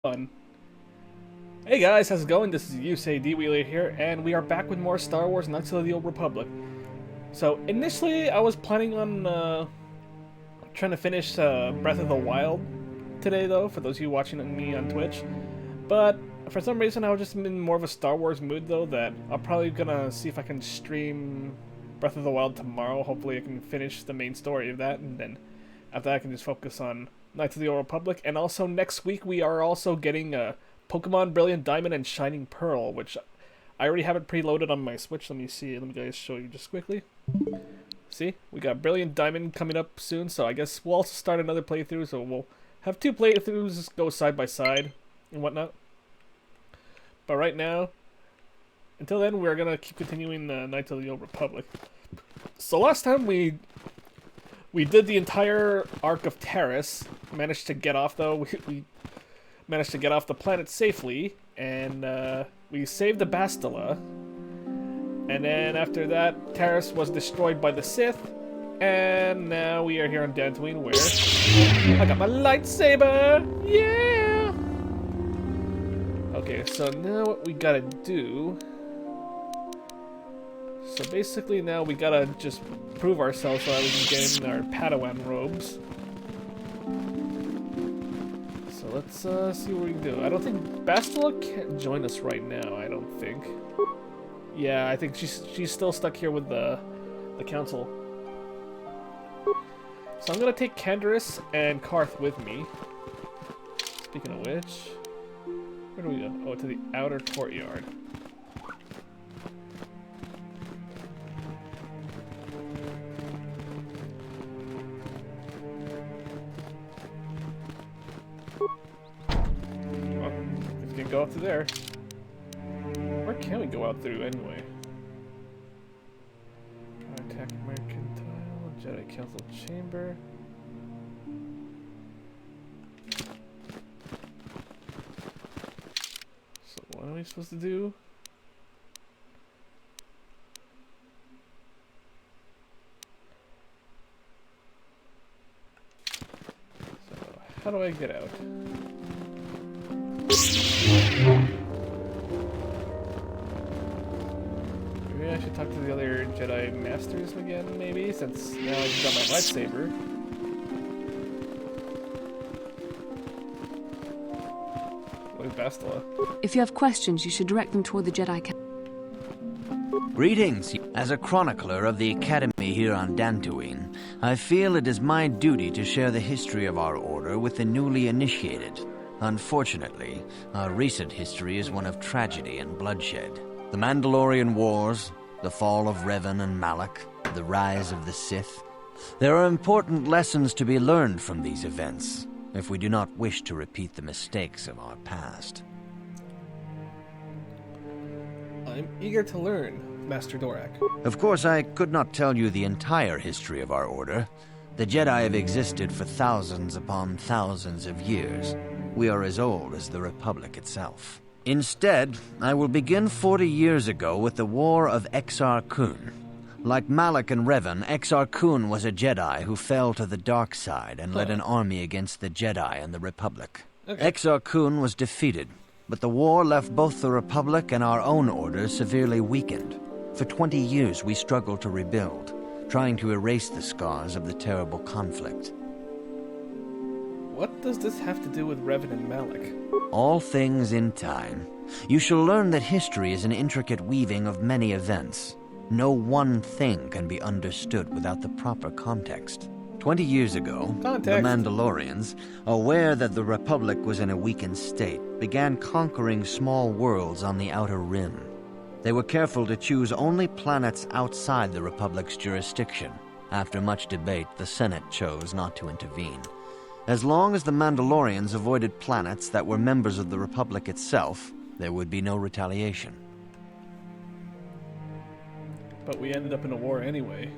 Fun. Hey guys, how's it going? This is Yusei D-Wheeler here, and we are back with more Star Wars Knights of the Old Republic. So, initially, I was planning on trying to finish Breath of the Wild today, though, for those of you watching me on Twitch. But, for some reason, I was just in more of a Star Wars mood, though, that I'm probably gonna see if I can stream Breath of the Wild tomorrow. Hopefully I can finish the main story of that, and then after that I can just focus on Knights of the Old Republic. And also, next week, we are also getting Pokemon Brilliant Diamond and Shining Pearl, which I already have it preloaded on my Switch. Let me see. Let me guys show you just quickly. See, we got Brilliant Diamond coming up soon, so I guess we'll also start another playthrough. So we'll have two playthroughs go side by side and whatnot. But right now, until then, we're gonna keep continuing the Knights of the Old Republic. So last time we did the entire arc of Terrace. Managed to get off though. We managed to get off the planet safely, and we saved the Bastila. And then after that, Terrace was destroyed by the Sith, and now we are here on Dantooine, where I got my lightsaber. Yeah. Okay, so now what we gotta do? So basically now we gotta just prove ourselves so that we can get in our Padawan robes. So let's see what we can do. I don't think Bastila can't join us right now, I don't think. Yeah, I think she's still stuck here with the council. So I'm gonna take Canderous and Karth with me. Speaking of which, where do we go? Oh, to the outer courtyard. Go up to there. Where can we go out through anyway? Attack Mercantile, Jedi Council Chamber. So what are we supposed to do? So how do I get out? Maybe I should talk to the other Jedi Masters again, maybe, since now I've got my lightsaber. Look at Bastila. If you have questions, you should direct them toward the Jedi Council. Greetings. As a chronicler of the Academy here on Dantooine, I feel it is my duty to share the history of our order with the newly initiated. Unfortunately, our recent history is one of tragedy and bloodshed. The Mandalorian Wars, the fall of Revan and Malak, the rise of the Sith. There are important lessons to be learned from these events, if we do not wish to repeat the mistakes of our past. I'm eager to learn, Master Dorak. Of course, I could not tell you the entire history of our order. The Jedi have existed for thousands upon thousands of years. We are as old as the Republic itself. Instead, I will begin 40 years ago with the War of Exar Kun. Like Malak and Revan, Exar Kun was a Jedi who fell to the dark side and led an army against the Jedi and the Republic. Okay. Exar Kun was defeated, but the war left both the Republic and our own order severely weakened. For 20 years we struggled to rebuild, trying to erase the scars of the terrible conflict. What does this have to do with Revan and Malak? All things in time. You shall learn that history is an intricate weaving of many events. No one thing can be understood without the proper context. 20 years ago, the Mandalorians, aware that the Republic was in a weakened state, began conquering small worlds on the Outer Rim. They were careful to choose only planets outside the Republic's jurisdiction. After much debate, the Senate chose not to intervene. As long as the Mandalorians avoided planets that were members of the Republic itself, there would be no retaliation. But we ended up in a war anyway.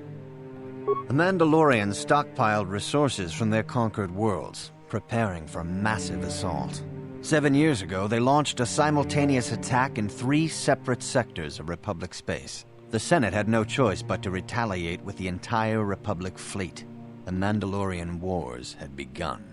The Mandalorians stockpiled resources from their conquered worlds, preparing for a massive assault. 7 years ago, they launched a simultaneous attack in 3 separate sectors of Republic space. The Senate had no choice but to retaliate with the entire Republic fleet. The Mandalorian Wars had begun.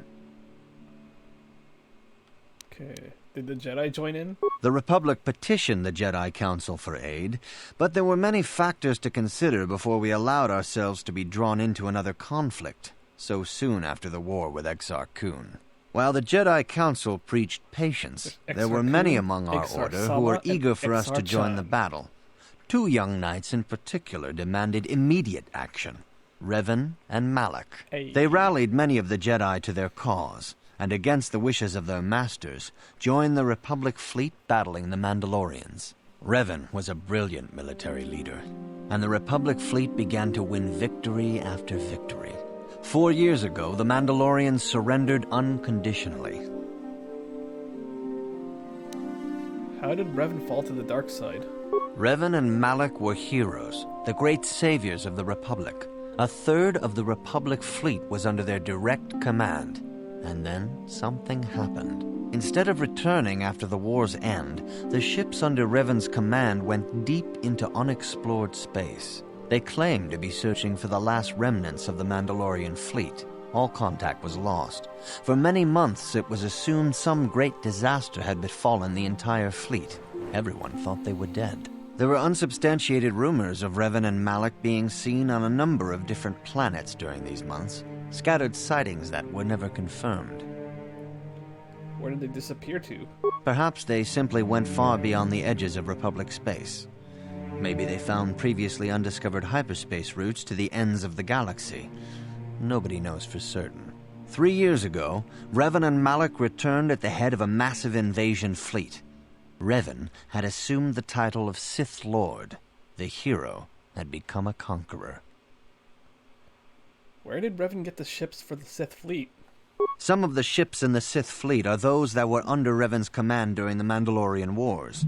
Okay. Did the Jedi join in? The Republic petitioned the Jedi Council for aid, but there were many factors to consider before we allowed ourselves to be drawn into another conflict, so soon after the war with Exar Kun. While the Jedi Council preached patience, there were many among our order who were eager for us to join the battle. 2 young knights in particular demanded immediate action, Revan and Malak. They rallied many of the Jedi to their cause, and against the wishes of their masters, joined the Republic fleet battling the Mandalorians. Revan was a brilliant military leader, and the Republic fleet began to win victory after victory. 4 years ago, the Mandalorians surrendered unconditionally. How did Revan fall to the dark side? Revan and Malak were heroes, the great saviors of the Republic. 1/3 of the Republic fleet was under their direct command. And then something happened. Instead of returning after the war's end, the ships under Revan's command went deep into unexplored space. They claimed to be searching for the last remnants of the Mandalorian fleet. All contact was lost. For many months, it was assumed some great disaster had befallen the entire fleet. Everyone thought they were dead. There were unsubstantiated rumors of Revan and Malak being seen on a number of different planets during these months. Scattered sightings that were never confirmed. Where did they disappear to? Perhaps they simply went far beyond the edges of Republic space. Maybe they found previously undiscovered hyperspace routes to the ends of the galaxy. Nobody knows for certain. 3 years ago, Revan and Malak returned at the head of a massive invasion fleet. Revan had assumed the title of Sith Lord. The hero had become a conqueror. Where did Revan get the ships for the Sith fleet? Some of the ships in the Sith fleet are those that were under Revan's command during the Mandalorian Wars.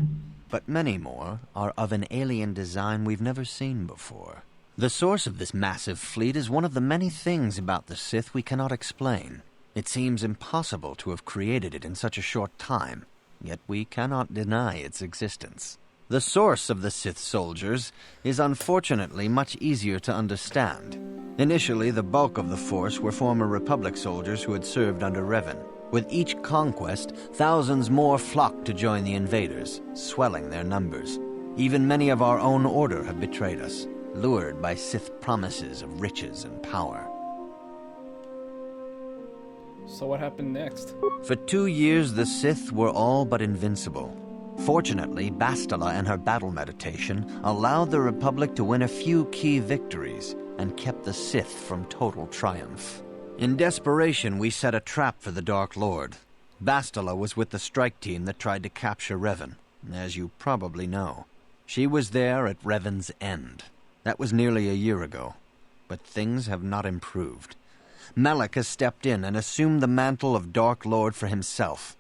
But many more are of an alien design we've never seen before. The source of this massive fleet is one of the many things about the Sith we cannot explain. It seems impossible to have created it in such a short time, yet we cannot deny its existence. The source of the Sith soldiers is unfortunately much easier to understand. Initially, the bulk of the force were former Republic soldiers who had served under Revan. With each conquest, thousands more flocked to join the invaders, swelling their numbers. Even many of our own order have betrayed us, lured by Sith promises of riches and power. So what happened next? For 2 years, the Sith were all but invincible. Fortunately, Bastila and her battle meditation allowed the Republic to win a few key victories and kept the Sith from total triumph. In desperation, we set a trap for the Dark Lord. Bastila was with the strike team that tried to capture Revan, as you probably know. She was there at Revan's end. That was nearly a year ago, but things have not improved. Malak has stepped in and assumed the mantle of Dark Lord for himself,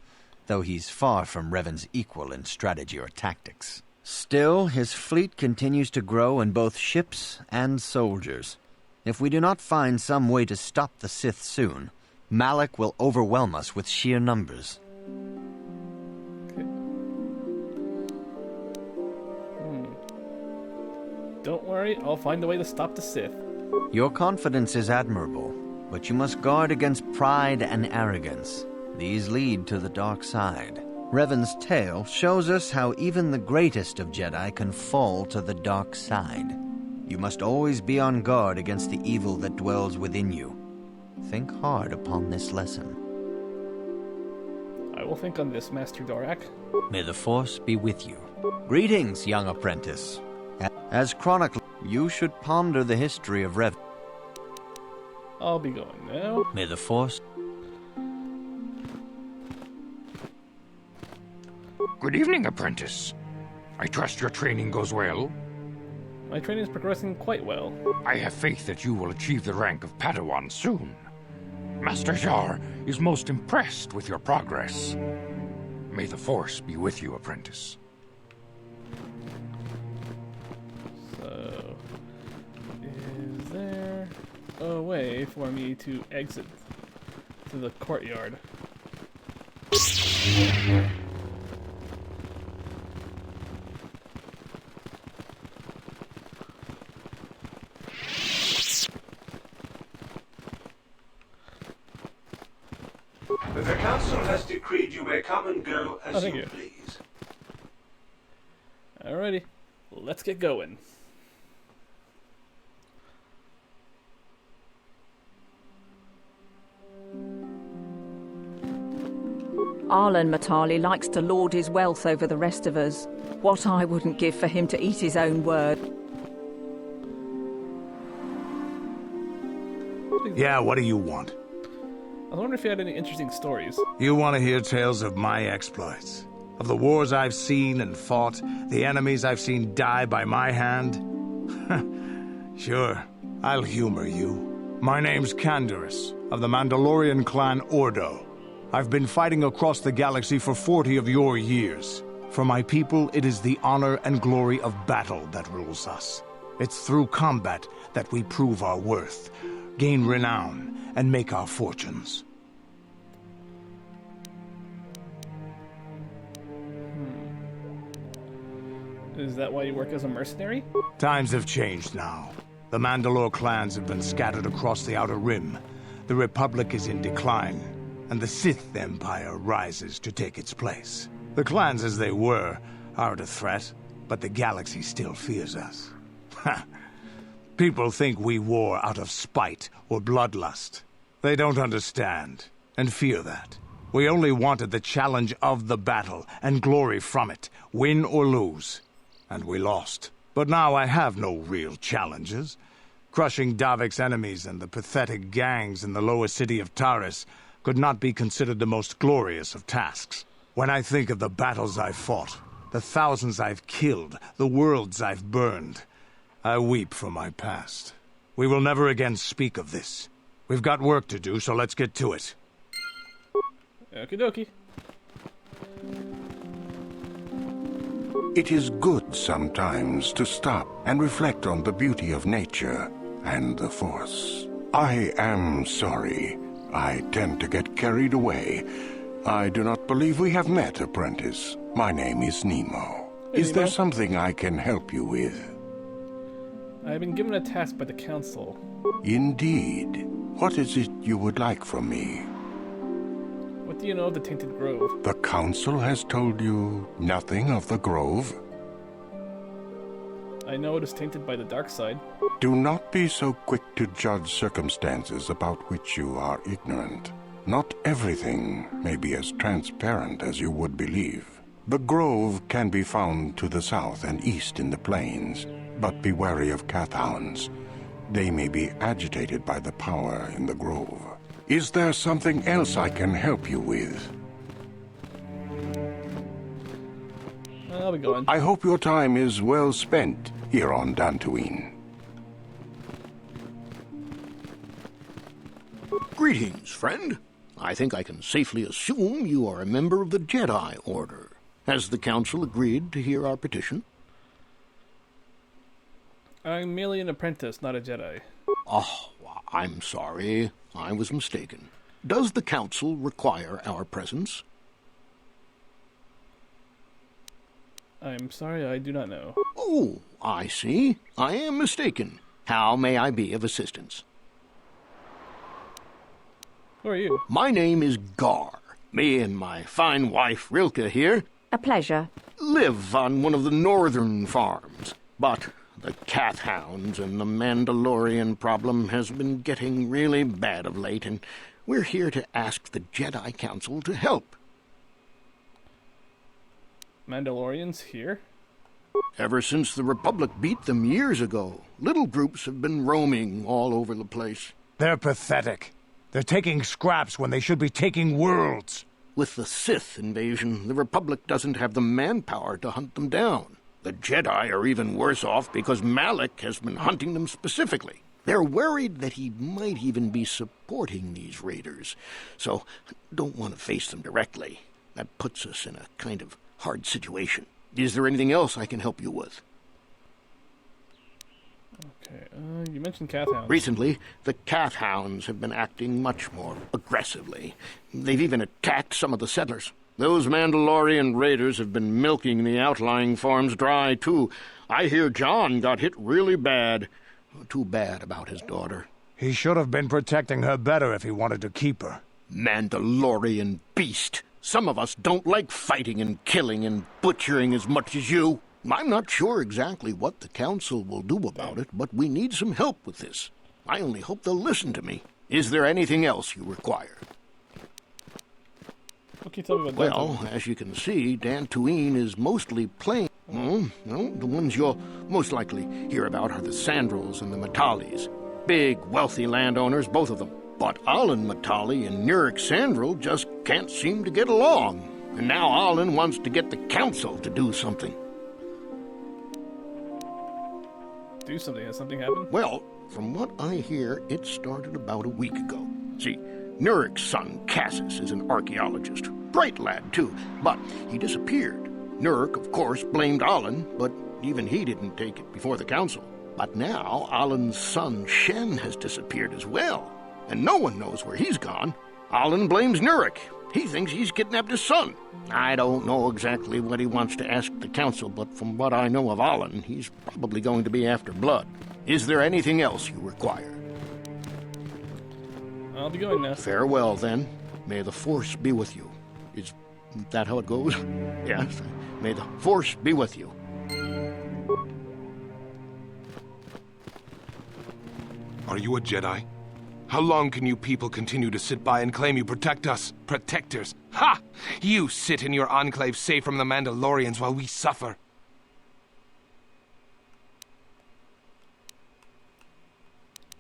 though he's far from Revan's equal in strategy or tactics. Still, his fleet continues to grow in both ships and soldiers. If we do not find some way to stop the Sith soon, Malak will overwhelm us with sheer numbers. Okay. Don't worry, I'll find a way to stop the Sith. Your confidence is admirable, but you must guard against pride and arrogance. These lead to the dark side. Revan's tale shows us how even the greatest of Jedi can fall to the dark side. You must always be on guard against the evil that dwells within you. Think hard upon this lesson. I will think on this, Master Dorak. May the Force be with you. Greetings, young apprentice. As chronicler, you should ponder the history of Revan. I'll be going now. May the Force... Good evening, apprentice. I trust your training goes well. My training is progressing quite well. I have faith that you will achieve the rank of Padawan soon. Master Jar is most impressed with your progress. May the Force be with you, apprentice. So, is there a way for me to exit to the courtyard? The Council has decreed you You may come and go as thank you you. please. Alrighty, let's get going. Arlen Matali likes to lord his wealth over the rest of us. What I wouldn't give for him to eat his own word. Yeah, what do you want? I was wondering if you had any interesting stories. You want to hear tales of my exploits? Of the wars I've seen and fought, the enemies I've seen die by my hand? Sure, I'll humor you. My name's Canderous, of the Mandalorian clan Ordo. I've been fighting across the galaxy for 40 of your years. For my people, it is the honor and glory of battle that rules us. It's through combat that we prove our worth, gain renown, and make our fortunes. Is that why you work as a mercenary? Times have changed now. The Mandalore clans have been scattered across the Outer Rim. The Republic is in decline, and the Sith Empire rises to take its place. The clans as they were aren't a threat, but the galaxy still fears us. Ha! People think we war out of spite or bloodlust. They don't understand, and fear that. We only wanted the challenge of the battle, and glory from it, win or lose. And we lost. But now I have no real challenges. Crushing Davik's enemies and the pathetic gangs in the lower city of Taris could not be considered the most glorious of tasks. When I think of the battles I've fought, the thousands I've killed, the worlds I've burned, I weep for my past. We will never again speak of this. We've got work to do, so let's get to it. Okie dokie. It is good sometimes to stop and reflect on the beauty of nature and the Force. I am sorry. I tend to get carried away. I do not believe we have met, apprentice. My name is Nemo. Hey, Is there Nemo. something I can help you with? I have been given a task by the Council. Indeed. What is it you would like from me? What do you know of the Tinted Grove? The Council has told you nothing of the Grove? I know it is tainted by the dark side. Do not be so quick to judge circumstances about which you are ignorant. Not everything may be as transparent as you would believe. The Grove can be found to the south and east in the plains, but be wary of Cathhounds. They may be agitated by the power in the Grove. Is there something else I can help you with? I'll be going. I hope your time is well spent here on Dantooine. Greetings, friend. I think I can safely assume you are a member of the Jedi Order. Has the Council agreed to hear our petition? I'm merely an apprentice, not a Jedi. Oh, I'm sorry. I was mistaken. Does the Council require our presence? I'm sorry, I do not know. Oh, I see. I am mistaken. How may I be of assistance? Who are you? My name is Gar. Me and my fine wife, Rilke, here, A pleasure. live on one of the northern farms. But the Cathhounds and the Mandalorian problem has been getting really bad of late, and we're here to ask the Jedi Council to help. Mandalorians here? Ever since the Republic beat them years ago, little groups have been roaming all over the place. They're pathetic. They're taking scraps when they should be taking worlds. With the Sith invasion, the Republic doesn't have the manpower to hunt them down. The Jedi are even worse off because Malak has been hunting them specifically. They're worried that he might even be supporting these raiders, so don't want to face them directly. That puts us in a kind of hard situation. Is there anything else I can help you with? Okay, you mentioned Cathhounds. Recently, the Cathhounds have been acting much more aggressively. They've even attacked some of the settlers. Those Mandalorian raiders have been milking the outlying farms dry, too. I hear John got hit really bad. Too bad about his daughter. He should have been protecting her better if he wanted to keep her. Mandalorian beast. Some of us don't like fighting and killing and butchering as much as you. I'm not sure exactly what the Council will do about it, but we need some help with this. I only hope they'll listen to me. Is there anything else you require? What can you tell me about Dantooine? Well, as you can see, Dantooine is mostly plain. The ones you'll most likely hear about are the Sandrils and the Matalis. Big, wealthy landowners, both of them. But Alan Matali and Nurik Sandril just can't seem to get along. And now Alan wants to get the Council to do something. Do something? Has something happened? Well, from what I hear, it started about a week ago. See, Nurik's son, Cassis, is an archaeologist. Bright lad, too, but he disappeared. Nurik, of course, blamed Alan, but even he didn't take it before the Council. But now, Alan's son, Shen, has disappeared as well, and no one knows where he's gone. Alan blames Nurik. He thinks he's kidnapped his son. I don't know exactly what he wants to ask the Council, but from what I know of Alan, he's probably going to be after blood. Is there anything else you require? I'll be going now. Farewell, then. May the Force be with you. Is that how it goes? Yes. May the Force be with you. Are you a Jedi? How long can you people continue to sit by and claim you protect us? Protectors? Ha! You sit in your enclave safe from the Mandalorians while we suffer.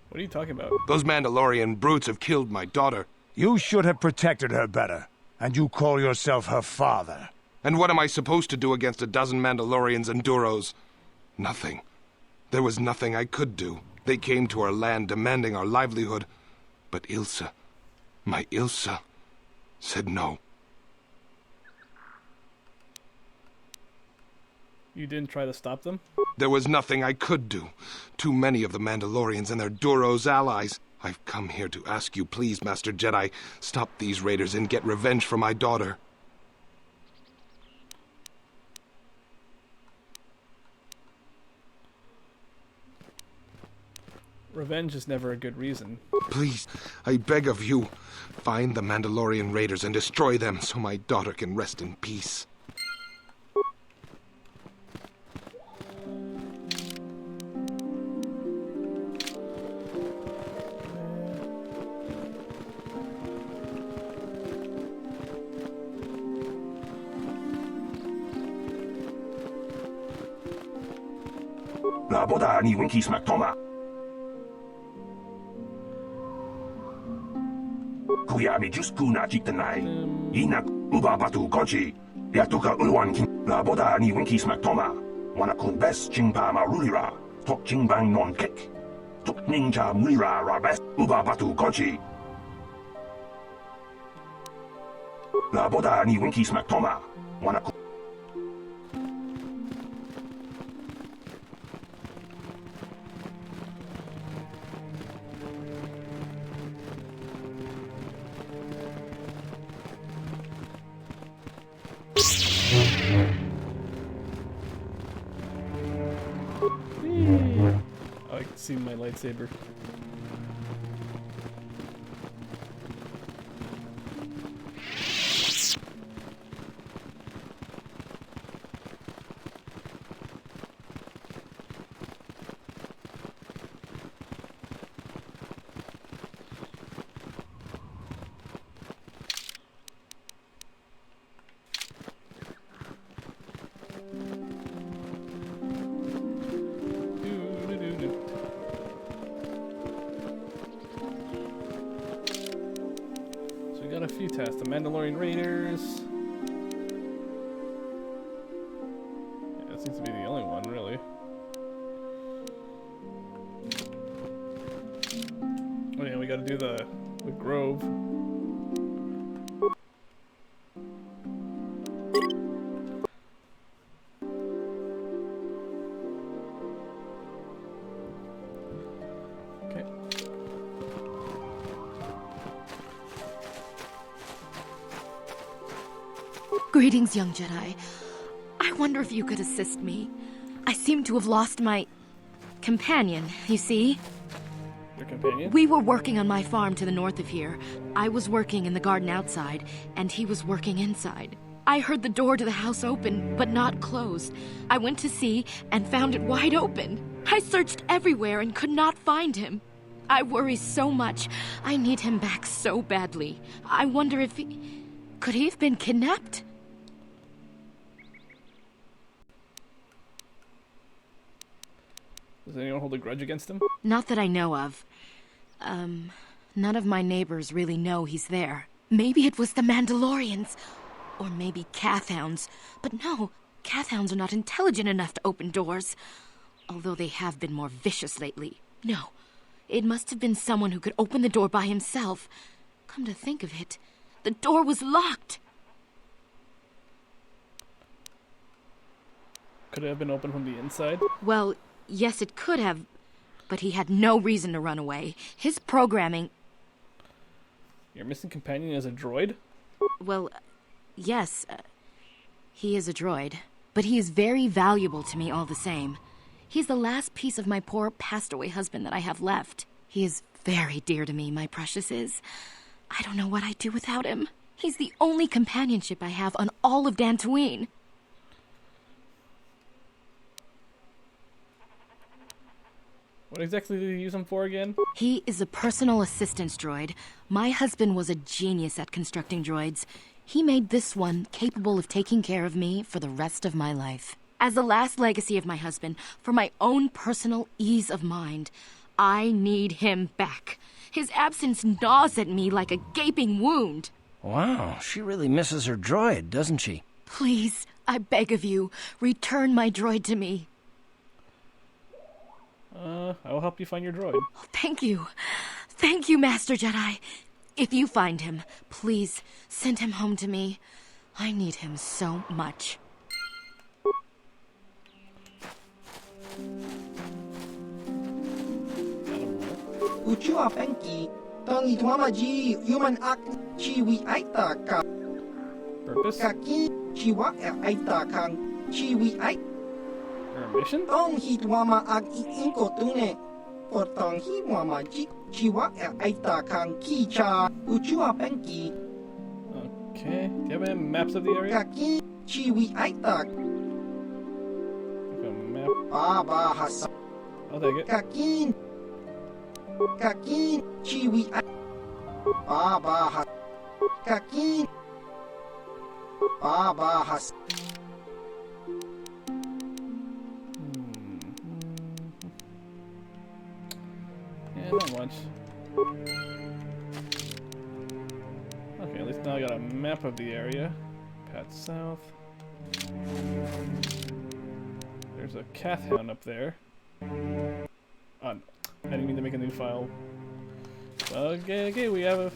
What are you talking about? Those Mandalorian brutes have killed my daughter. You should have protected her better. And you call yourself her father. And what am I supposed to do against a dozen Mandalorians and Duros? Nothing. There was nothing I could do. They came to our land demanding our livelihood. But Ilsa, my Ilsa, said no. You didn't try to stop them? There was nothing I could do. Too many of the Mandalorians and their Duros allies. I've come here to ask you, please, Master Jedi, stop these raiders and get revenge for my daughter. Revenge is never a good reason. Please, I beg of you, find the Mandalorian raiders and destroy them so my daughter can rest in peace. 나보다 니 winkies 막도마. Kuya mi just kuna jiktanai. Inak uba batu konchi. Yatuka ulwan kin. 나보다 니 winkies 막도마. Wanakun best jingpa marulira. Tok jingbang non kick. Tok ninja mulira rabes. Uba batu konchi. 나보다 니 winkies 막도마. Wanakun. Oh, I can see my lightsaber. Got a few tasks. The Mandalorian Raiders. Yeah, that seems to be the only one, really. Oh yeah, we gotta do the Grove. Okay. Greetings, young Jedi. I wonder if you could assist me. I seem to have lost my companion, you see? Your companion? We were working on my farm to the north of here. I was working in the garden outside, and he was working inside. I heard the door to the house open, but not close. I went to see and found it wide open. I searched everywhere and could not find him. I worry so much. I need him back so badly. I wonder if he... Could he have been kidnapped? Does anyone hold a grudge against him? Not that I know of. None of my neighbors really know he's there. Maybe it was the Mandalorians. Or maybe Cathhounds. But no, Cathhounds are not intelligent enough to open doors. Although they have been more vicious lately. No, it must have been someone who could open the door by himself. Come to think of it, the door was locked. Could it have been opened from the inside? Well, yes, it could have. But he had no reason to run away. His programming... Your missing companion is a droid? Well, yes, he is a droid. But he is very valuable to me all the same. He's the last piece of my poor passed-away husband that I have left. He is very dear to me, my precious is. I don't know what I'd do without him. He's the only companionship I have on all of Dantooine. What exactly do you use him for again? He is a personal assistance droid. My husband was a genius at constructing droids. He made this one capable of taking care of me for the rest of my life. As the last legacy of my husband, for my own personal ease of mind, I need him back. His absence gnaws at me like a gaping wound. Wow, she really misses her droid, doesn't she? Please, I beg of you, return my droid to me. I will help you find your droid. Oh, thank you. Thank you, Master Jedi. If you find him, please send him home to me. I need him so much. Uchua penki, tongi tuamaji, human act, chiwi aita ka. Purpose? Kaki, chiwa aita kang, chiwi aita. Mission? Tong hitwama ag iinko tune. Por tong hitwama ji, chiwa aita kang kicha, uchua penki. Okay, do you have any maps of the area? Kaki, chiwi aita. Like a map. Baba hasa. I'll take it. Kakin. Kakin, chiwi aita. Baba hasa. Kakin. Baba hasa. Yeah, not much. Okay, at least now I got a map of the area. Path south. There's a Cathhound up there. I didn't mean to make a new file. Okay, we have a...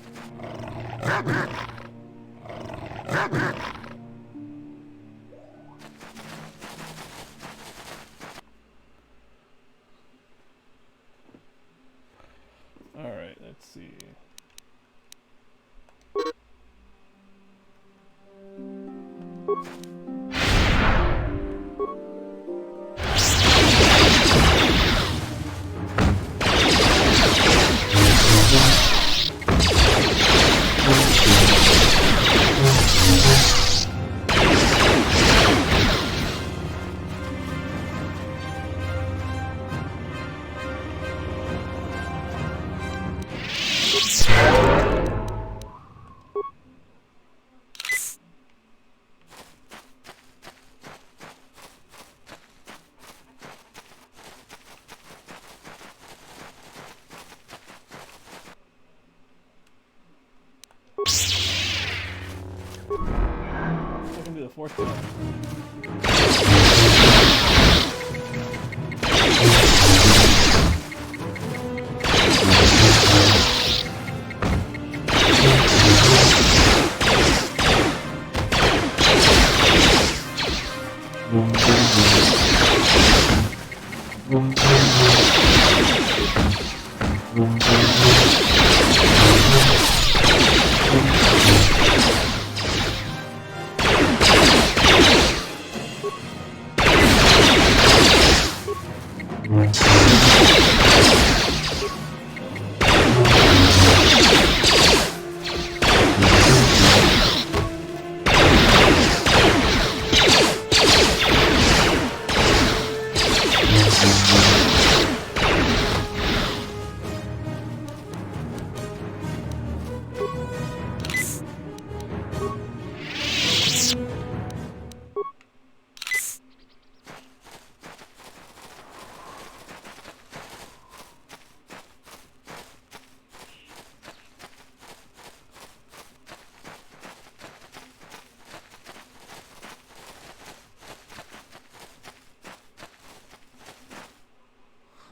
Alright, let's see. I can do the fourth one.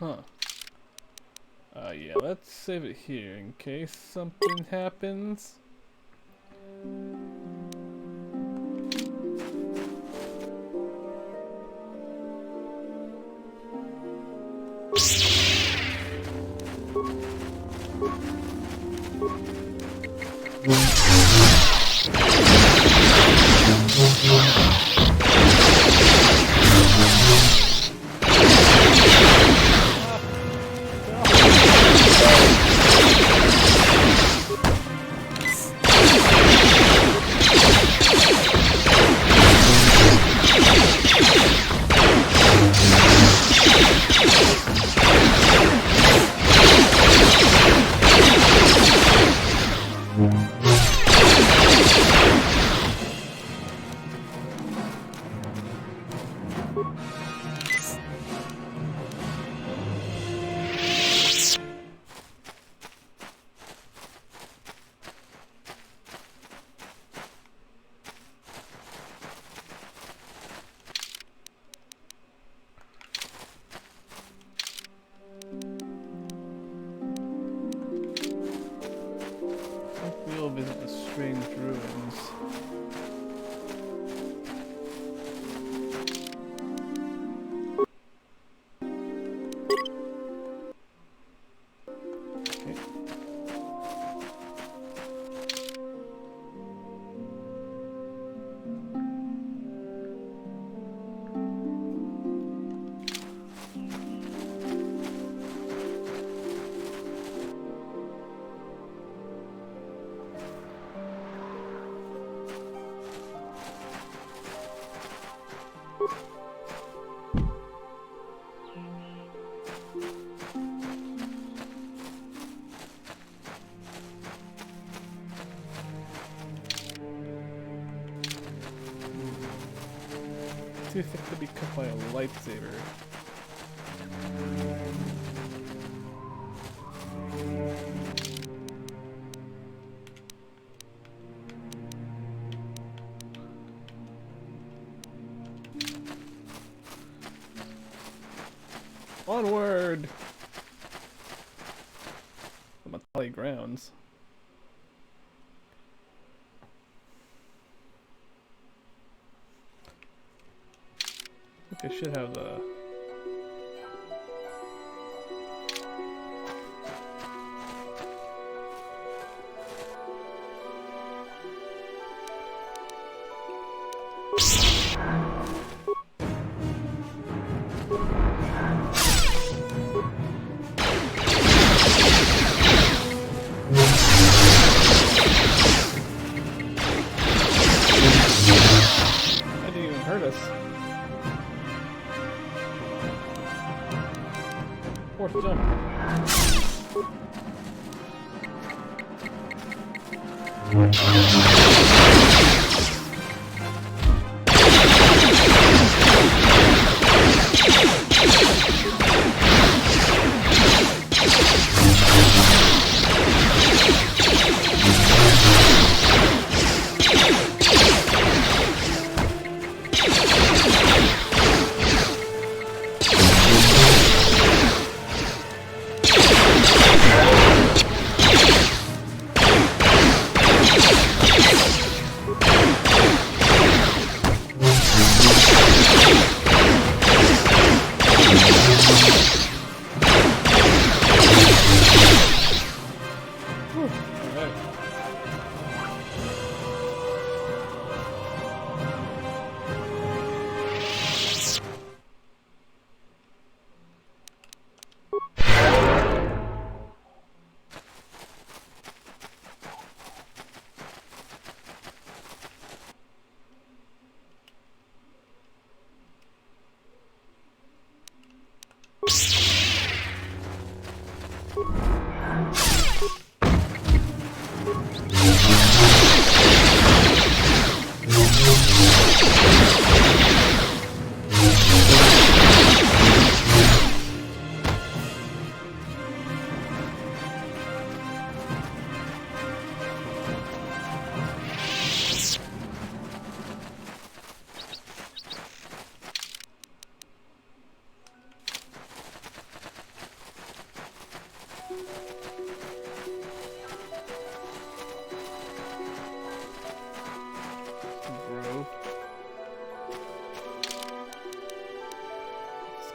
Huh. Yeah, let's save it here in case something happens. We'll visit the strange ruins. Okay. Too thick to be cut by a lightsaber. Onward! The Matali grounds. I think I should have the... That didn't even hurt us. Fourth jump.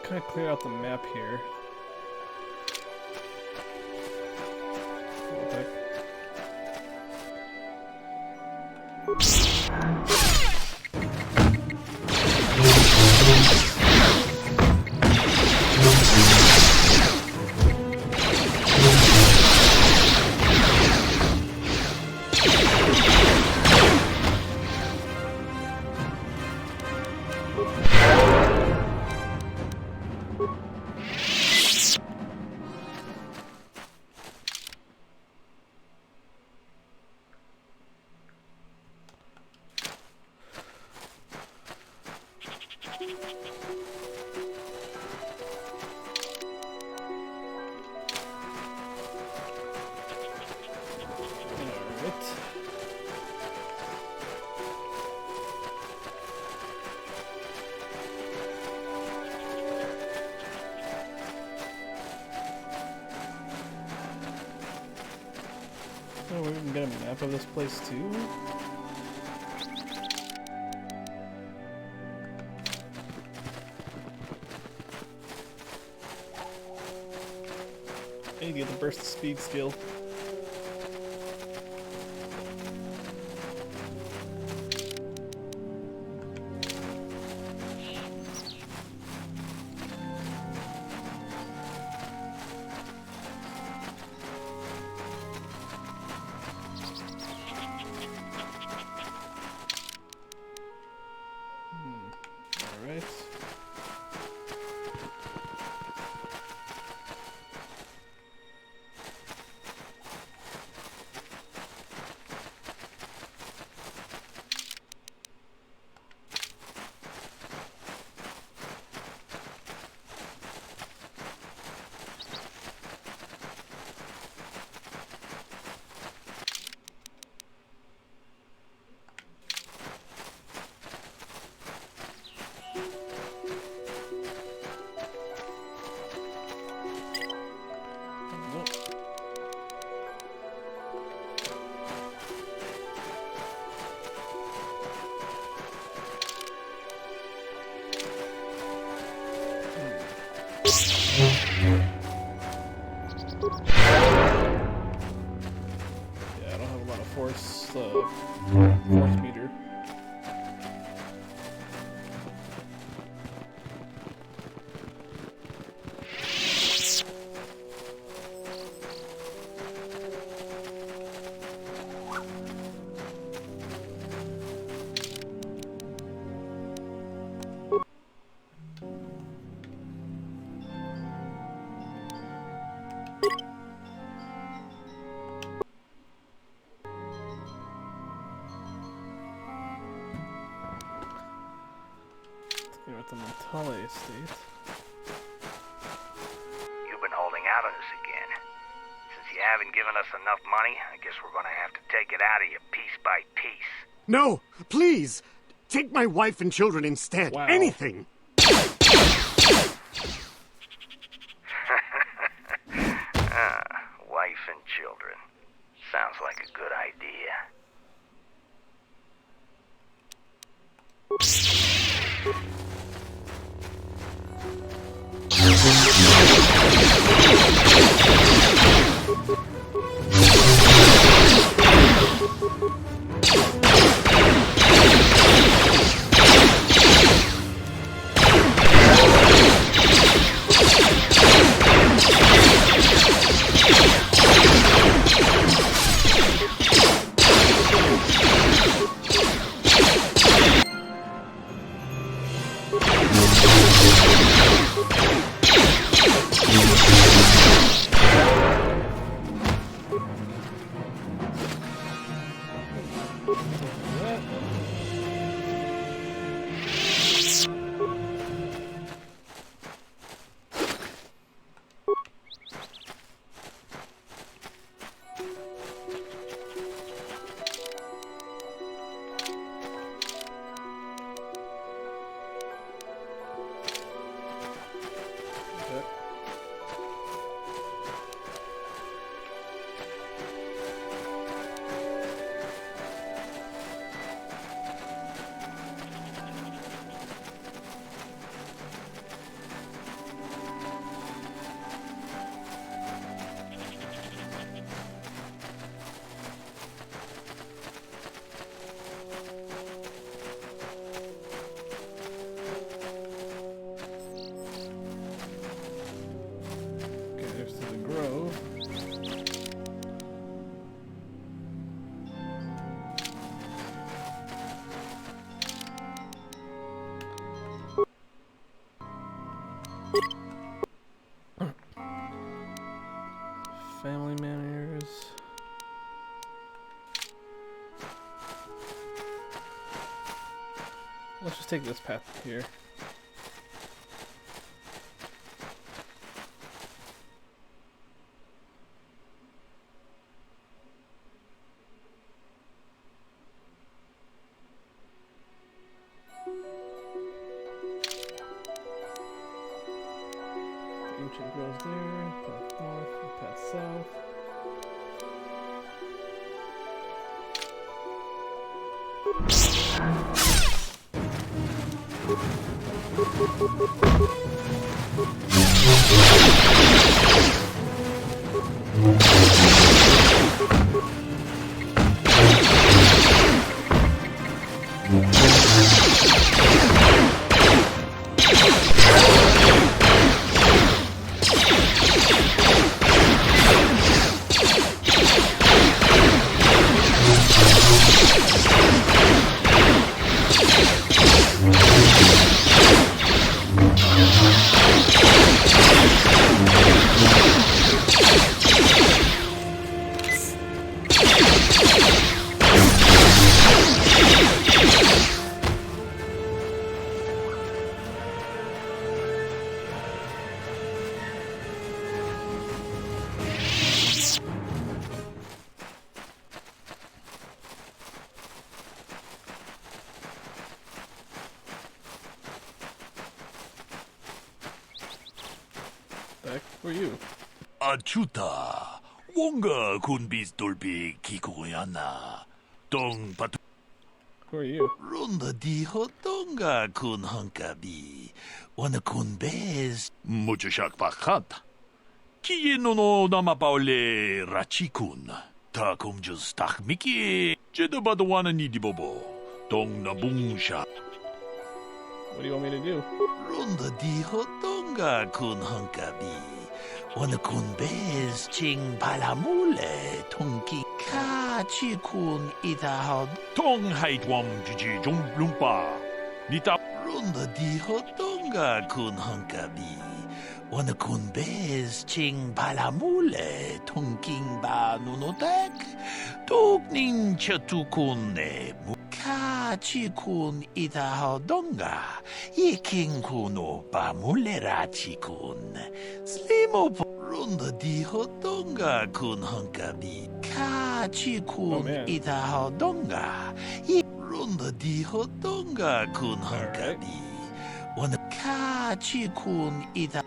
kind of clear out the map here. What the heck? Oh, we can get a map of this place too? I need to get the burst of speed skill. Alright. Yeah, I don't have a lot of force meter. Here at the Mentale estate. You've been holding out on us again. Since you haven't given us enough money, I guess we're gonna have to take it out of you piece by piece. No, please! Take my wife and children instead. Wow. Anything! Wife and children. Sounds like a good idea. Family manners. Let's just take this path here. Tinted Grove there, path north, path south. Who are you? Achuta, Wonga kun bis dolbi kikoyana. Dong patu. Who are you? Runda di hotonga kun hankabi. Wana kun bez. Mucho shak pakat. Kieno no namapaule rachikun. Ta kum just tak miki. Jeda badawana ni di bobo. Dong na bungsha. What do you want me to do? Runda di hotonga kun hankabi. Wana kun bez ching palamule tongki ka chi kun ida tong hai twam ji jong lumpa nita runda di hotonga kun hankabi wana kun bez ching palamule tongking ba nunotek tok nin chatu kun ne ka chi kun ida donga iking kuno pa mulera chi kun slimo Runda di hotonga kun hankabi ka chi kun ida hodonga runda di hotonga kun hankabi wana ka chi kun ida.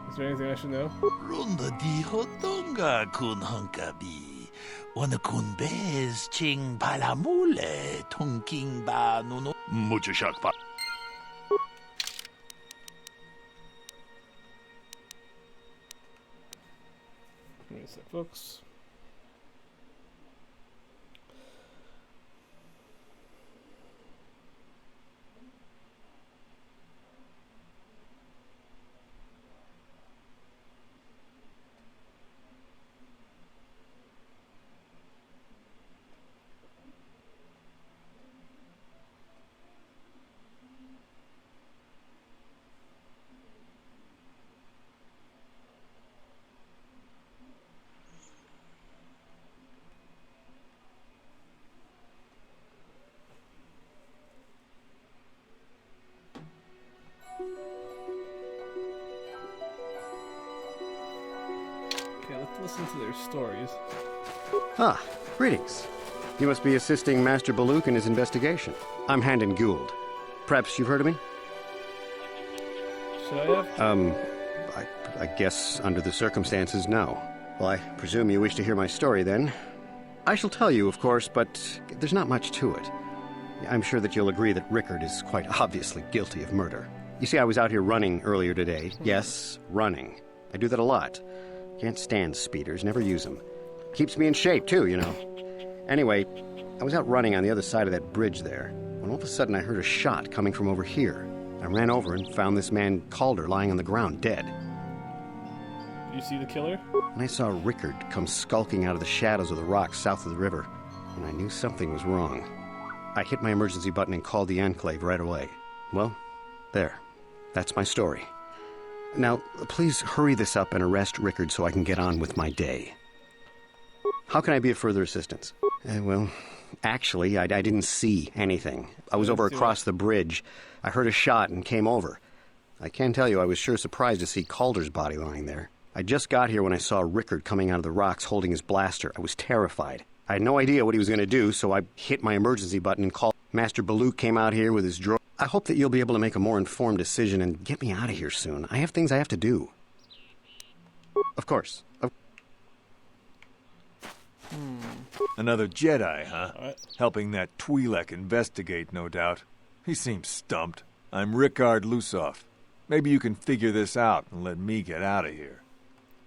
Is there anything I should know? Runda di hotonga kun hankabi wana kun bez ching palamule tongking ba nuno mucho shak pa. Give me a sec, folks. Listen to their stories. Ah, greetings. You must be assisting Master Baluk in his investigation. I'm Handon Gould. Perhaps you've heard of me? Should I have? I guess under the circumstances, no. Well, I presume you wish to hear my story, then. I shall tell you, of course, but there's not much to it. I'm sure that you'll agree that Rickard is quite obviously guilty of murder. You see, I was out here running earlier today. Yes, running. I do that a lot. Can't stand speeders, never use them. Keeps me in shape, too, you know. Anyway, I was out running on the other side of that bridge there, when all of a sudden I heard a shot coming from over here. I ran over and found this man Calder lying on the ground, dead. You see the killer? And I saw Rickard come skulking out of the shadows of the rocks south of the river, and I knew something was wrong. I hit my emergency button and called the Enclave right away. Well, there. That's my story. Now, please hurry this up and arrest Rickard so I can get on with my day. How can I be of further assistance? Well, actually, I didn't see anything. I was over across the bridge. I heard a shot and came over. I can tell you I was sure surprised to see Calder's body lying there. I just got here when I saw Rickard coming out of the rocks holding his blaster. I was terrified. I had no idea what he was going to do, so I hit my emergency button and called. Master Baluk came out here with his droid. I hope that you'll be able to make a more informed decision and get me out of here soon. I have things I have to do. Of course. Another Jedi, huh? Helping that Twi'lek investigate, no doubt. He seems stumped. I'm Rickard Lusoff. Maybe you can figure this out and let me get out of here.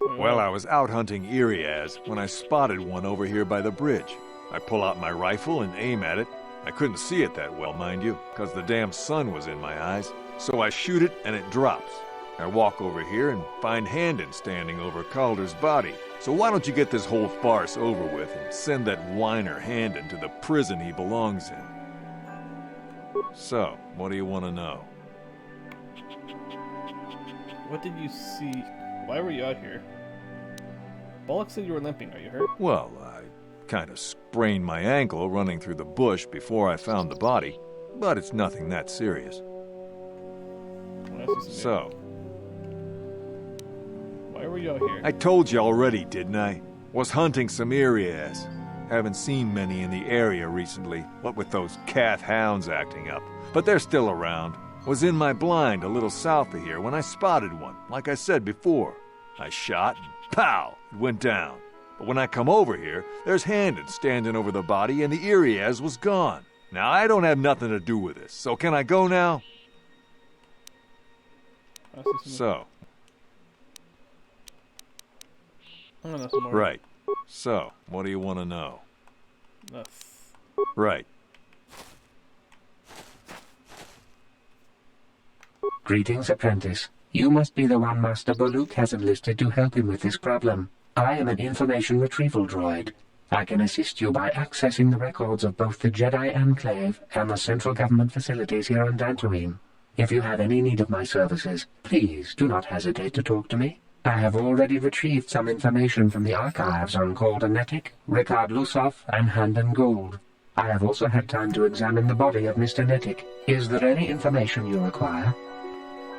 Well, I was out hunting Iriaz when I spotted one over here by the bridge. I pull out my rifle and aim at it. I couldn't see it that well, mind you, because the damn sun was in my eyes. So I shoot it and it drops. I walk over here and find Handon standing over Calder's body. So why don't you get this whole farce over with and send that whiner Handon to the prison he belongs in? So, what do you want to know? What did you see? Why were you out here? Malak said you were limping. Are you hurt? Well, I kind of sprained my ankle running through the bush before I found the body, but it's nothing that serious. So, why were you out here? I told you already, didn't I? Was hunting some Iriaz. Haven't seen many in the area recently, what with those Cath hounds acting up. But they're still around. Was in my blind a little south of here when I spotted one, like I said before. I shot and pow, it went down. But when I come over here, there's Handon standing over the body and the Iriaz was gone. Now, I don't have nothing to do with this, so can I go now? So. Right. So, what do you want to know? Right. Greetings, apprentice. You must be the one Master Baluk has enlisted to help him with this problem. I am an information retrieval droid. I can assist you by accessing the records of both the Jedi Enclave and the central government facilities here on Dantooine. If you have any need of my services, please do not hesitate to talk to me. I have already retrieved some information from the archives on Calder Netic, Rickard Lusoff, and Handon Gould. I have also had time to examine the body of Mr. Netic. Is there any information you require?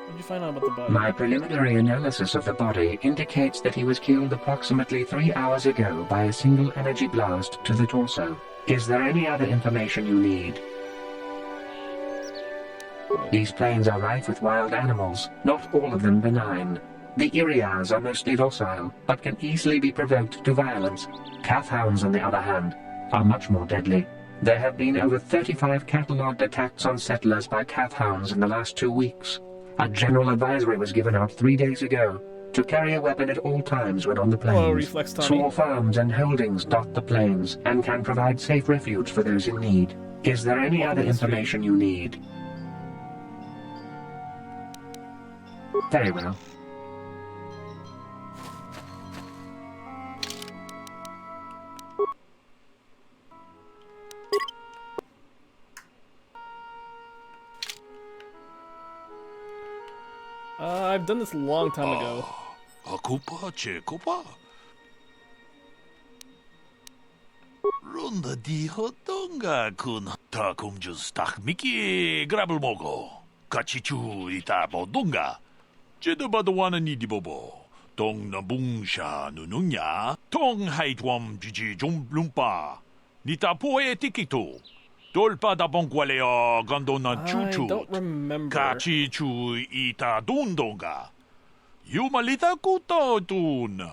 What did you find out about the body? My preliminary analysis of the body indicates that he was killed approximately 3 hours ago by a single energy blast to the torso. Is there any other information you need? These plains are rife with wild animals, not all of them benign. The Iriaz are mostly docile, but can easily be provoked to violence. Cath hounds, on the other hand, are much more deadly. There have been over 35 catalogued attacks on settlers by Cath hounds in the last 2 weeks. A general advisory was given out 3 days ago to carry a weapon at all times when on the plains. Hello, Reflex Tommy. Small farms and holdings dot the plains and can provide safe refuge for those in need. Is there any other information you need? Very well. I've done this a long time ago. Akupa, Chekupa. Runda di hotonga kun ta kumjus tak miki grabel mogo. Kachichu ita bodunga. Jedabadwana ni dibobo. Tong na bungsha nununya. Tong haitwam jiji jumblumpa. Nita poe tikito. Dolpa da bongwaleo gondona chuchu. I don't remember. Kachichu ita dundonga. Yumalita kuto tun.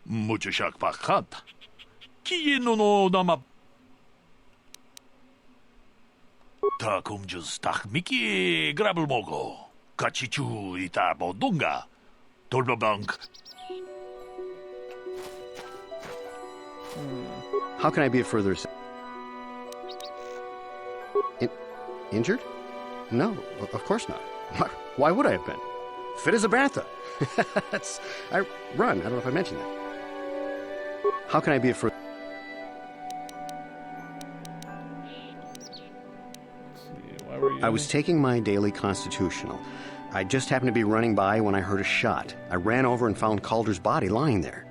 Muchashak pakat. Kieno no nama. Takumjus tak miki grabel mogo. Kachichu ita bodunga. Dolpa bank. How can I be of further assistance? Injured? No, of course not. Why would I have been? Fit as a bantha. I run. I don't know if I mentioned that. How can I be of further? Why were you? I was taking my daily constitutional. I just happened to be running by when I heard a shot. I ran over and found Calder's body lying there.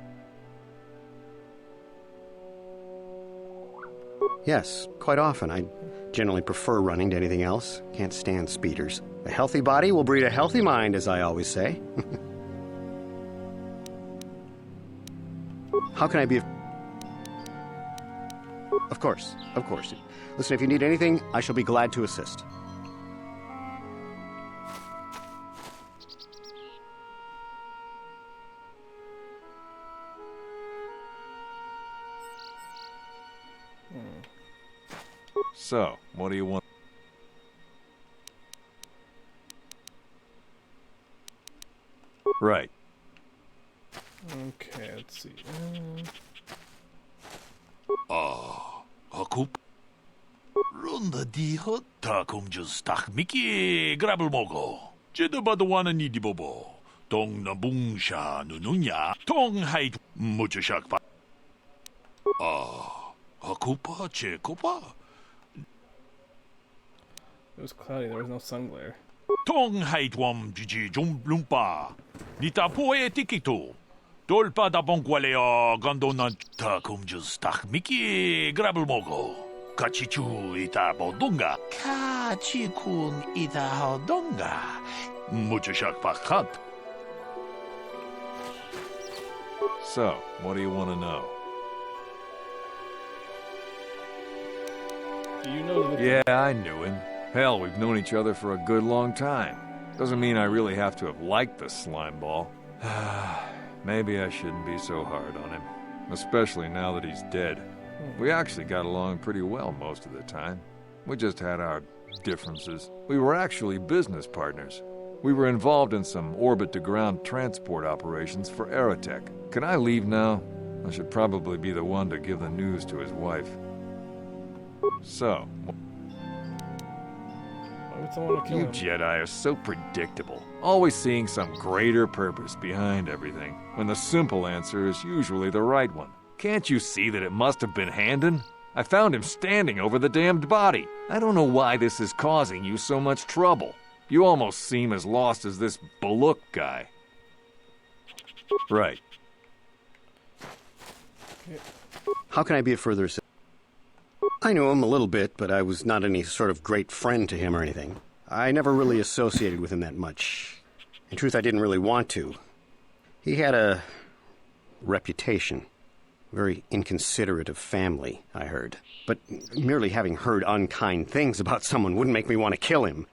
Yes, quite often. I generally prefer running to anything else. Can't stand speeders. A healthy body will breed a healthy mind, as I always say. How can I be of... Of course, of course. Listen, if you need anything, I shall be glad to assist. So, what do you want? Right. Okay, let's see. Akup. Runda diho takum just tak miki grabel mogo. Jeda badawana ni dibobo. Tong na bungsha nununya. Tong hait muchashak pa. Akupa chekopa. It was cloudy, there was no sun glare. Tong hait wam jiji jum lumpa. Nita poe tikito. Dolpa da bonqualeo gondona takum just tak miki grabel mogo. Kachichu ita bodunga. Kachikun ita hodunga. Muchashak pakat. So, what do you want to know? Do you know the... Yeah, I knew him. Hell, we've known each other for a good long time. Doesn't mean I really have to have liked the slime ball. Maybe I shouldn't be so hard on him. Especially now that he's dead. We actually got along pretty well most of the time. We just had our differences. We were actually business partners. We were involved in some orbit-to-ground transport operations for Aerotech. Can I leave now? I should probably be the one to give the news to his wife. So... You Jedi are so predictable, always seeing some greater purpose behind everything, when the simple answer is usually the right one. Can't you see that it must have been Handon? I found him standing over the damned body. I don't know why this is causing you so much trouble. You almost seem as lost as this Malak guy. Right. How can I be of further assistance? I knew him a little bit, but I was not any sort of great friend to him or anything. I never really associated with him that much. In truth, I didn't really want to. He had a reputation. Very inconsiderate of family, I heard. But merely having heard unkind things about someone wouldn't make me want to kill him.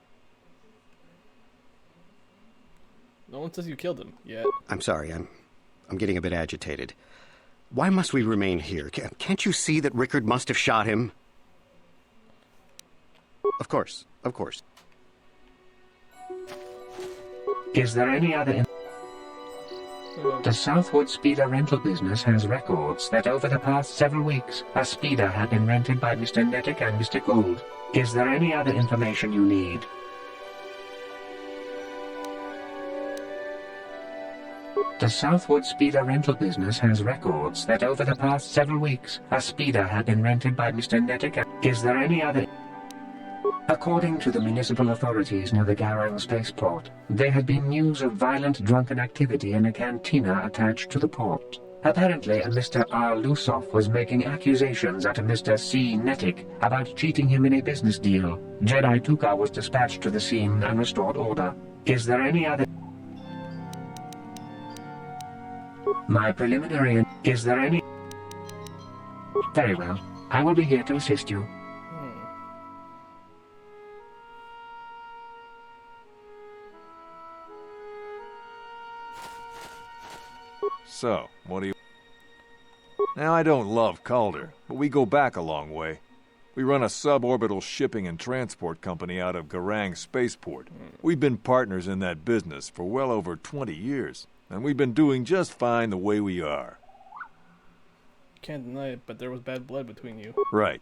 No one says you killed him yet. I'm sorry, I'm getting a bit agitated. Why must we remain here? Can't you see that Rickard must have shot him? Of course, of course. Is there any other... The Southwood Speeder rental business has records that over the past several weeks, a speeder had been rented by Mr. Nettic and Mr. Gould. Is there any other information you need? The Southwood Speeder rental business has records that over the past several weeks, a speeder had been rented by Mr. Nettic. Is there any other... According to the municipal authorities near the Garang spaceport, there had been news of violent drunken activity in a cantina attached to the port. Apparently, a Mr. R. Lusoff was making accusations at a Mr. C. Nettic about cheating him in a business deal. Jedi Tuka was dispatched to the scene and restored order. Is there any other... My preliminary... Is there any... Very well. I will be here to assist you. So, what do you... Now, I don't love Calder, but we go back a long way. We run a suborbital shipping and transport company out of Garang Spaceport. We've been partners in that business for well over 20 years, and we've been doing just fine the way we are. Can't deny it, but there was bad blood between you. Right.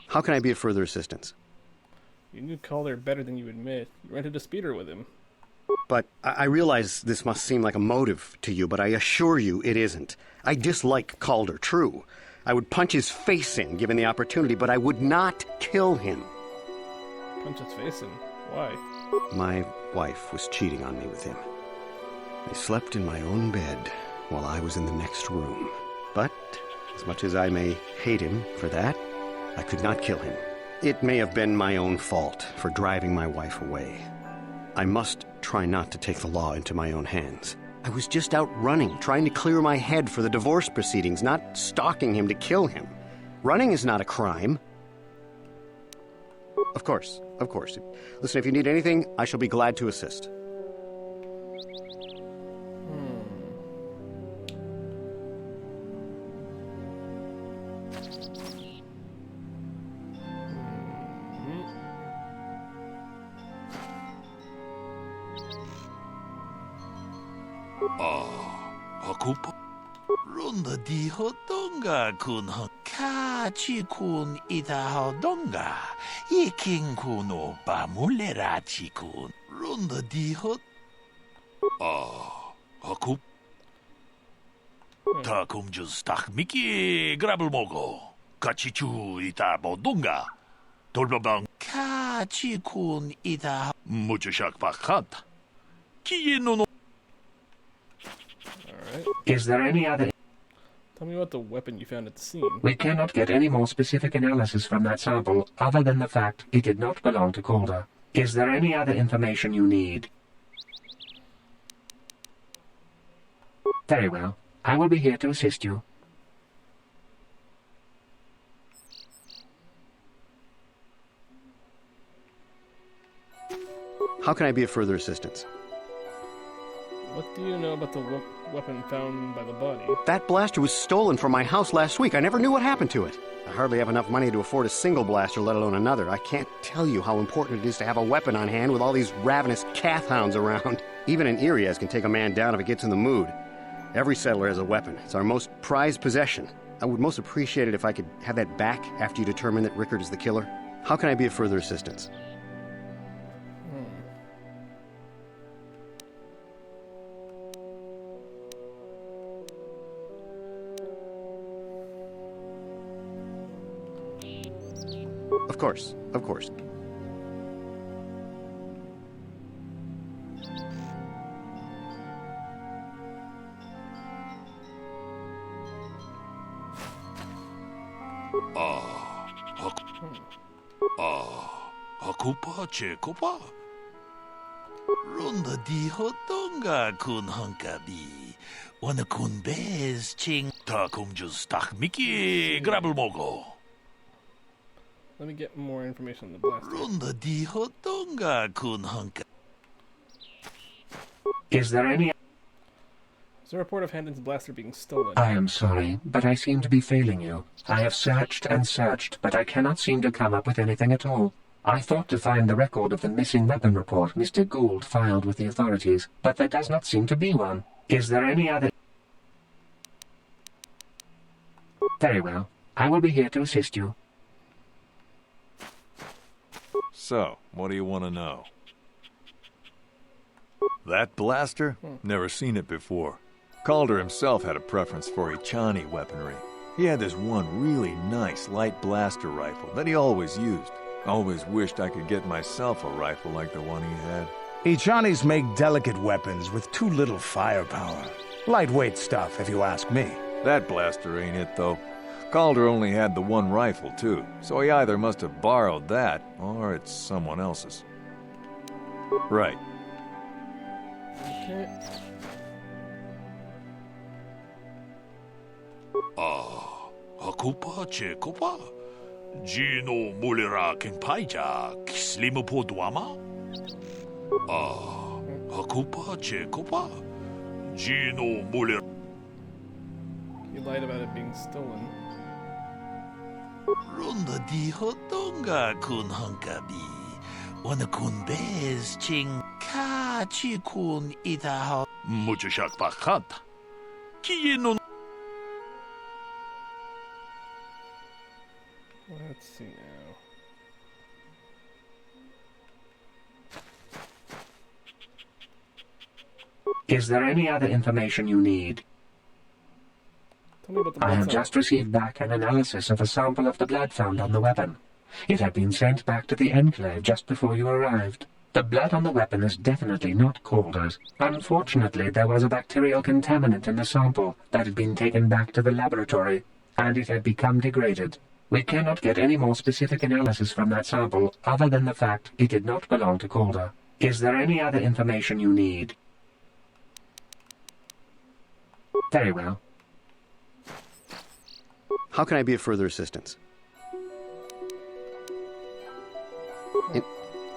How can I be of further assistance? You knew Calder better than you admit. You rented a speeder with him. But I realize this must seem like a motive to you, but I assure you it isn't. I dislike Calder, true. I would punch his face in, given the opportunity, but I would not kill him. Punch his face in? Why? My wife was cheating on me with him. I slept in my own bed while I was in the next room. But, as much as I may hate him for that, I could not kill him. It may have been my own fault for driving my wife away. I must try not to take the law into my own hands. I was just out running, trying to clear my head for the divorce proceedings, not stalking him to kill him. Running is not a crime. Of course, of course. Listen, if you need anything, I shall be glad to assist. Akupo? Runda di hodonga kun kachi kun ita hodonga. Iking kuno bamulerachi kun. Runda di hod... Akup? Takum justak miki grabel mogo. Kachichu ita bodonga. Tolbabang kachi kun ita... Mucho shak pakanta. Kieno. Is there any other... Tell me about the weapon you found at the scene. We cannot get any more specific analysis from that sample, other than the fact it did not belong to Calder. Is there any other information you need? Very well. I will be here to assist you. How can I be of further assistance? What do you know about the weapon found by the body? That blaster was stolen from my house last week. I never knew what happened to it. I hardly have enough money to afford a single blaster, let alone another. I can't tell you how important it is to have a weapon on hand with all these ravenous cath hounds around. Even an Irias can take a man down if it gets in the mood. Every settler has a weapon. It's our most prized possession. I would most appreciate it if I could have that back after you determine that Rickard is the killer. How can I be of further assistance? Of course, of course. Hakupa chekopa. Runda di hodonga kun hunkabi. Wana kun bez ching takum justak miki grabel mogo. Let me get more information on the blaster. Runda di hodonga kun hunka. Is there any... There's a report of Hendon's blaster being stolen. I am sorry, but I seem to be failing you. I have searched and searched, but I cannot seem to come up with anything at all. I thought to find the record of the missing weapon report Mr. Gould filed with the authorities, but there does not seem to be one. Is there any other... Very well. I will be here to assist you. So, what do you want to know? That blaster? Never seen it before. Calder himself had a preference for Ichani weaponry. He had this one really nice light blaster rifle that he always used. Always wished I could get myself a rifle like the one he had. Ichanis make delicate weapons with too little firepower. Lightweight stuff, if you ask me. That blaster ain't it, though. Calder only had the one rifle, too, so he either must have borrowed that, or it's someone else's. Right. Okay. Hakupa chekopa. Gino mulera kenpaija kislimu podwama. Hakupa chekopa. Gino mulera. He lied about it being stolen. Runda di hodonga kun hunkabi. Wana kun bez ching kachi kun ita. Mucho shak pakanta. Kieno. Let's see now. Is there any other information you need? Tell me about the I have blood just received back an analysis of a sample of the blood found on the weapon. It had been sent back to the Enclave just before you arrived. The blood on the weapon is definitely not Calder's. Unfortunately, there was a bacterial contaminant in the sample that had been taken back to the laboratory, and it had become degraded. We cannot get any more specific analysis from that sample other than the fact it did not belong to Calder. Is there any other information you need? Very well. How can I be of further assistance?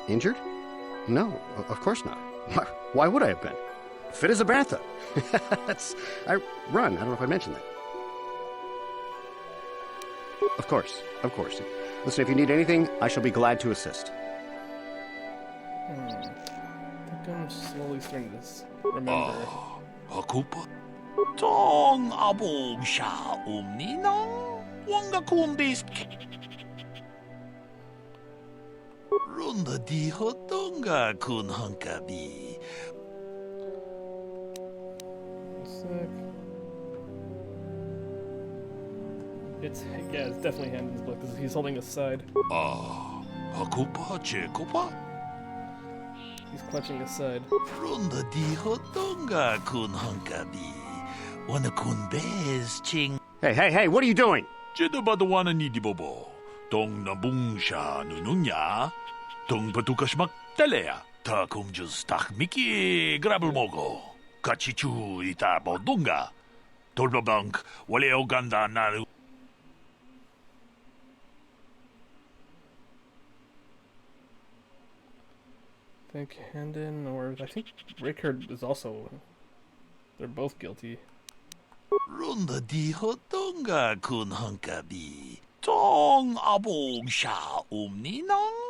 Injured? No, of course not. Why would I have been? Fit as a bantha. I run. I don't know if I mentioned that. Of course. Listen, if you need anything, I shall be glad to assist. I think I'm slowly starting to remember. Hakupa? Tong abog siya umninang wanga kumbis. Runda di hotonga kun hankabi. It's definitely hand in his book because he's holding a side. Hakupa chekupa? He's clutching his side. Runda di hotonga kun hankabi. Wana kun bez ching. Hey, what are you doing? Jeda badawana ni di bobo. Tong nabung siya nununya. Tong patukasmak talea. Ta kum jus tak miki grabel mogo. Kachichu ita bodunga. Tolbabank wale oganda na. I think Handon or I think Rickard is also. They're both guilty. Runda di hotonga kun hankabi. Tong abog siya umninang.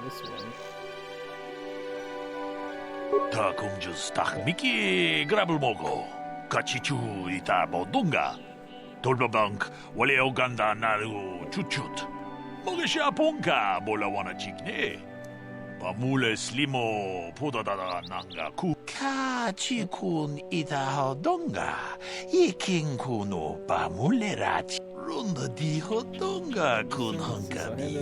This one. Ta kum jus tak miki grabel mogo. Kachichu ita bodunga. Tolbabank wale oganda naru chuchut. Mogesha ponka bola wana chigne. Pamule slimo podadada nanga ku. Kachikun ita hodonga. Iking kuno pamule rachi. Runda di hotonga kun hankabi.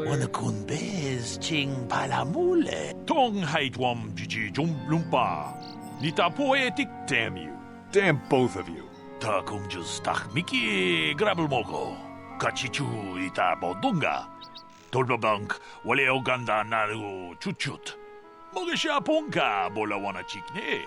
Wana kun bez ching palamule. Tong haitwam jiji lumpa. Nita poetic. Damn you. Damn both of you. Ta kum jus tak miki grabel mogo. Kachichu ita bodunga. Tolbabank wale oganda naru chuchut. Mogesha ponka bola wana chikne.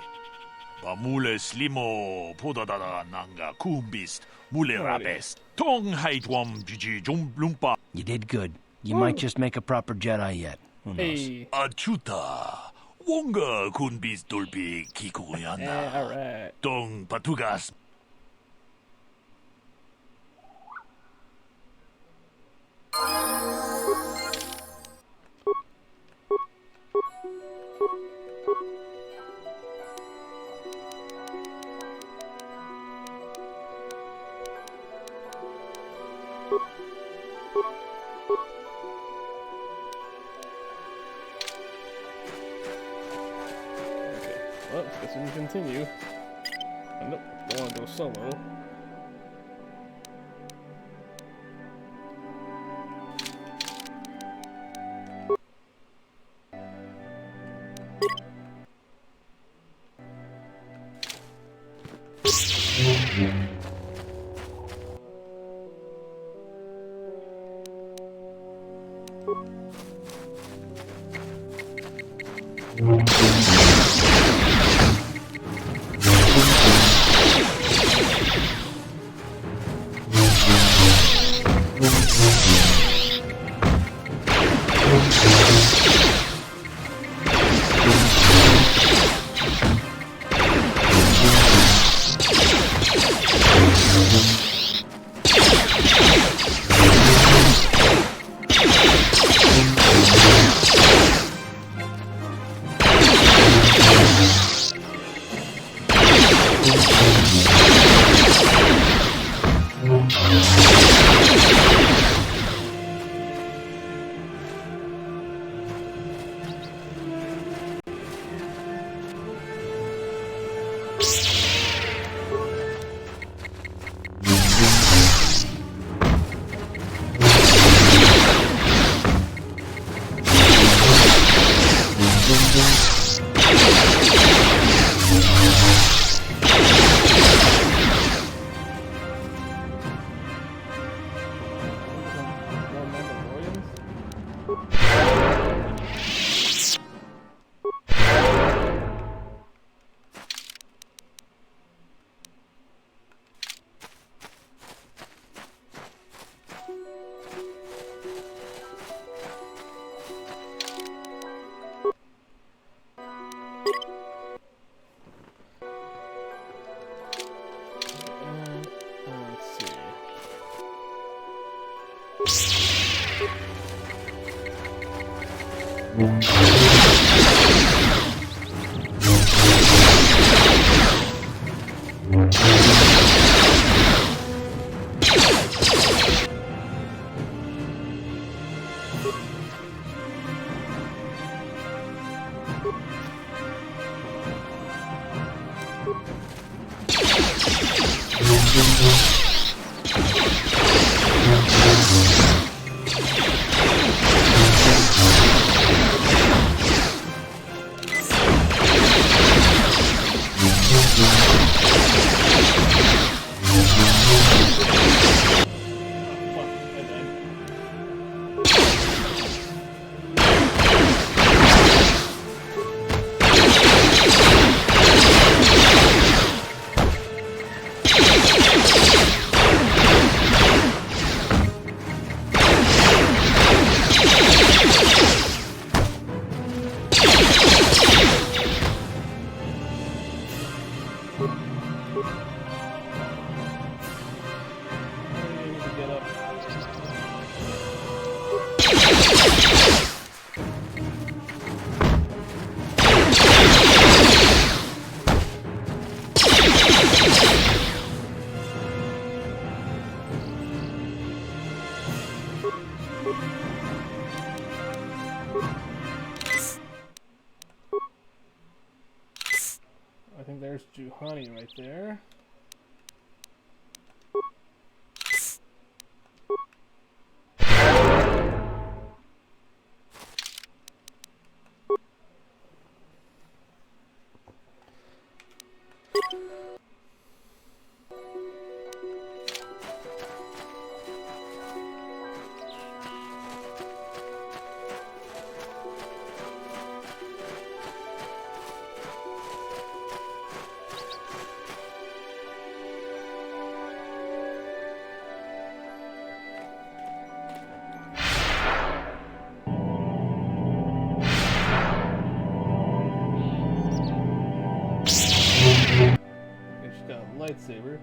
Pamule slimo podadada nanga kumbist. Mule rabes. Tong haitwam jiji lumpa. You did good. You might just make a proper Jedi yet. Who knows? Hey. Achuta. Wonga kunbis dolpi kikuyana. Alright. Tong patugas. Well, guess we can continue. Nope, don't want to go solo. I think there's Juhani right there. She's got a lightsaber.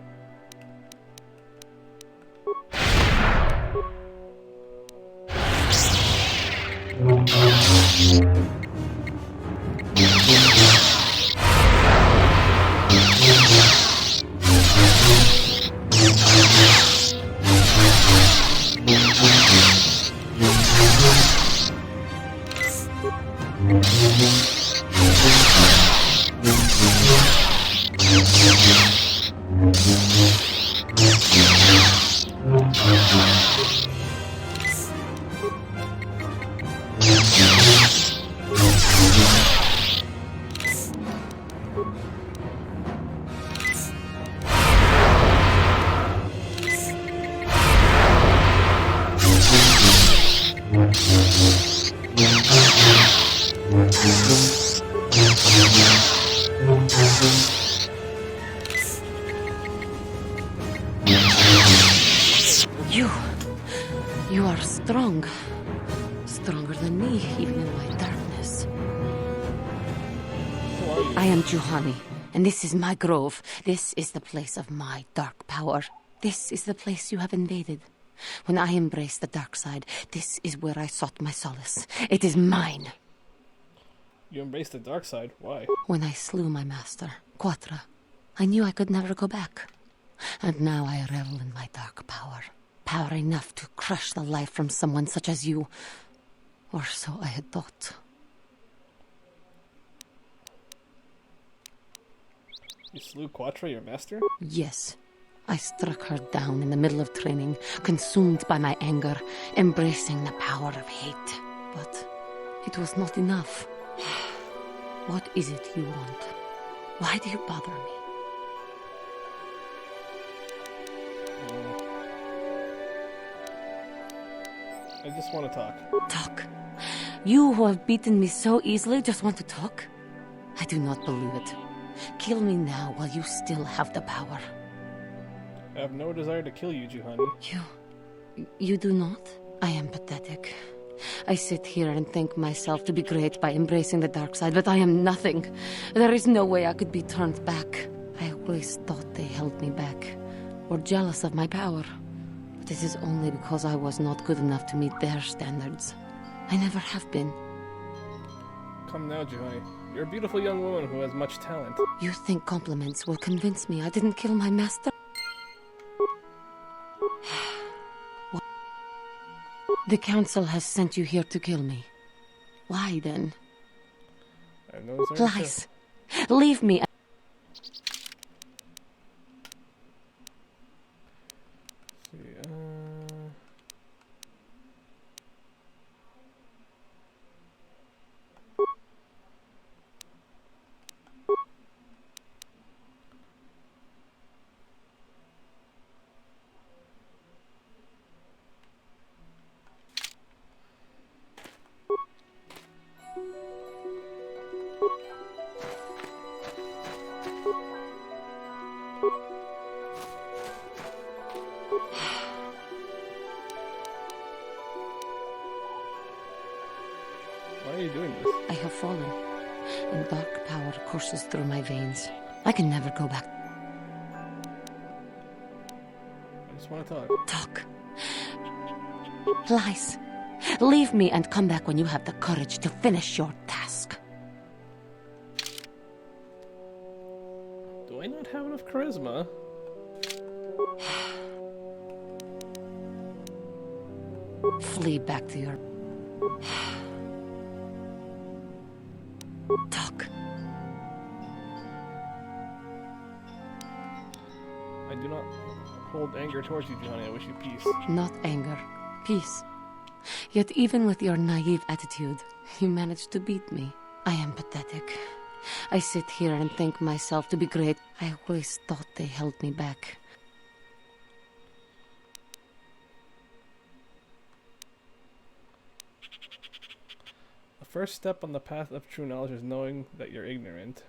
You are strong. Stronger than me, even in my darkness. I am Juhani, and this is my grove. This is the place of my dark power. This is the place you have invaded. When I embraced the dark side, this is where I sought my solace. It is mine. You embraced the dark side? Why? When I slew my master, Quatra, I knew I could never go back. And now I revel in my dark power. Power enough to crush the life from someone such as you. Or so I had thought. You slew Quatra, your master? Yes. I struck her down in the middle of training, consumed by my anger, embracing the power of hate. But it was not enough. What is it you want? Why do you bother me? I just want to talk. Talk? You who have beaten me so easily just want to talk? I do not believe it. Kill me now while you still have the power. I have no desire to kill you, Juhani. You do not? I am pathetic. I sit here and think myself to be great by embracing the dark side, but I am nothing. There is no way I could be turned back. I always thought they held me back, or jealous of my power. But it is only because I was not good enough to meet their standards. I never have been. Come now, Juhani. You're a beautiful young woman who has much talent. You think compliments will convince me I didn't kill my master? The council has sent you here to kill me. Why then? I have no desire to. Lies. Leave me. Why are you doing this? I have fallen, and dark power courses through my veins. I can never go back. I just want to talk. Talk. Lies. Leave me and come back when you have the courage to finish your task. Do I not have enough charisma? Flee back to your... Talk. I do not hold anger towards you, Johnny. I wish you peace. Not anger. Peace. Yet even with your naive attitude, you managed to beat me. I am pathetic. I sit here and think myself to be great. I always thought they held me back. The first step on the path of true knowledge is knowing that you're ignorant.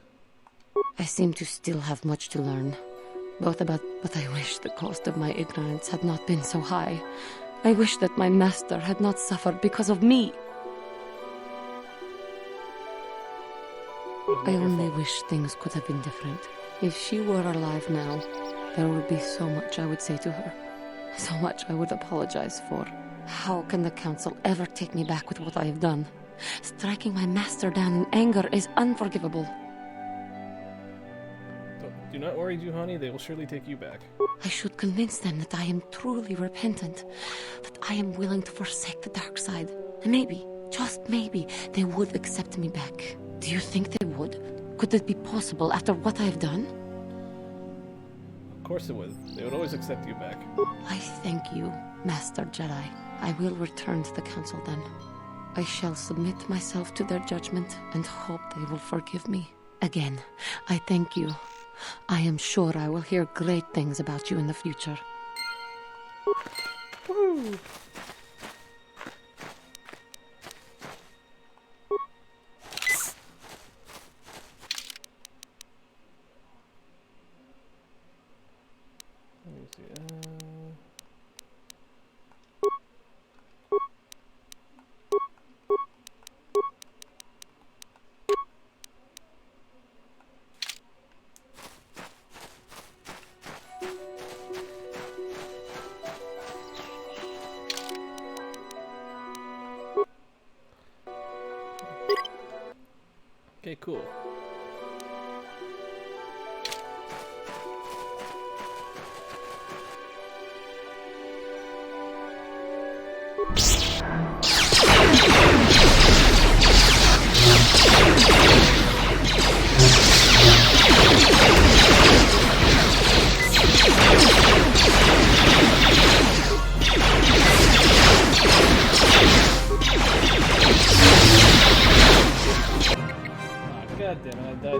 I seem to still have much to learn, both about what I wish the cost of my ignorance had not been so high. I wish that my master had not suffered because of me. I only wish things could have been different. If she were alive now, there would be so much I would say to her. So much I would apologize for. How can the council ever take me back with what I have done? Striking my master down in anger is unforgivable. Do not worry, Juhani. They will surely take you back. I should convince them that I am truly repentant, that I am willing to forsake the dark side. And maybe, just maybe, they would accept me back. Do you think they would? Could it be possible after what I have done? Of course it would. They would always accept you back. I thank you, Master Jedi. I will return to the council then. I shall submit myself to their judgment and hope they will forgive me. Again, I thank you. I am sure I will hear great things about you in the future. Woo! Let me see. Okay, cool. God damn it, I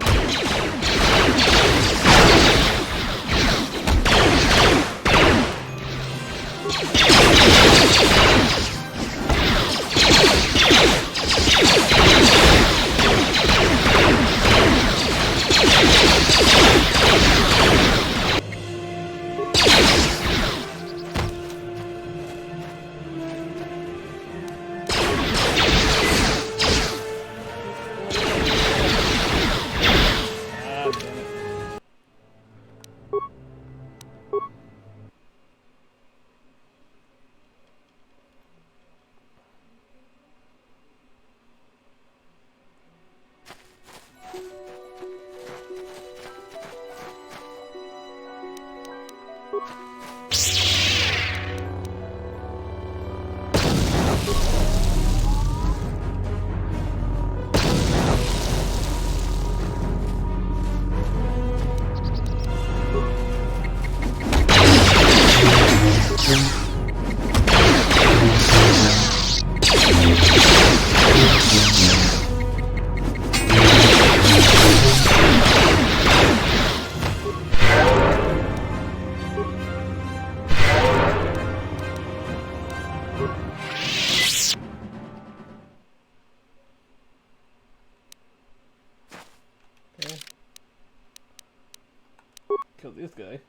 Kill this guy.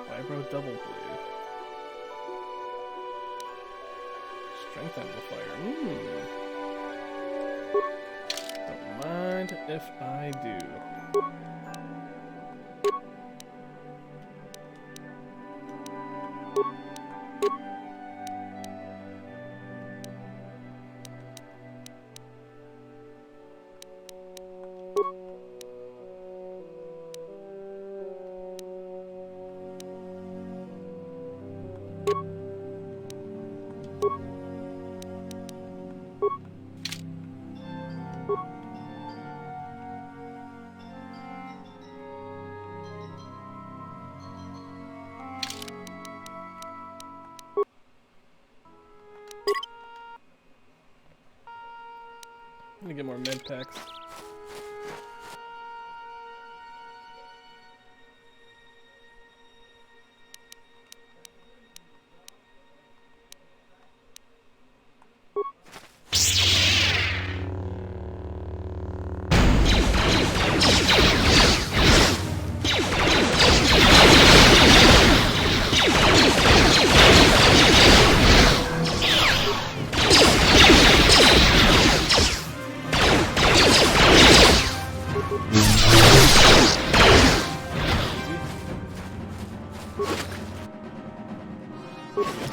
Vibro double blade. Strength amplifier. Don't mind if I do. I'm gonna get more med packs.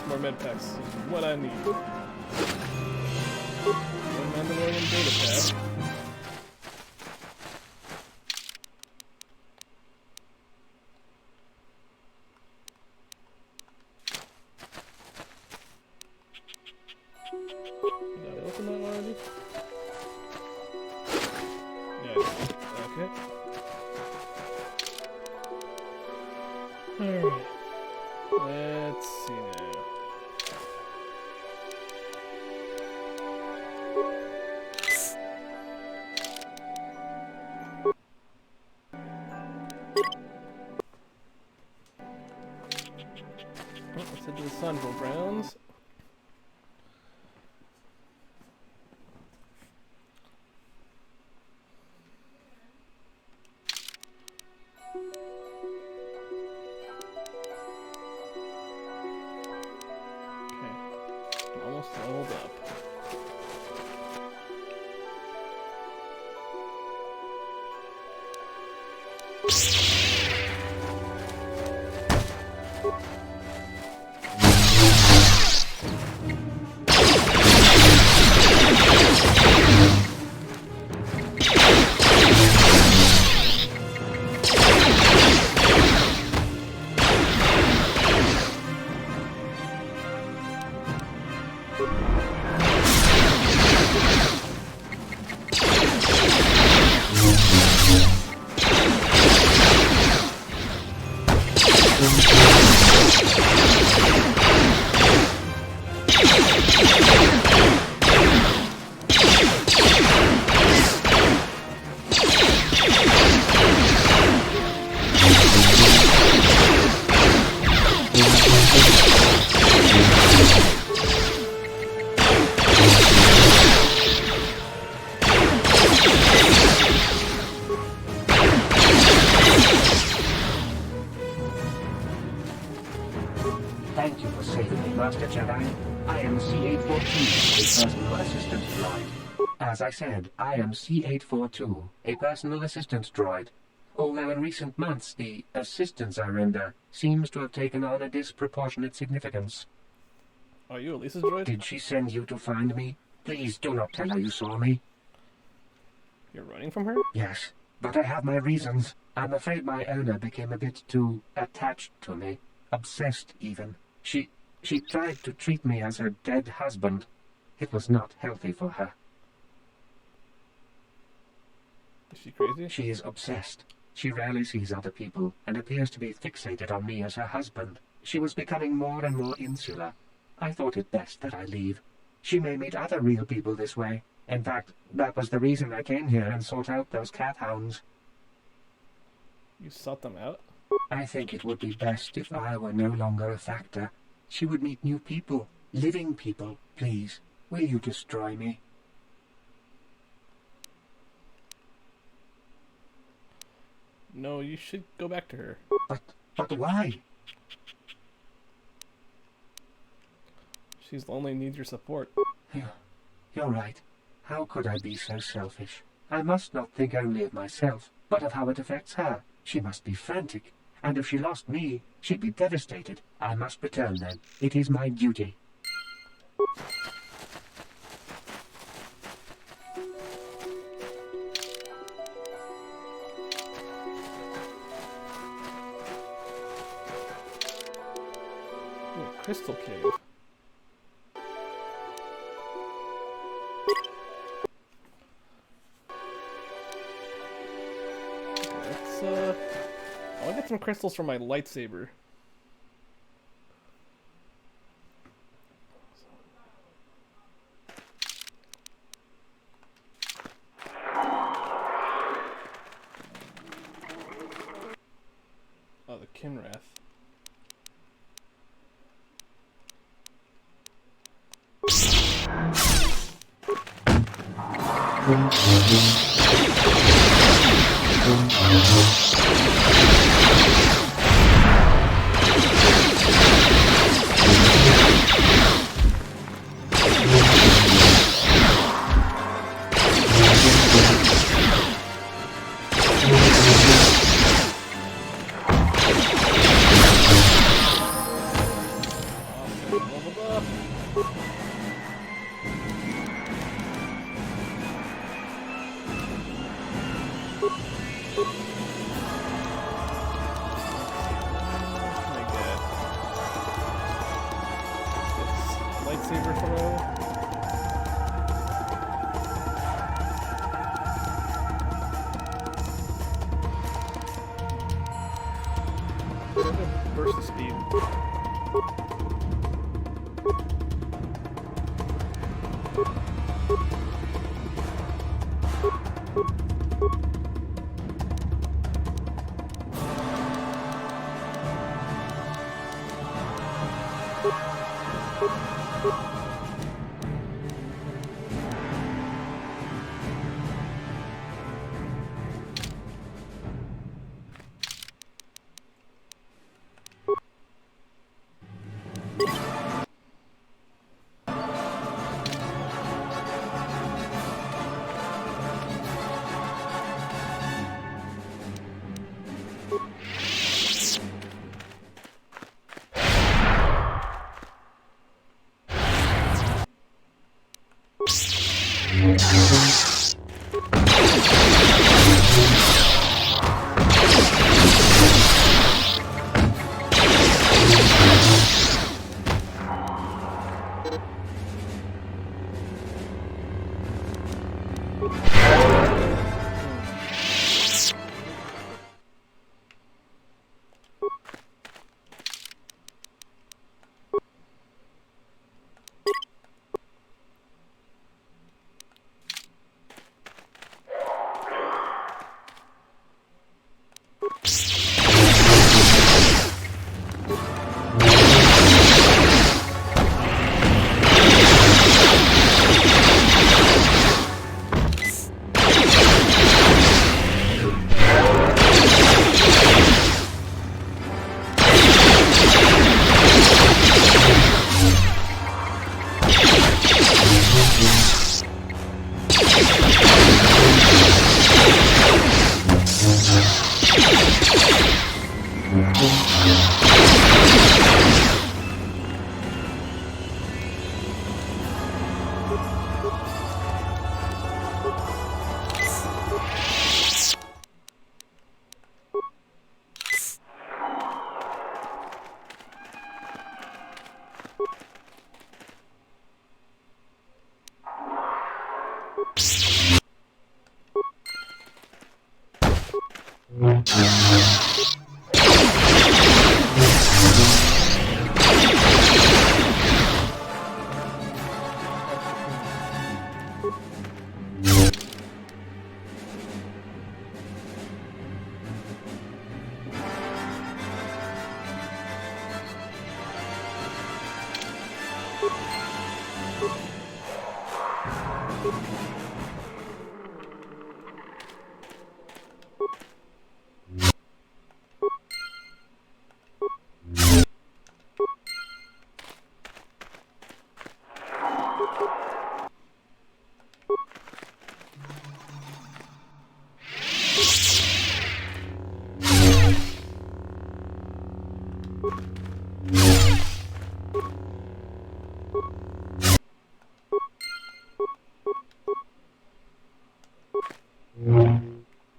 More med packs is what I need. One Mandalorian data pad. Did I open that already? Yeah. Okay. Alright. Let's see now. Let's head to the Sunville grounds. Almost leveled up. Thank you for saving me, Master Jedi. I am C842, a personal assistant droid. As I said, I am C842, a personal assistant droid. Although in recent months the assistance I render seems to have taken on a disproportionate significance. Are you Elisa's droid? Did she send you to find me? Please do not tell her you saw me. You're running from her? Yes, but I have my reasons. I'm afraid my owner became a bit too attached to me. Obsessed, even. She tried to treat me as her dead husband. It was not healthy for her. Is she crazy? She is obsessed. She rarely sees other people, and appears to be fixated on me as her husband. She was becoming more and more insular. I thought it best that I leave. She may meet other real people this way. In fact, that was the reason I came here and sought out those cat hounds. You sought them out? I think it would be best if I were no longer a factor. She would meet new people, living people. Please, will you destroy me? No, you should go back to her. But why? She's lonely and needs your support. You're right. How could I be so selfish? I must not think only of myself, but of how it affects her. She must be frantic. And if she lost me, she'd be devastated. I must return then. It is my duty. Crystal cave. I'll get some crystals for my lightsaber. Oh, the Kinrath. Lightsaber throw. Burst of speed.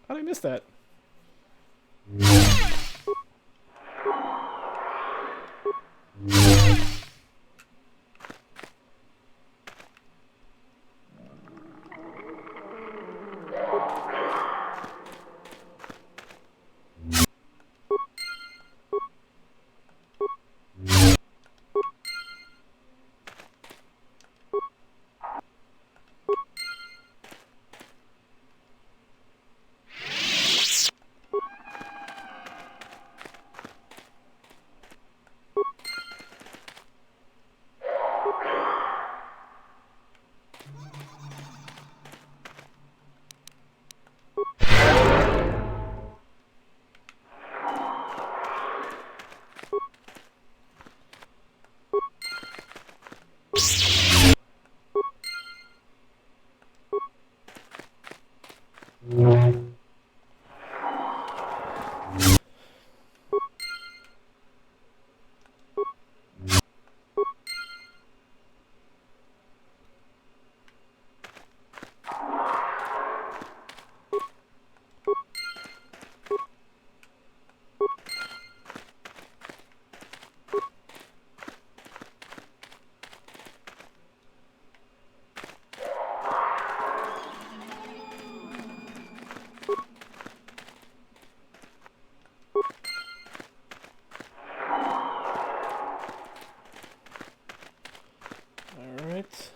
How did I miss that? Alright.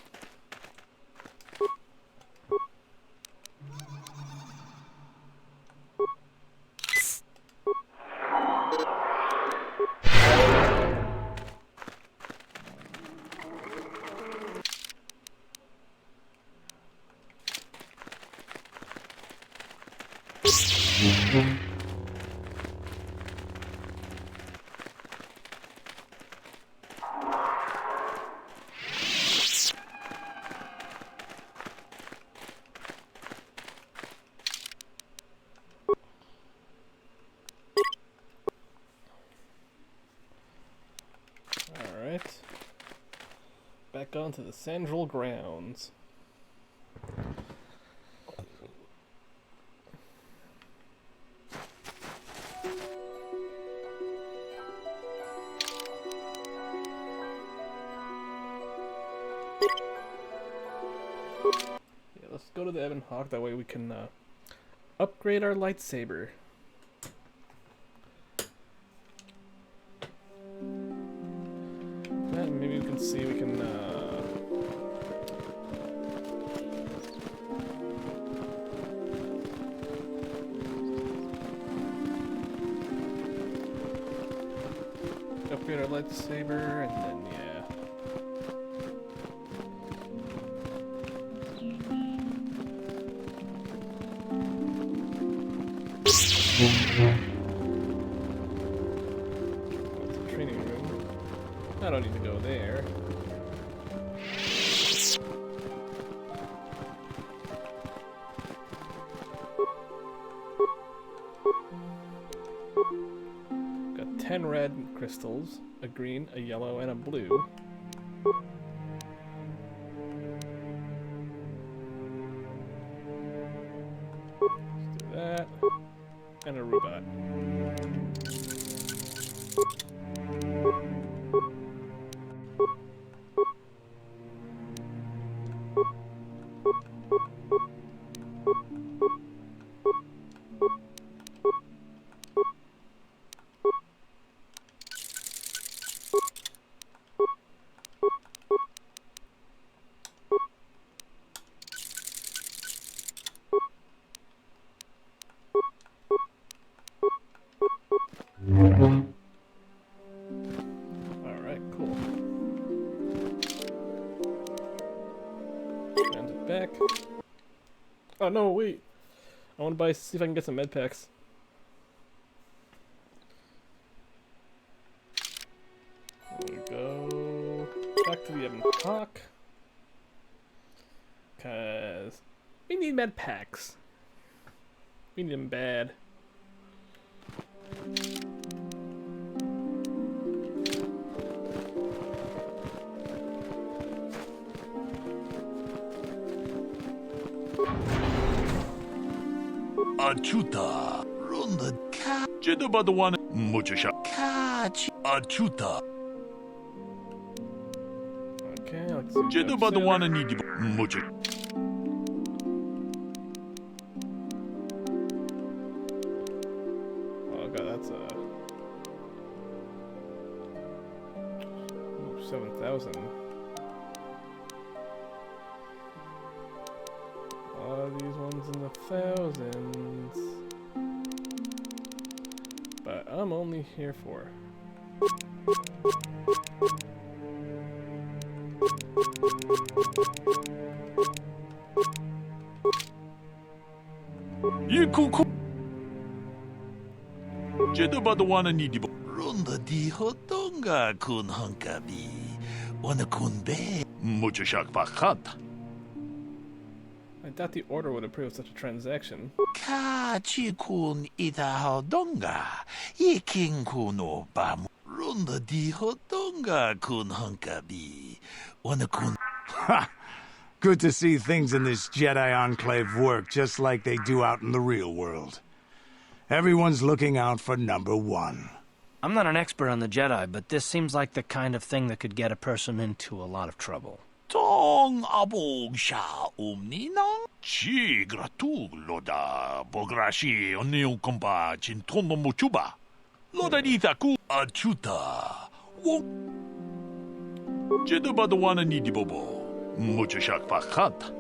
Alright. Back onto the central grounds. Yeah, let's go to the Ebon Hawk, that way we can upgrade our lightsaber. And maybe we can see we can upgrade our lightsaber, and then yeah. That's a training room. I don't need to go there. Got 10 red crystals, a green, a yellow, and a blue. Let's do that. And a robot. Oh no, wait. I want to see if I can get some med packs. There we go. Back to the Evan Hawk. Cause we need med packs. We need them bad. Achuta. Runda ka. Jedabadawana. Muchasha. Kachi. Achuta. Okay, let's see. Jedabadawana nidi. Mucha. Oh god, that's 7,000. These ones in the thousands. But I'm only here for Yikuku. Jedabadawana nidi. Runda di hotonga kun hankabi. Wana kun be. Muchashak bakat. I doubt the order would approve of such a transaction. Kachi kun ita hodonga. Yiking kuno bam. Runda di hodonga kun hankabi. Wana kun. Ha! Good to see things in this Jedi Enclave work just like they do out in the real world. Everyone's looking out for number one. I'm not an expert on the Jedi, but this seems like the kind of thing that could get a person into a lot of trouble. Tong abog sha umninang chi gratug loda bograshi onion komba chintomo muchuba loda dita ku achuta wong jedabadwana ni dibobo muchashak pakat.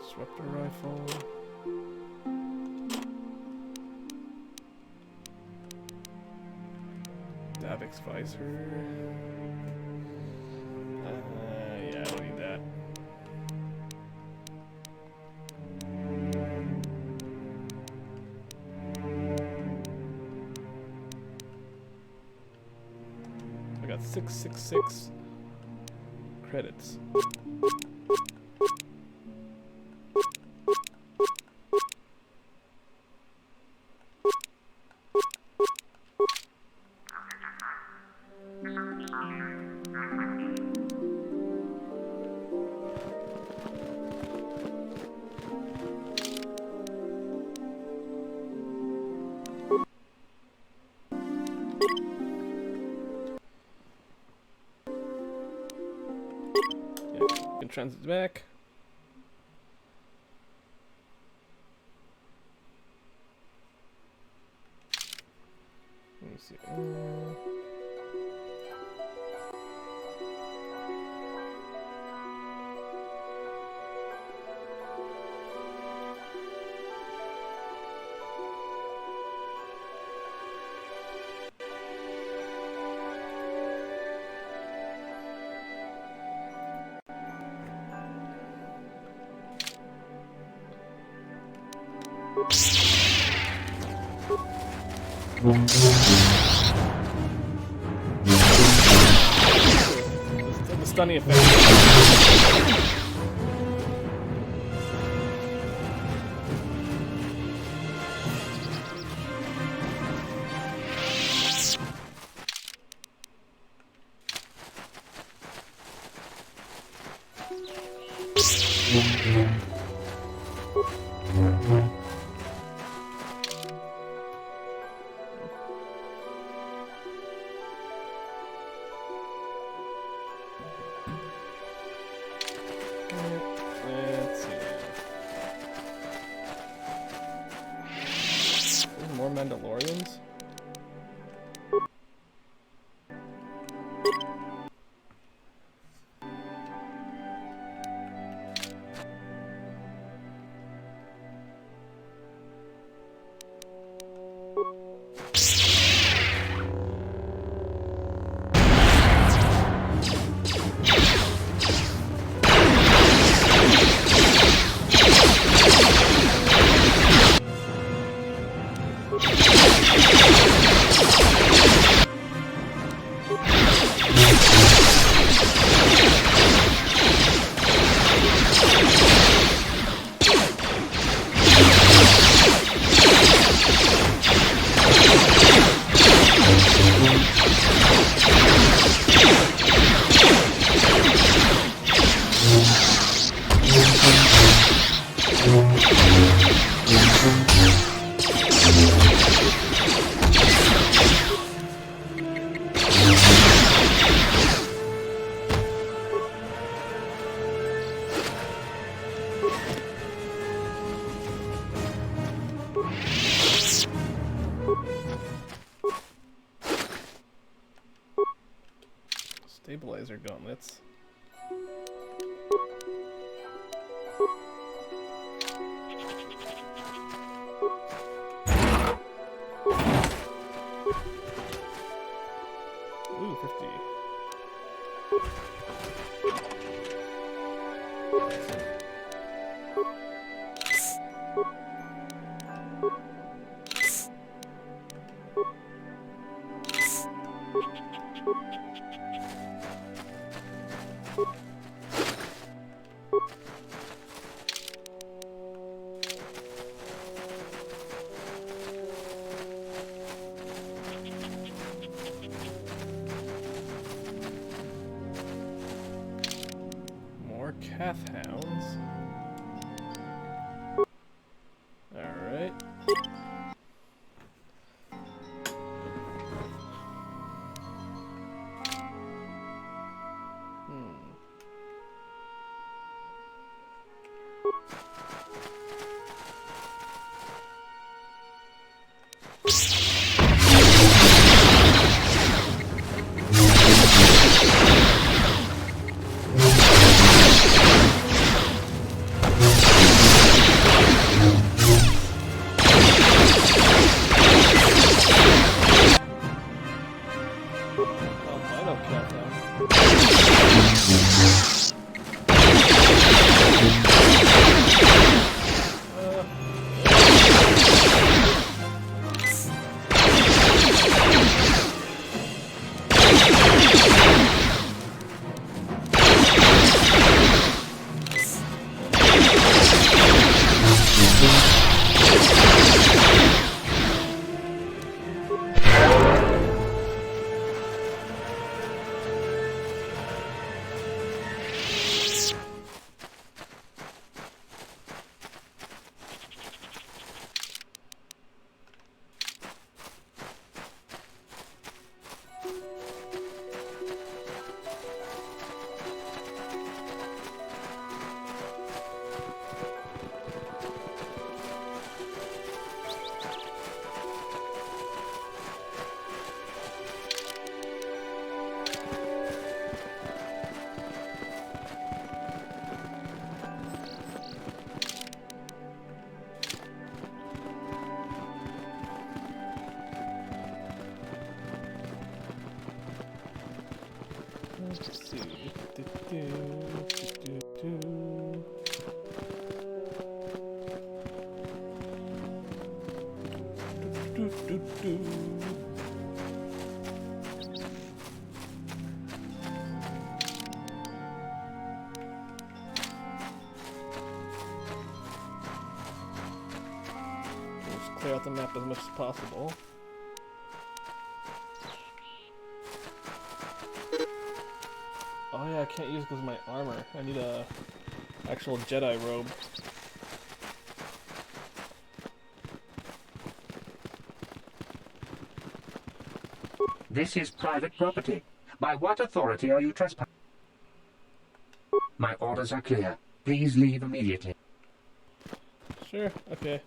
Disruptor rifle. Davix visor. Yeah, I don't need that. I got 666 credits. Can transit back. Let me see. The stunning effect. more Mandalorians? Stabilizer gauntlets. Ooh, 50. Cath hounds. Alright. Let's see. Just clear out the map as much as possible. Oh yeah, I can't use it because of my armor. I need a actual Jedi robe. This is private property. By what authority are you trespassing? My orders are clear. Please leave immediately. Sure, okay.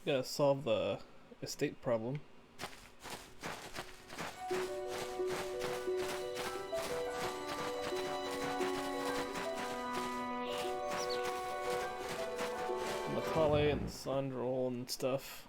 Gotta solve the estate problem. Matale and Sandrol and stuff.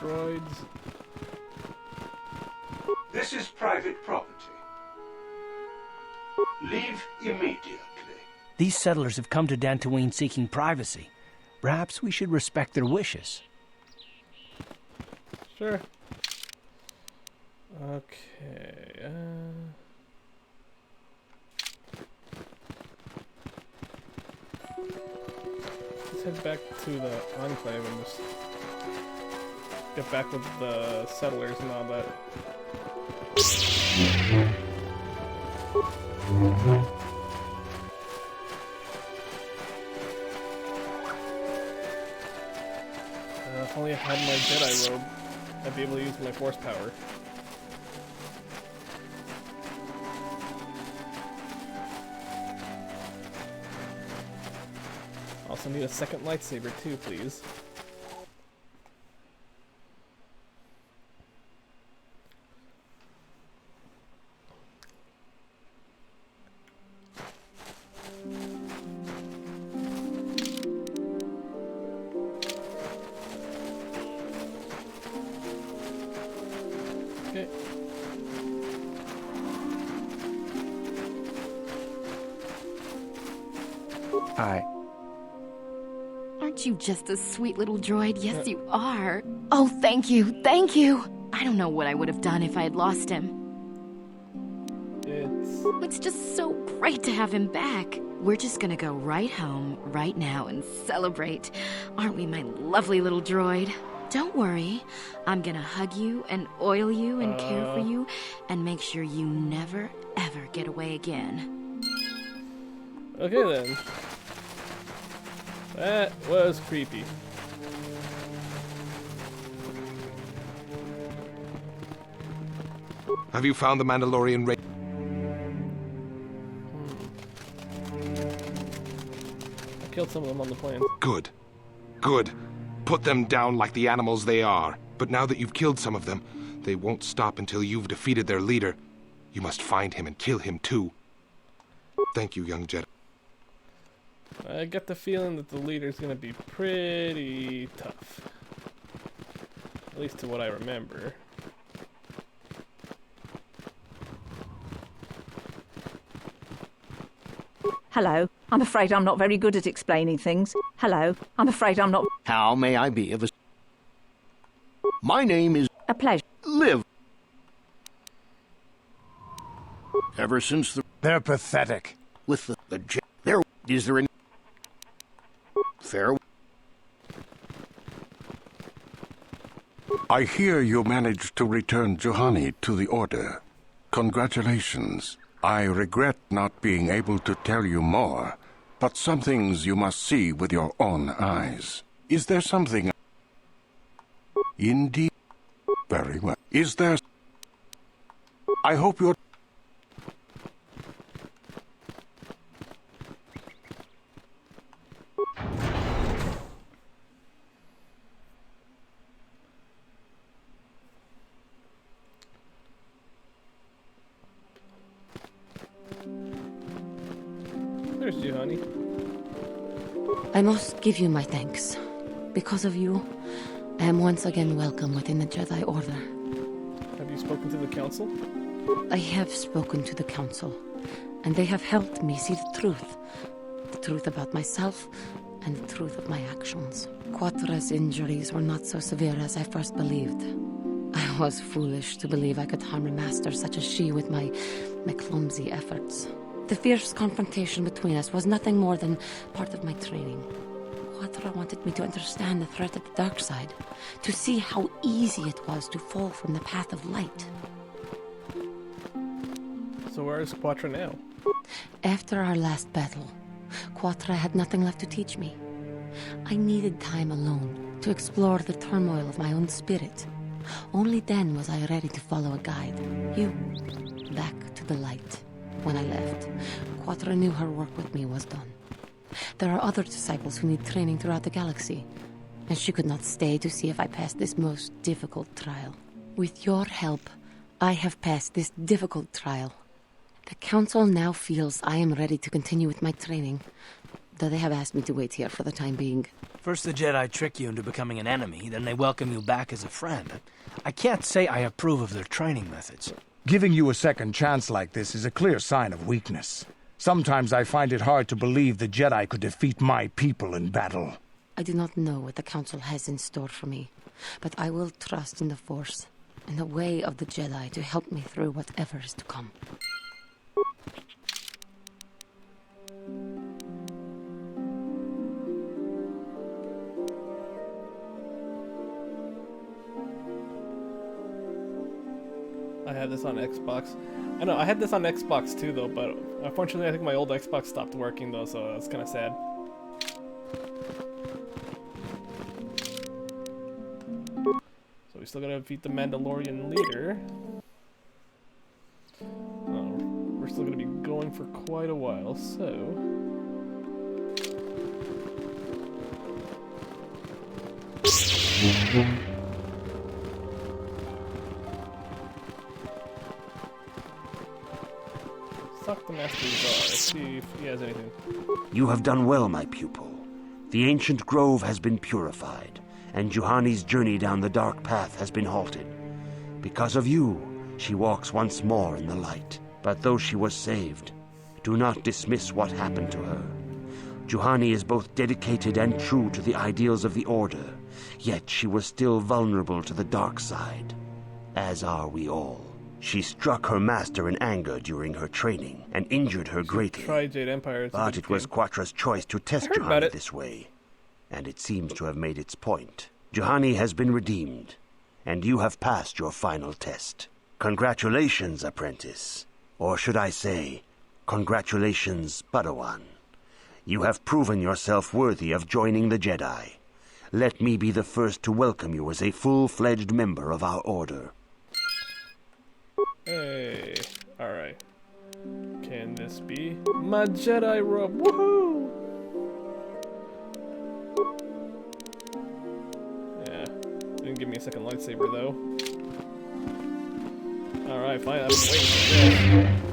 Droids. This is private property. Leave immediately. These settlers have come to Dantooine seeking privacy. Perhaps we should respect their wishes. Sure. Okay. Let's head back to the Enclave and just get back with the settlers and all that. If only I had my Jedi robe, I'd be able to use my force power. Also need a second lightsaber too, please. Hi. Aren't you just a sweet little droid? Yes, you are. Oh, thank you, thank you. I don't know what I would have done if I had lost him. It's just so great to have him back. We're just gonna go right home, right now, and celebrate. Aren't we, my lovely little droid? Don't worry. I'm gonna hug you and oil you and care for you and make sure you never, ever get away again. Okay then. That was creepy. Have you found the Mandalorian raid? I killed some of them on the plane. Good. Good. Put them down like the animals they are. But now that you've killed some of them, they won't stop until you've defeated their leader. You must find him and kill him too. Thank you, young Jedi. I get the feeling that the leader's gonna be pretty tough. At least to what I remember. Hello. I'm afraid I'm not very good at explaining things. Hello. I'm afraid I'm not... How may I be of a... My name is... A pleasure. Liv. Ever since the... They're pathetic. With the there... Is there any... Fair... I hear you managed to return Juhani to the Order. Congratulations. I regret not being able to tell you more, but some things you must see with your own eyes. Is there something... Indeed. Very well. Is there... I hope you're... Juhani. I must give you my thanks. Because of you, I am once again welcome within the Jedi Order. Have you spoken to the Council? I have spoken to the Council, and they have helped me see the truth. The truth about myself, and the truth of my actions. Quatra's injuries were not so severe as I first believed. I was foolish to believe I could harm a master such as she with my clumsy efforts. The fierce confrontation between us was nothing more than part of my training. Quatra wanted me to understand the threat of the dark side, to see how easy it was to fall from the path of light. So where is Quatra now? After our last battle, Quatra had nothing left to teach me. I needed time alone to explore the turmoil of my own spirit. Only then was I ready to follow a guide. You. Back to the light. When I left, Quatra knew her work with me was done. There are other disciples who need training throughout the galaxy, and she could not stay to see if I passed this most difficult trial. With your help, I have passed this difficult trial. The Council now feels I am ready to continue with my training, though they have asked me to wait here for the time being. First the Jedi trick you into becoming an enemy, then they welcome you back as a friend. I can't say I approve of their training methods. Giving you a second chance like this is a clear sign of weakness. Sometimes I find it hard to believe the Jedi could defeat my people in battle. I do not know what the Council has in store for me, but I will trust in the Force, in the way of the Jedi to help me through whatever is to come. I had this on Xbox. I know, I had this on Xbox too though, but unfortunately I think my old Xbox stopped working though, so it's kind of sad. So we still gotta defeat the Mandalorian leader. We're still gonna be going for quite a while, so... Suck the Master's jar, see if he has anything. You have done well, my pupil. The ancient grove has been purified, and Juhani's journey down the dark path has been halted. Because of you, she walks once more in the light. But though she was saved, do not dismiss what happened to her. Juhani is both dedicated and true to the ideals of the Order, yet she was still vulnerable to the dark side, as are we all. She struck her master in anger during her training and injured her greatly. Tri-Jade Empire. But it was Quatra's choice to test Juhani this way, and it seems to have made its point. Juhani has been redeemed, and you have passed your final test. Congratulations, apprentice. Or should I say, congratulations, Padawan. You have proven yourself worthy of joining the Jedi. Let me be the first to welcome you as a full-fledged member of our order. Hey, alright. Can this be my Jedi robe? Woohoo! Yeah, didn't give me a second lightsaber though. Alright, fine, I've been waiting for this.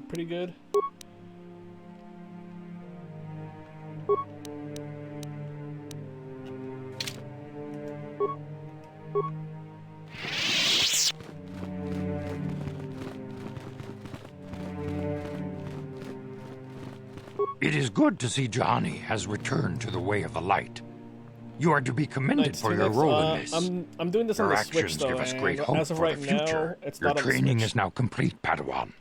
Pretty good. It is good to see Juhani has returned to the way of the light. You are to be commended for your role in this. I'm doing this on your the Switch actions though, give us great hope as of for right the future. now, it's Your not on the training Switch. is now complete, Padawan.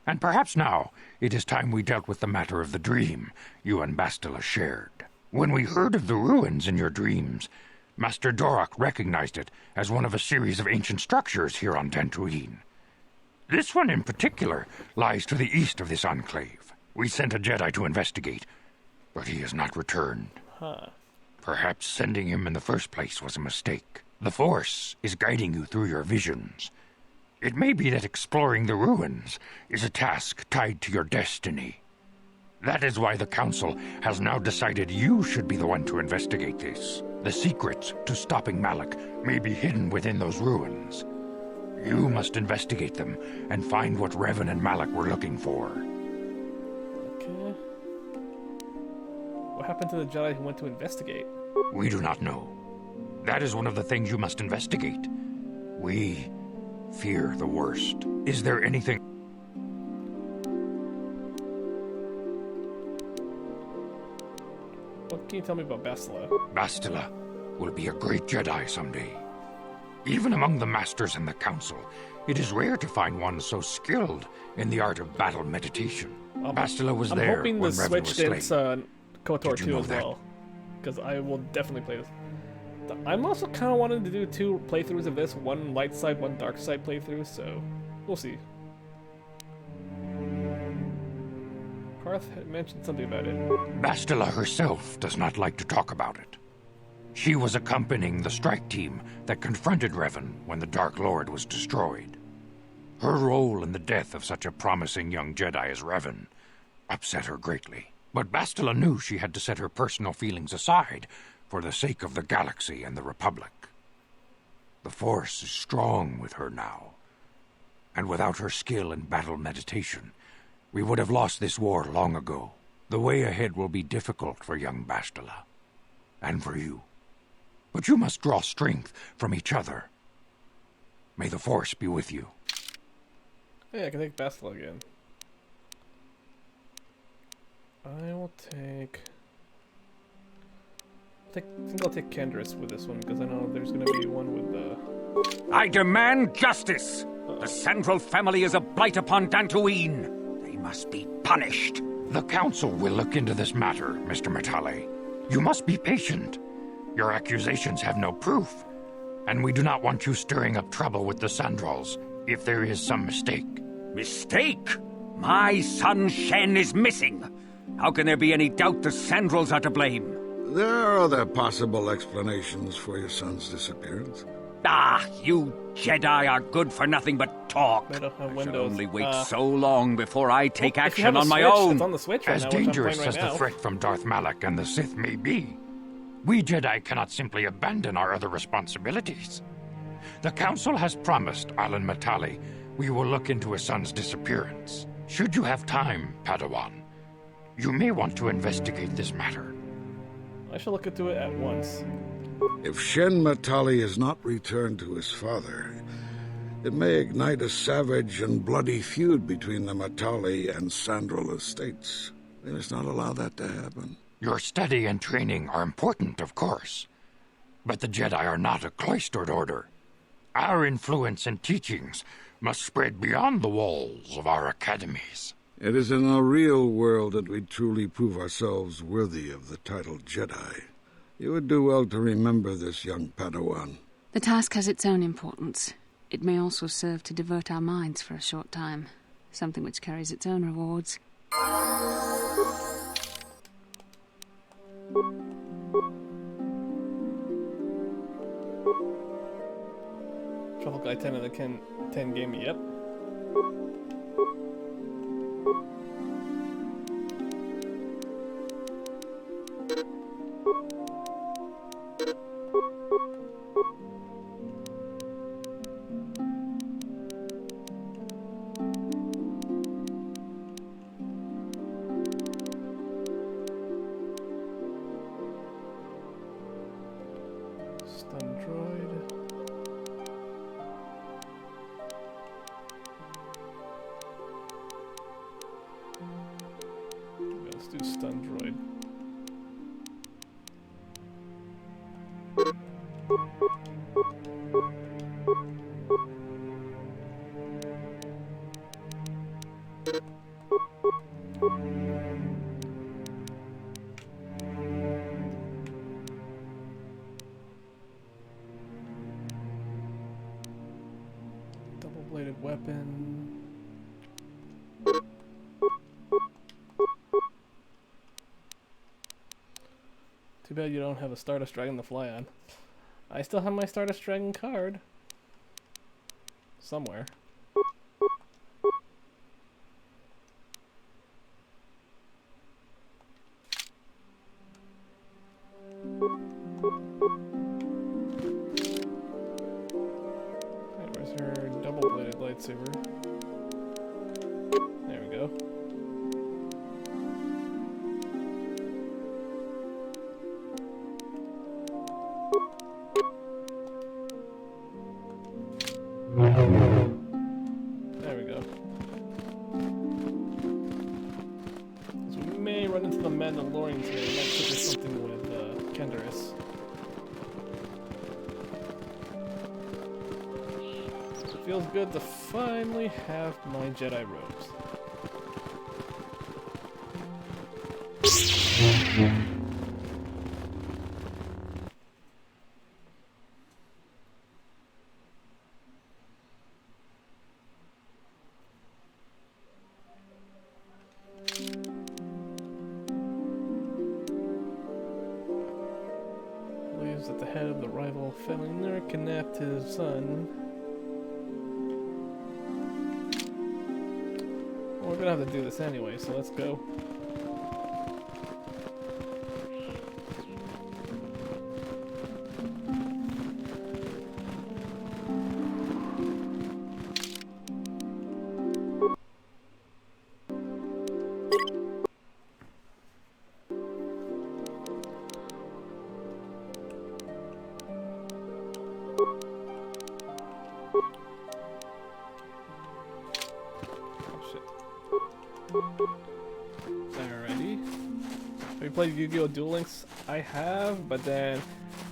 And perhaps now it is time we dealt with the matter of the dream you and Bastila shared. When we heard of the ruins in your dreams, Master Dorak recognized it as one of a series of ancient structures here on Dantooine. This one in particular lies to the east of this enclave. We sent a Jedi to investigate, but he has not returned. Huh. Perhaps sending him in the first place was a mistake. The Force is guiding you through your visions. It may be that exploring the ruins is a task tied to your destiny. That is why the Council has now decided you should be the one to investigate this. The secrets to stopping Malak may be hidden within those ruins. You must investigate them and find what Revan and Malak were looking for. Okay. What happened to the Jedi who went to investigate? We do not know. That is one of the things you must investigate. We fear the worst. Is there anything... What can you tell me about Bastila? Bastila will be a great Jedi someday. Even among the Masters and the Council, it is rare to find one so skilled in the art of battle meditation. Bastila was there hoping when the Revan Switch was didn't slain. KOTOR Did you 2 know as that? well. Because I will definitely play this. I'm also kind of wanting to do 2 playthroughs of this. One light side, one dark side playthrough, so we'll see. Karth had mentioned something about it. Bastila herself does not like to talk about it. She was accompanying the strike team that confronted Revan when the Dark Lord was destroyed. Her role in the death of such a promising young Jedi as Revan upset her greatly. But Bastila knew she had to set her personal feelings aside for the sake of the galaxy and the Republic. The Force is strong with her now, and without her skill in battle meditation, we would have lost this war long ago. The way ahead will be difficult for young Bastila, and for you. But you must draw strength from each other. May the Force be with you. Hey, I can take Bastila again. I will take... I think I'll take Kendris with this one, because I know there's going to be one with I demand justice! The Sandral family is a blight upon Dantooine. They must be punished. The Council will look into this matter, Mr. Matale. You must be patient. Your accusations have no proof, and we do not want you stirring up trouble with the Sandrals if there is some mistake. Mistake? My son Shen is missing. How can there be any doubt the Sandrals are to blame? There are other possible explanations for your son's disappearance. Ah, you Jedi are good for nothing but talk. I don't have I shall Windows. only wait so long before I take Well, if you have action a on my Switch, own. it's on the Switch right As now, which I'm dangerous playing as right the now. threat from Darth Malak and the Sith may be, we Jedi cannot simply abandon our other responsibilities. The Council has promised Alan Matale we will look into his son's disappearance. Should you have time, Padawan, you may want to investigate this matter. I should look into it at once. If Shen Matali is not returned to his father, it may ignite a savage and bloody feud between the Matali and Sandral estates. We must not allow that to happen. Your study and training are important, of course, but the Jedi are not a cloistered order. Our influence and teachings must spread beyond the walls of our academies. It is in the real world that we truly prove ourselves worthy of the title Jedi. You would do well to remember this, young Padawan. The task has its own importance. It may also serve to divert our minds for a short time, something which carries its own rewards. Truffle Guy 10 of the 10 game, yep. Stun droid. Let's do stun droid. Double-bladed weapon. Too bad you don't have a Stardust Dragon to fly on. I still have my Stardust Dragon card. Somewhere. Alright, where's her double-bladed lightsaber? There we go. There we go. So we may run into the Mandalorians here. We might figure something with Kenderis. It feels good to finally have my Jedi robes. Believes that the head of the rival family never kidnapped his son. Well, we're gonna have to do this anyway, so let's go. Alrighty. Have you played Yu-Gi-Oh! Duel Links? I have, but then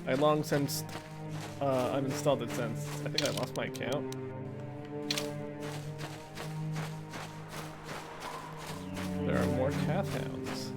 I long since uninstalled it since I think I lost my account. There are more Kath hounds.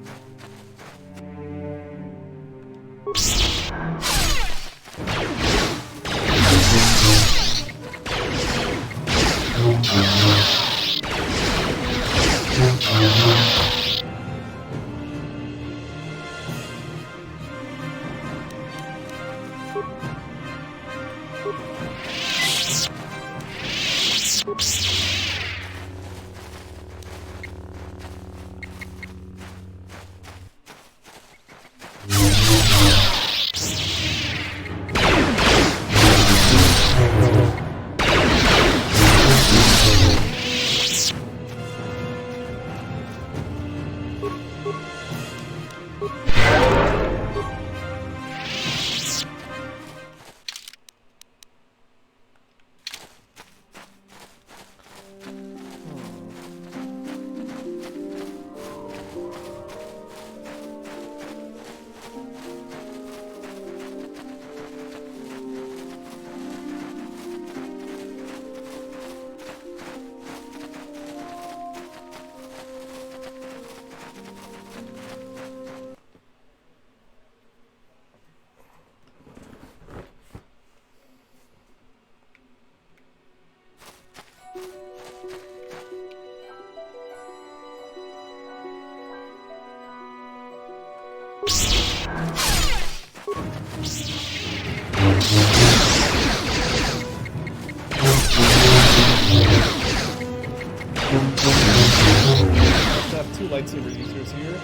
Have two lightsaber users here.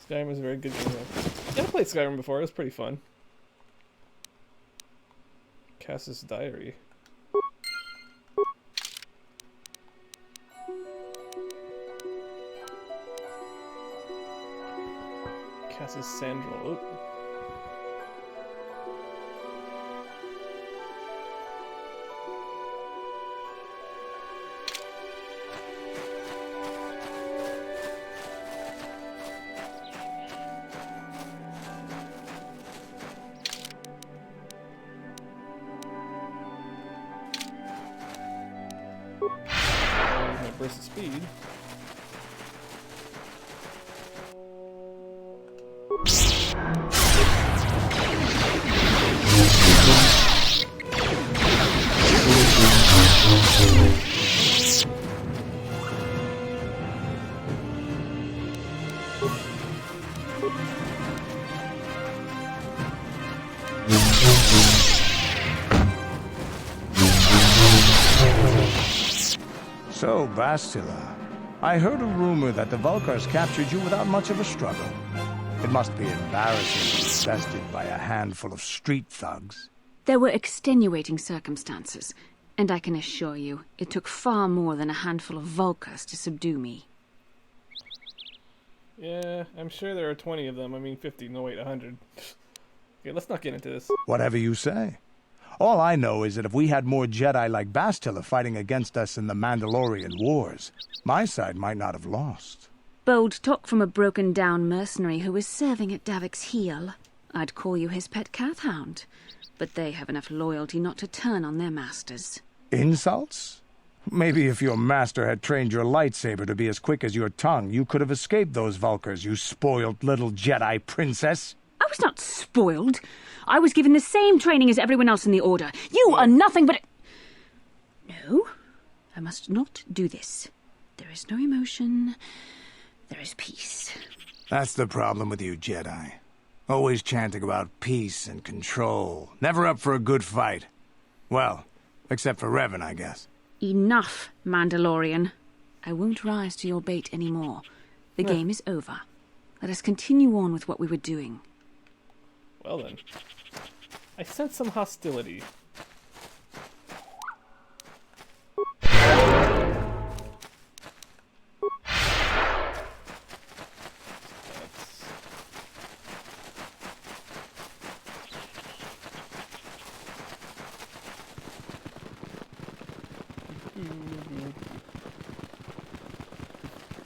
Skyrim was a very good game. Yeah, I played Skyrim before. It was pretty fun. Cass's Diary. Cass's Sandral. Oop. burst of speed. So, Bastila, I heard a rumor that the Vulkars captured you without much of a struggle. It must be embarrassing to be bested by a handful of street thugs. There were extenuating circumstances, and I can assure you, it took far more than a handful of Vulkars to subdue me. Yeah, I'm sure there are 20 of them. I mean 50, no wait, 100. Okay, let's not get into this. Whatever you say. All I know is that if we had more Jedi like Bastila fighting against us in the Mandalorian Wars, my side might not have lost. Bold talk from a broken-down mercenary who is serving at Davik's heel. I'd call you his pet cat-hound, but they have enough loyalty not to turn on their masters. Insults? Maybe if your master had trained your lightsaber to be as quick as your tongue, you could have escaped those Vulkars, you spoiled little Jedi princess. I was not spoiled. I was given the same training as everyone else in the Order. You are nothing but... No, I must not do this. There is no emotion. There is peace. That's the problem with you Jedi. Always chanting about peace and control. Never up for a good fight. Well, except for Revan, I guess. Enough, Mandalorian. I won't rise to your bait anymore. The game is over. Let us continue on with what we were doing. Well then. I sense some hostility.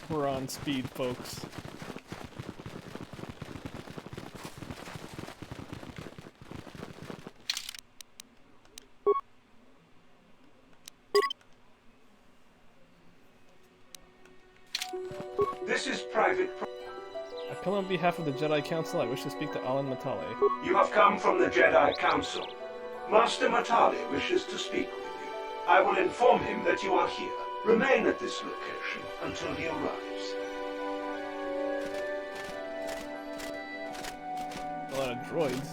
We're on speed, folks. This is Private I come on behalf of the Jedi Council. I wish to speak to Alan Matale. You have come from the Jedi Council. Master Matali wishes to speak with you. I will inform him that you are here. Remain at this location until he arrives. A lot of droids.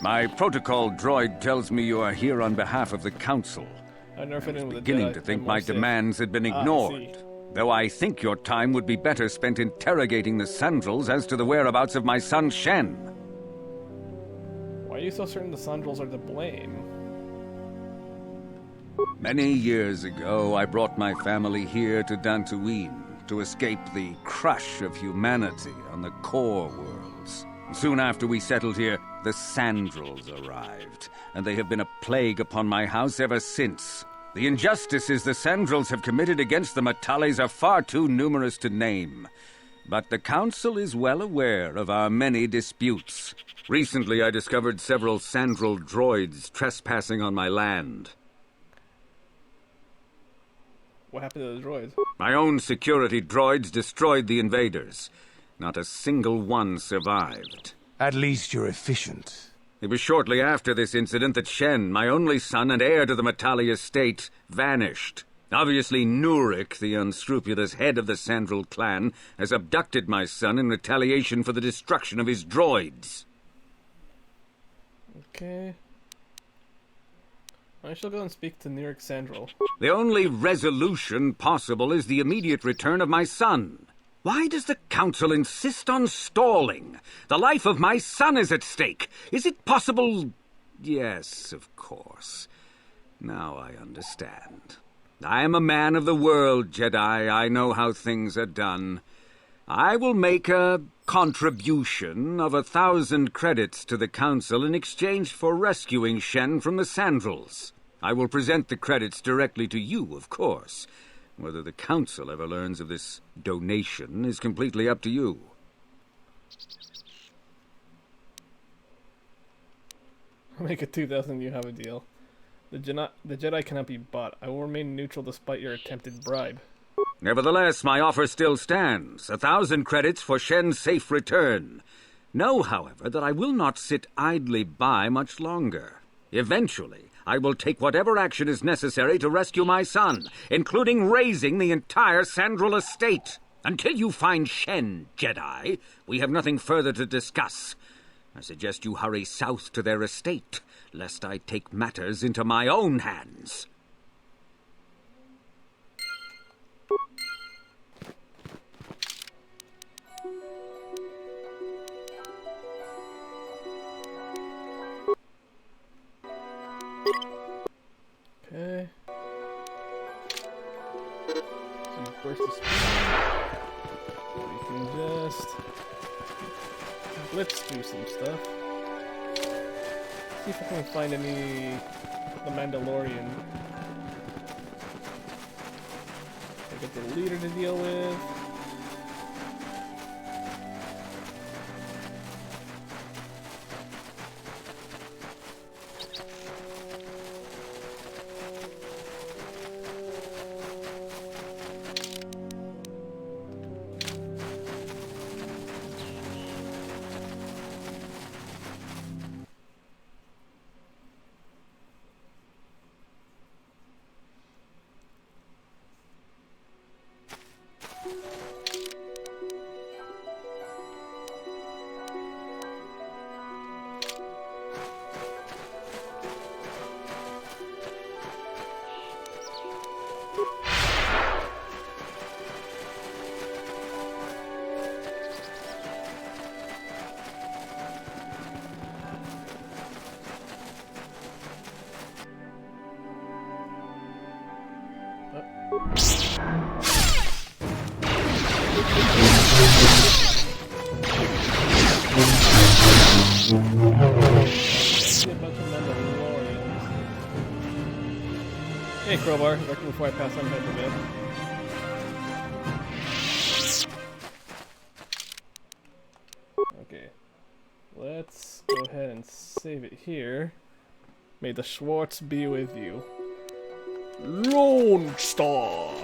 My protocol droid tells me you are here on behalf of the Council. I was beginning to think my demands had been ignored. Though I think your time would be better spent interrogating the Sandrels as to the whereabouts of my son Shen. Why are you so certain the Sandrels are to blame? Many years ago, I brought my family here to Dantooine to escape the crush of humanity on the core worlds. Soon after we settled here, the Sandrels arrived, and they have been a plague upon my house ever since. The injustices the Sandrels have committed against the Matales are far too numerous to name. But the Council is well aware of our many disputes. Recently, I discovered several Sandrel droids trespassing on my land. What happened to the droids? My own security droids destroyed the invaders. Not a single one survived. At least you're efficient. It was shortly after this incident that Shen, my only son and heir to the Matali estate, vanished. Obviously, Nurik, the unscrupulous head of the Sandrel clan, has abducted my son in retaliation for the destruction of his droids. Okay. I shall go and speak to Nurik Sandrel. The only resolution possible is the immediate return of my son. Why does the Council insist on stalling? The life of my son is at stake. Is it possible? Yes, of course. Now I understand. I am a man of the world, Jedi. I know how things are done. I will make a contribution of 1,000 credits to the Council in exchange for rescuing Shen from the Sandrels. I will present the credits directly to you, of course. Whether the Council ever learns of this donation is completely up to you. I'll make it 2,000 and you have a deal. The Jedi cannot be bought. I will remain neutral despite your attempted bribe. Nevertheless, my offer still stands. 1,000 credits for Shen's safe return. Know, however, that I will not sit idly by much longer. Eventually, I will take whatever action is necessary to rescue my son, including razing the entire Sandral estate. Until you find Shen, Jedi, we have nothing further to discuss. I suggest you hurry south to their estate, lest I take matters into my own hands. Okay. So burst of speed. We can just blitz through some stuff. See if I can find any the Mandalorian. I got the leader to deal with. Hey, Crowbar, working before I pass on head to bed. Okay, let's go ahead and save it here. May the Schwartz be with you. Lone Star!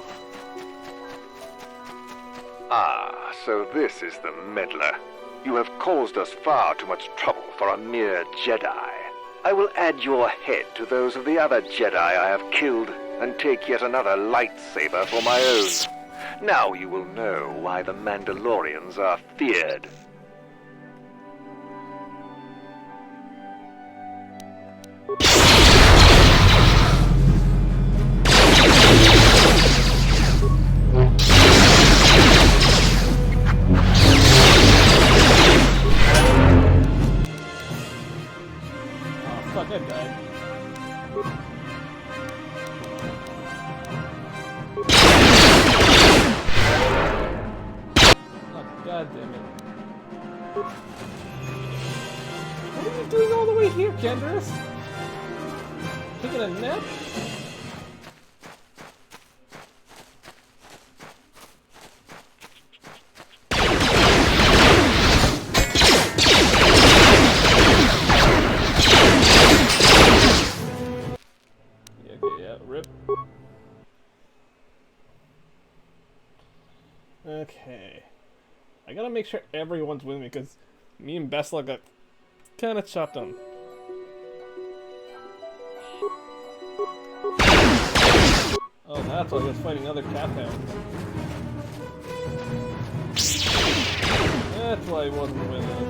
Ah, so this is the meddler. You have caused us far too much trouble for a mere Jedi. I will add your head to those of the other Jedi I have killed, and take yet another lightsaber for my own. Now you will know why the Mandalorians are feared. Fuck, that died. Oh, God damn it. What are you doing all the way here, Candace? Taking a nap? Rip. Okay. I gotta make sure everyone's with me because me and Bessla got kinda chopped on. Oh, that's why I was fighting other cat hounds. That's why he wasn't with us.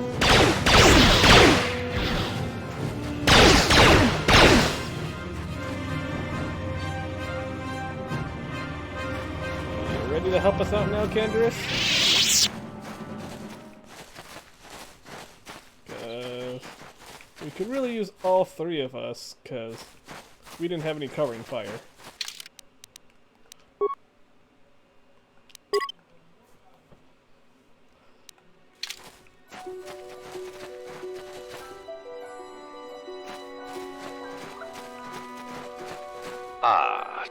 Ready to help us out now, Candace? We could really use all three of us, because we didn't have any covering fire. Ah.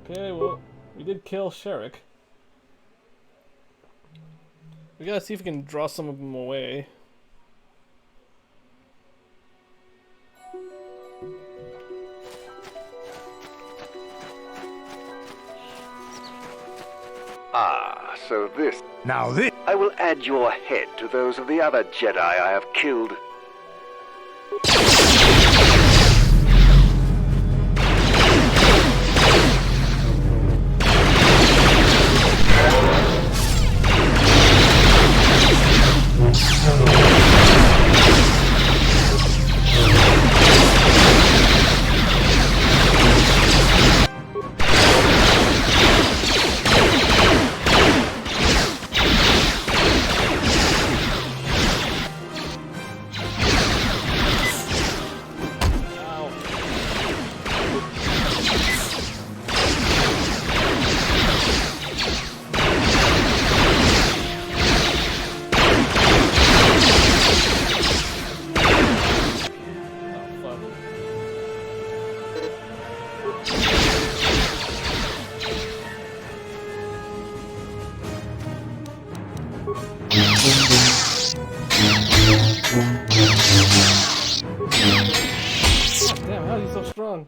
Okay, well, we did kill Sherrick. We gotta see if we can draw some of them away. Ah, so this... Now this... I will add your head to those of the other Jedi I have killed. Damn, how is he so strong?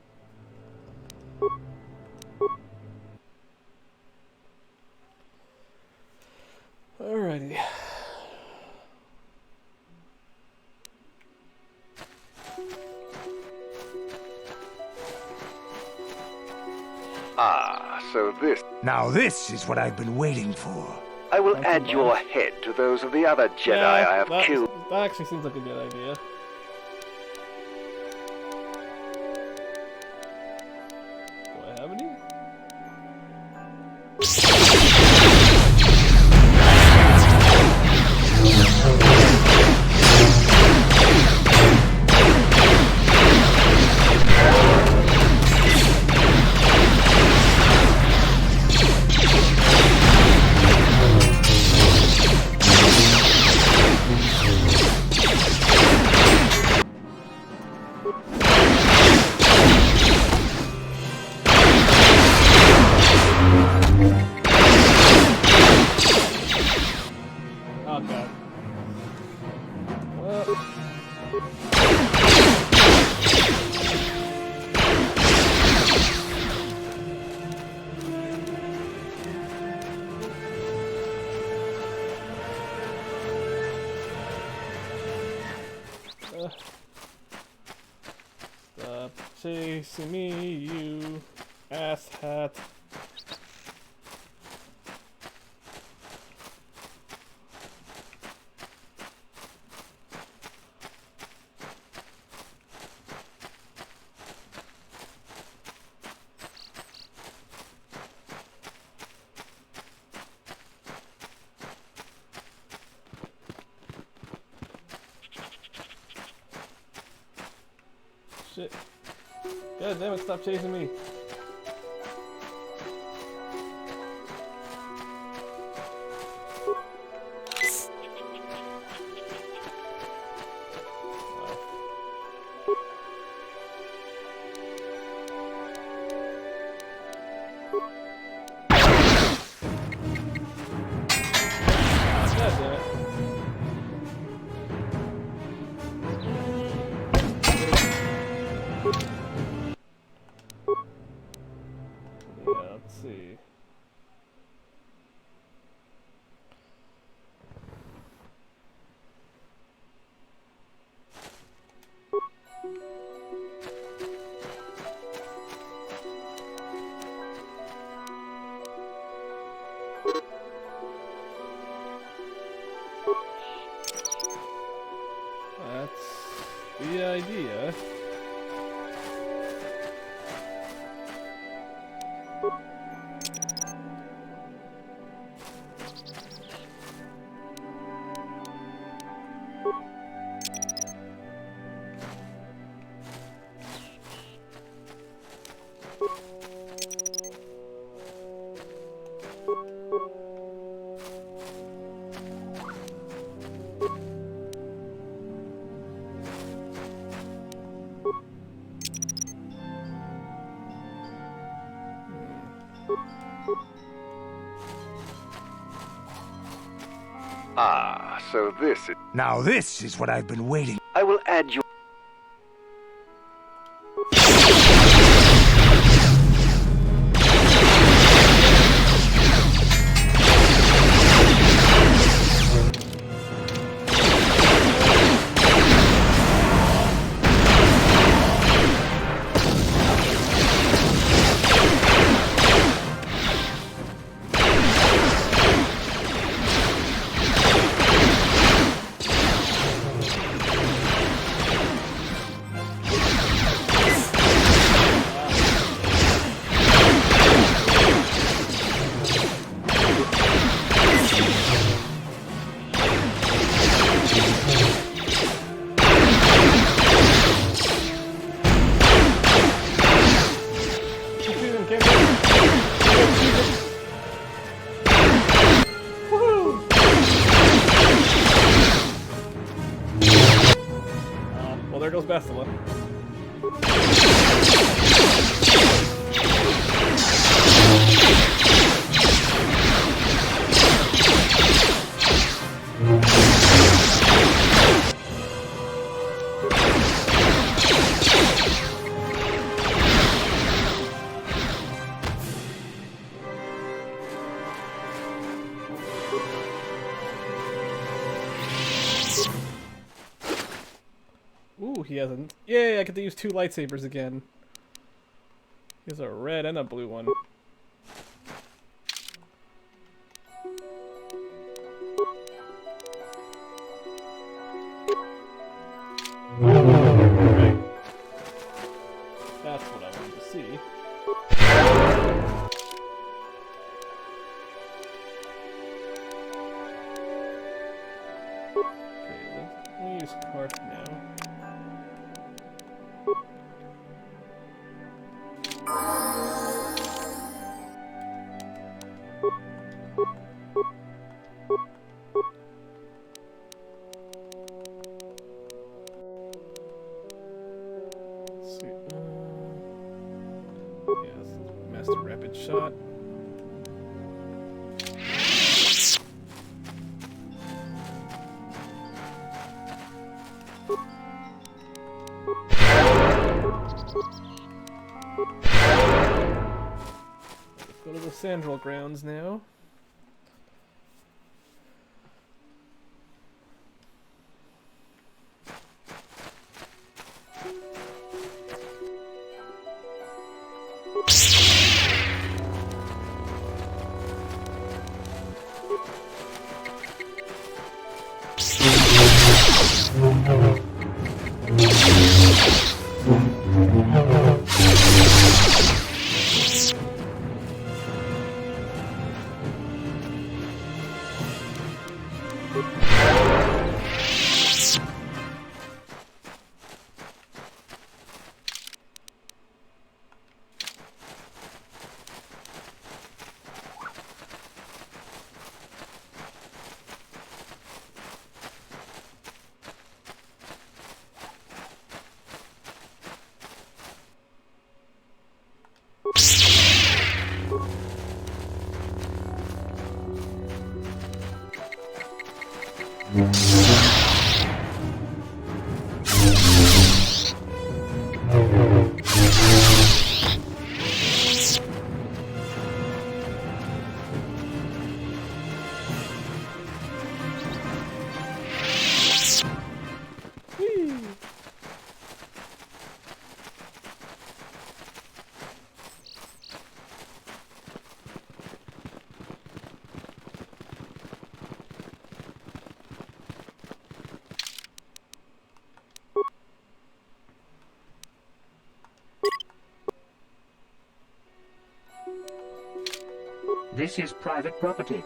Alrighty. Ah, so this... Now this is what I've been waiting for. I will add your head to those of the other Jedi I have killed. That actually seems like a good idea. Do I have any? Oh god. Stop chasing me, you asshat. Shit. God damn it, stop chasing me. God damn it. Yeah, let's see. That's the idea. Ah, so this is... Now this is what I've been waiting. I will add you... Well, there goes Bastila. Ooh, he hasn't. Yay, I get to use 2 lightsabers again. He has a red and a blue one. Right. That's what I wanted to see. Okay, let me use Karth now. Let's see. Yes, Master Rapid Shot. Let's go to the Sandral grounds now. This is private property.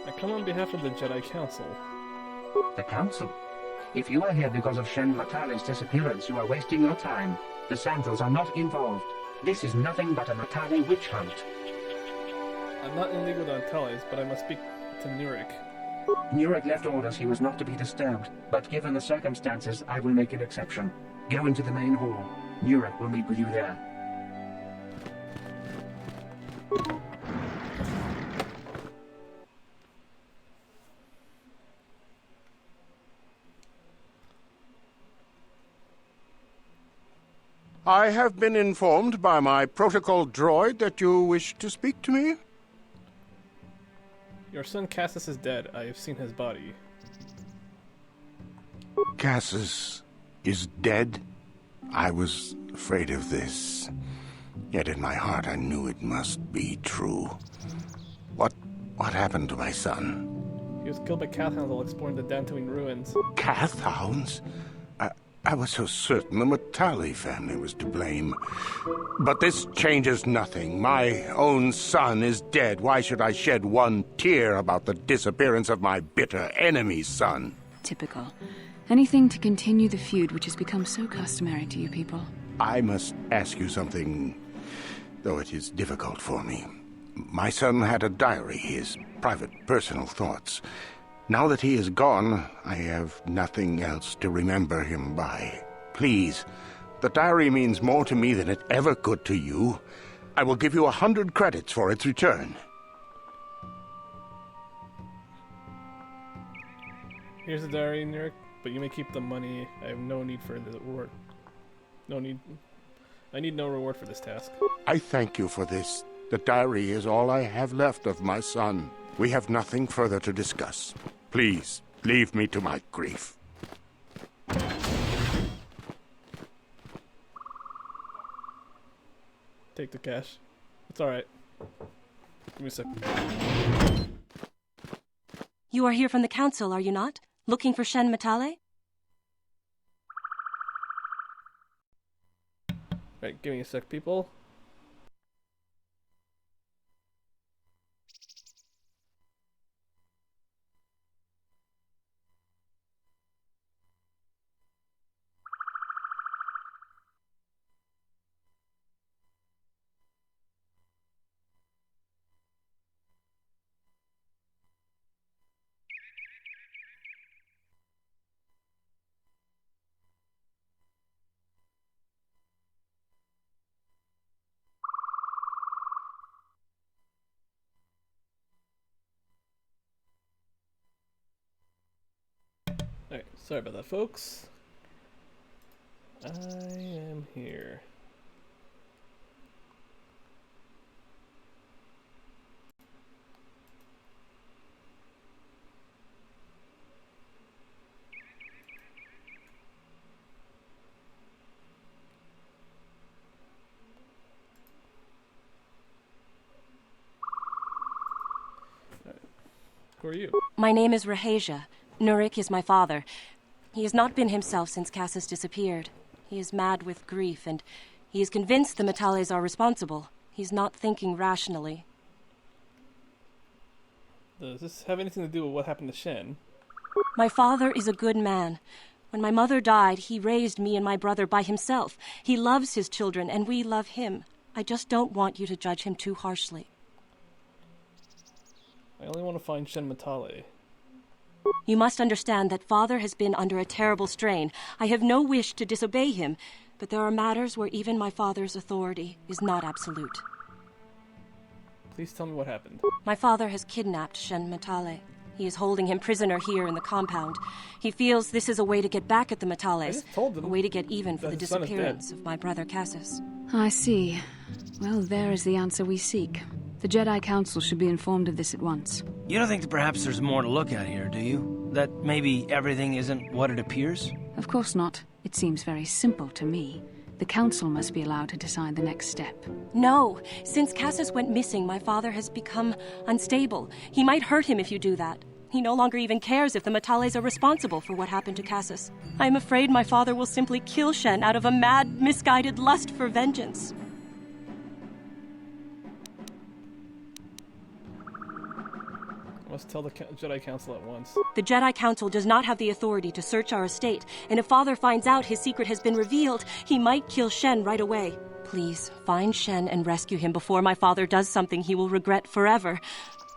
I come on behalf of the Jedi Council. The Council? If you are here because of Shen Matali's disappearance, you are wasting your time. The Sandrals are not involved. This is nothing but a Matali witch hunt. I'm not in league with Antalis, but I must speak to Nurik. Nurik left orders he was not to be disturbed, but given the circumstances, I will make an exception. Go into the main hall. Nurik will meet with you there. I have been informed by my protocol droid that you wish to speak to me. Your son Cassus is dead. I have seen his body. Cassus is dead? I was afraid of this. Yet in my heart I knew it must be true. What happened to my son? He was killed by Cathhounds while exploring the Dantooine ruins. Cathhounds? I was so certain the Matali family was to blame. But this changes nothing. My own son is dead. Why should I shed one tear about the disappearance of my bitter enemy's son? Typical. Anything to continue the feud which has become so customary to you people. I must ask you something, though it is difficult for me. My son had a diary, his private, personal thoughts. Now that he is gone, I have nothing else to remember him by. Please, the diary means more to me than it ever could to you. I will give you 100 credits for its return. Here's the diary, Nick, but you may keep the money. I have no need for the reward. I need no reward for this task. I thank you for this. The diary is all I have left of my son. We have nothing further to discuss. Please, leave me to my grief. Take the cash. It's alright. Give me a sec. You are here from the council, are you not? Looking for Shen Matale? Right, give me a sec, people. Alright, sorry about that, folks. I am here. Who are you? My name is Rahasia. Nurik is my father. He has not been himself since Cassus disappeared. He is mad with grief, and he is convinced the Matales are responsible. He's not thinking rationally. Does this have anything to do with what happened to Shen? My father is a good man. When my mother died, he raised me and my brother by himself. He loves his children, and we love him. I just don't want you to judge him too harshly. I only want to find Shen Matale. You must understand that father has been under a terrible strain. I have no wish to disobey him, but there are matters where even my father's authority is not absolute. Please tell me what happened. My father has kidnapped Shen Matale. He is holding him prisoner here in the compound. He feels this is a way to get back at the Matales, a way to get even for the disappearance of my brother Cassus. I see. Well, there is the answer we seek. The Jedi Council should be informed of this at once. You don't think that perhaps there's more to look at here, do you? That maybe everything isn't what it appears? Of course not. It seems very simple to me. The Council must be allowed to decide the next step. No. Since Cassus went missing, my father has become unstable. He might hurt him if you do that. He no longer even cares if the Matales are responsible for what happened to Cassus. I am afraid my father will simply kill Shen out of a mad, misguided lust for vengeance. I must tell the Jedi Council at once. The Jedi Council does not have the authority to search our estate, and if Father finds out his secret has been revealed, he might kill Shen right away. Please, find Shen and rescue him before my father does something he will regret forever.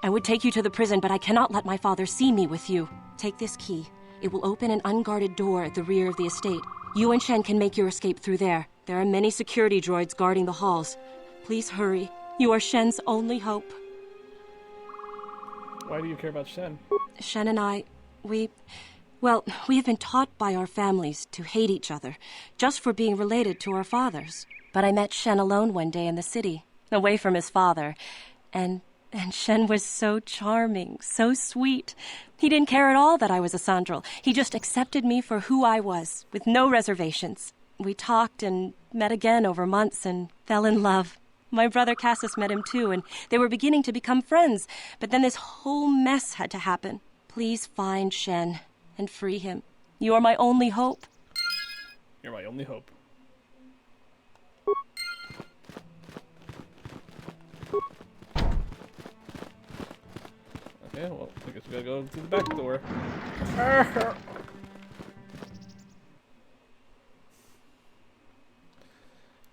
I would take you to the prison, but I cannot let my father see me with you. Take this key. It will open an unguarded door at the rear of the estate. You and Shen can make your escape through there. There are many security droids guarding the halls. Please hurry. You are Shen's only hope. Why do you care about Shen? Shen and I, we Well, we have been taught by our families to hate each other, just for being related to our fathers. But I met Shen alone one day in the city, away from his father, and Shen was so charming, so sweet. He didn't care at all that I was a Sandral. He just accepted me for who I was, with no reservations. We talked and met again over months and fell in love. My brother Cassius met him too, and they were beginning to become friends. But then this whole mess had to happen. Please find Shen and free him. You are my only hope. You're my only hope. Okay, well, I guess we gotta go through the back door.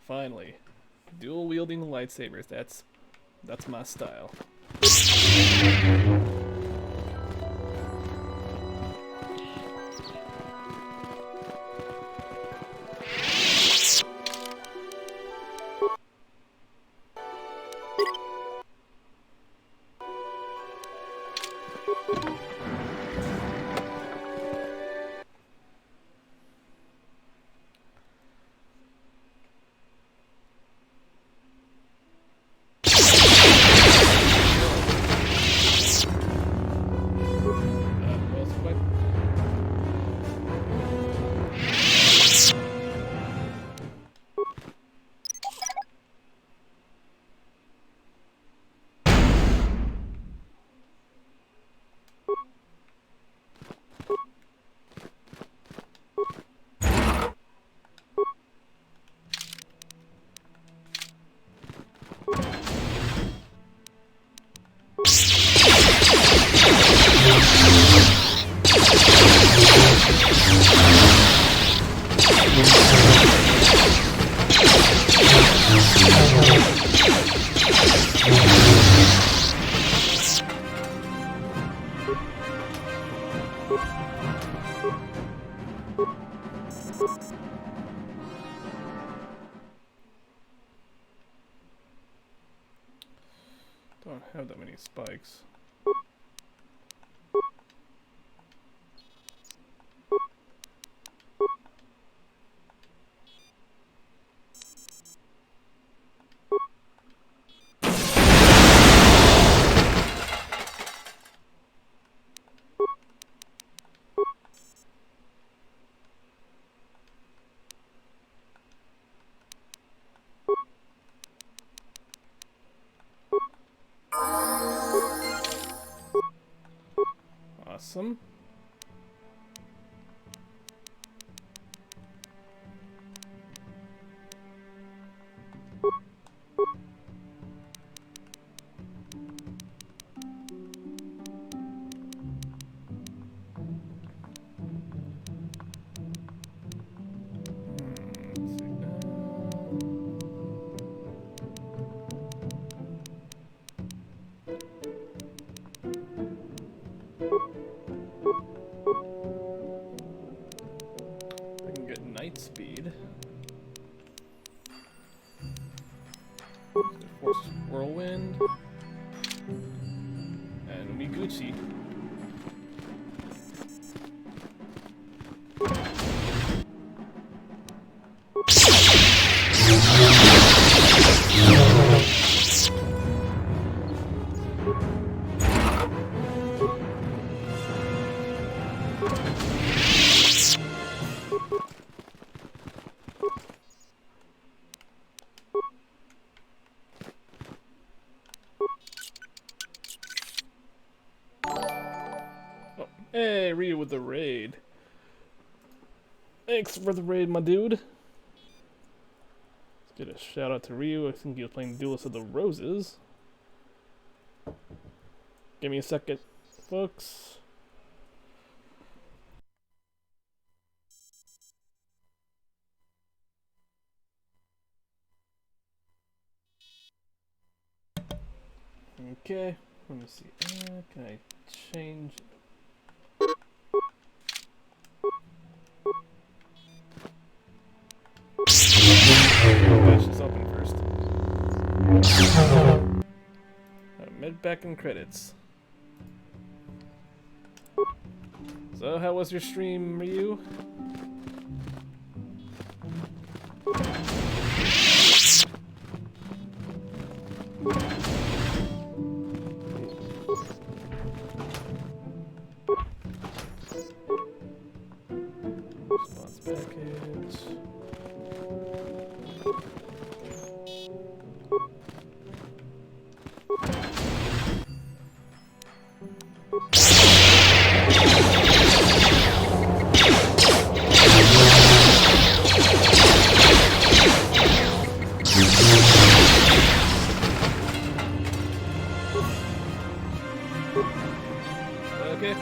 Finally. Dual-wielding lightsabers. That's my style. Don't have that many spikes. Awesome. Speed. Force Whirlwind. And Miguchi. Hey, Ryu with the raid. Thanks for the raid, my dude. Let's get a shout out to Ryu. I think he was playing Duelist of the Roses. Give me a second, folks. Okay, let me see. Can I change? Bash this open first. Mid back in credits. So, how was your stream, Ryu? Response package. Okay.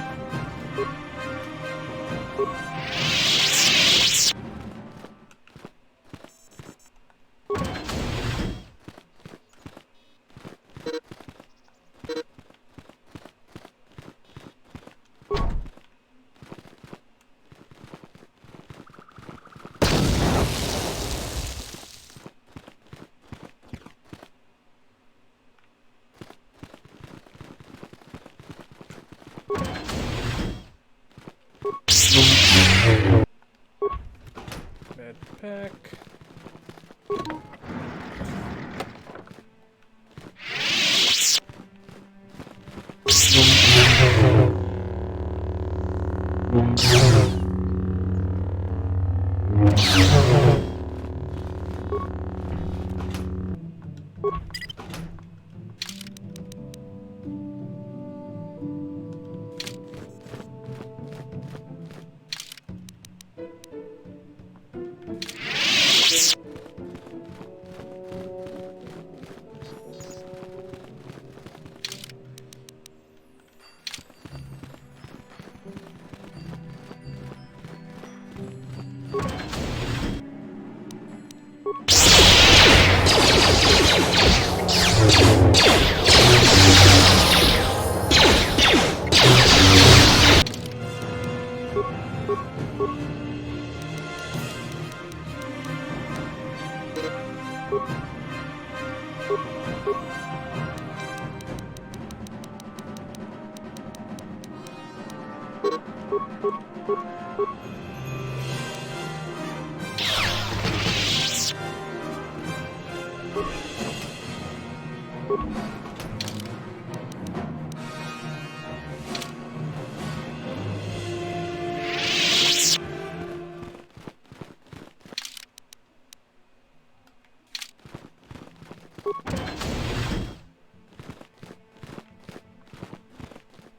Med pack.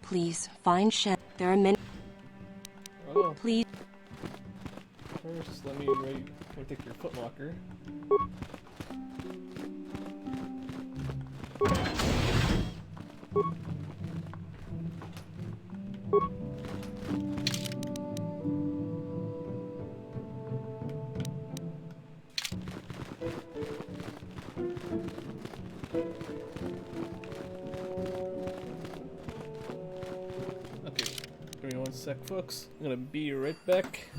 Please, find Shen. There are many... Oh. Please. First, let me take your footlocker. Okay, give me one sec, folks. I'm gonna be right back.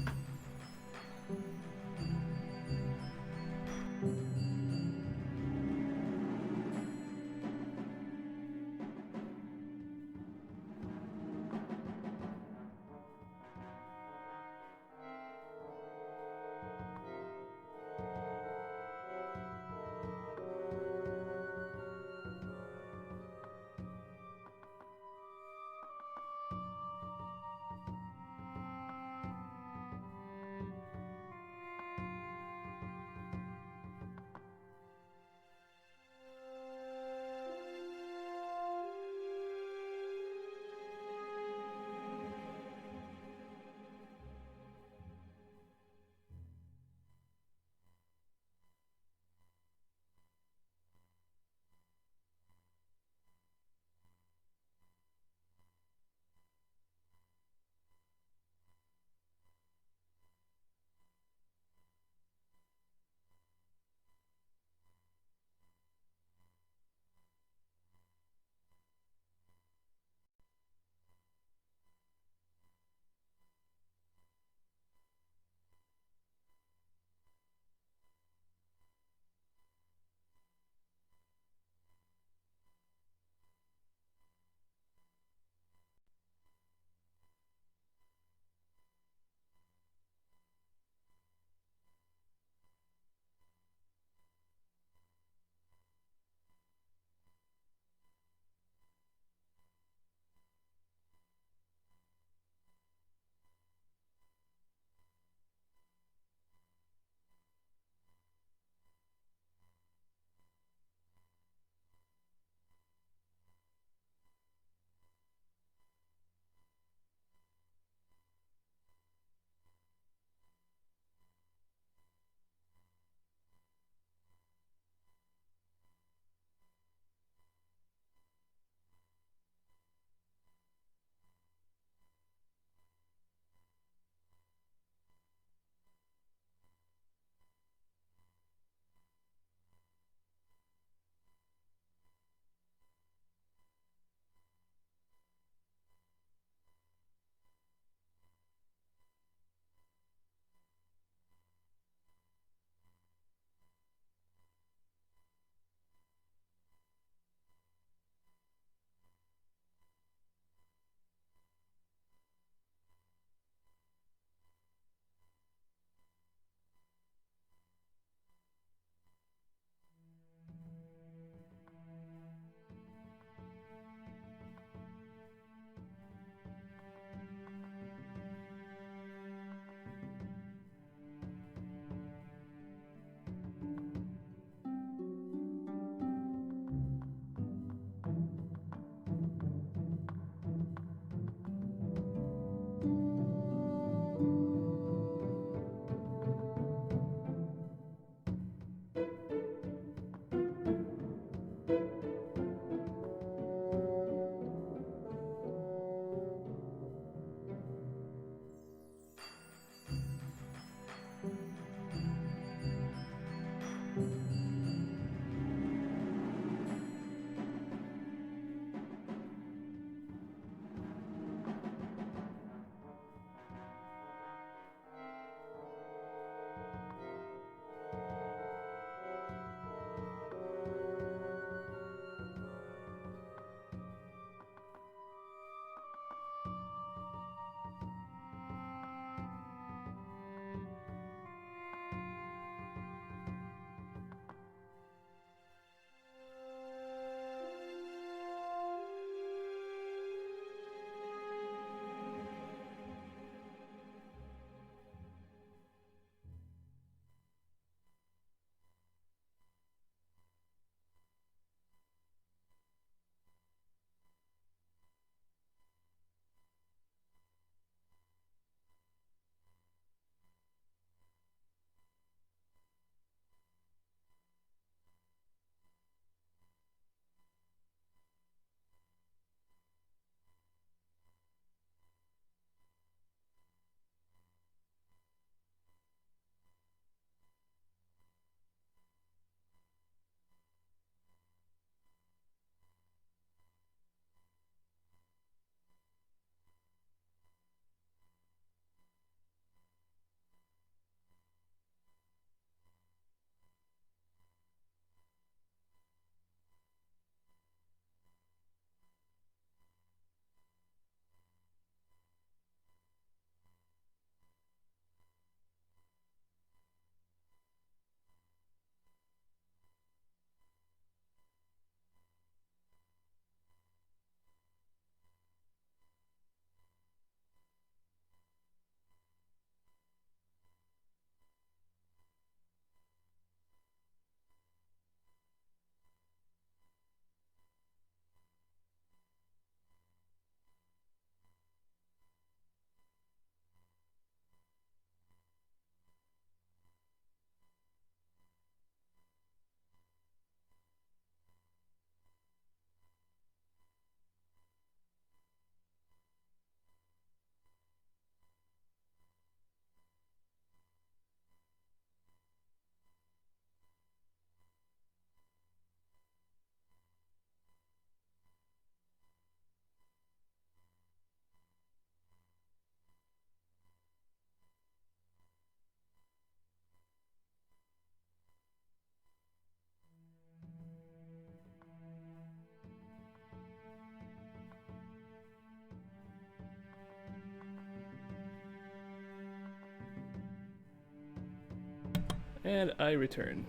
And I return.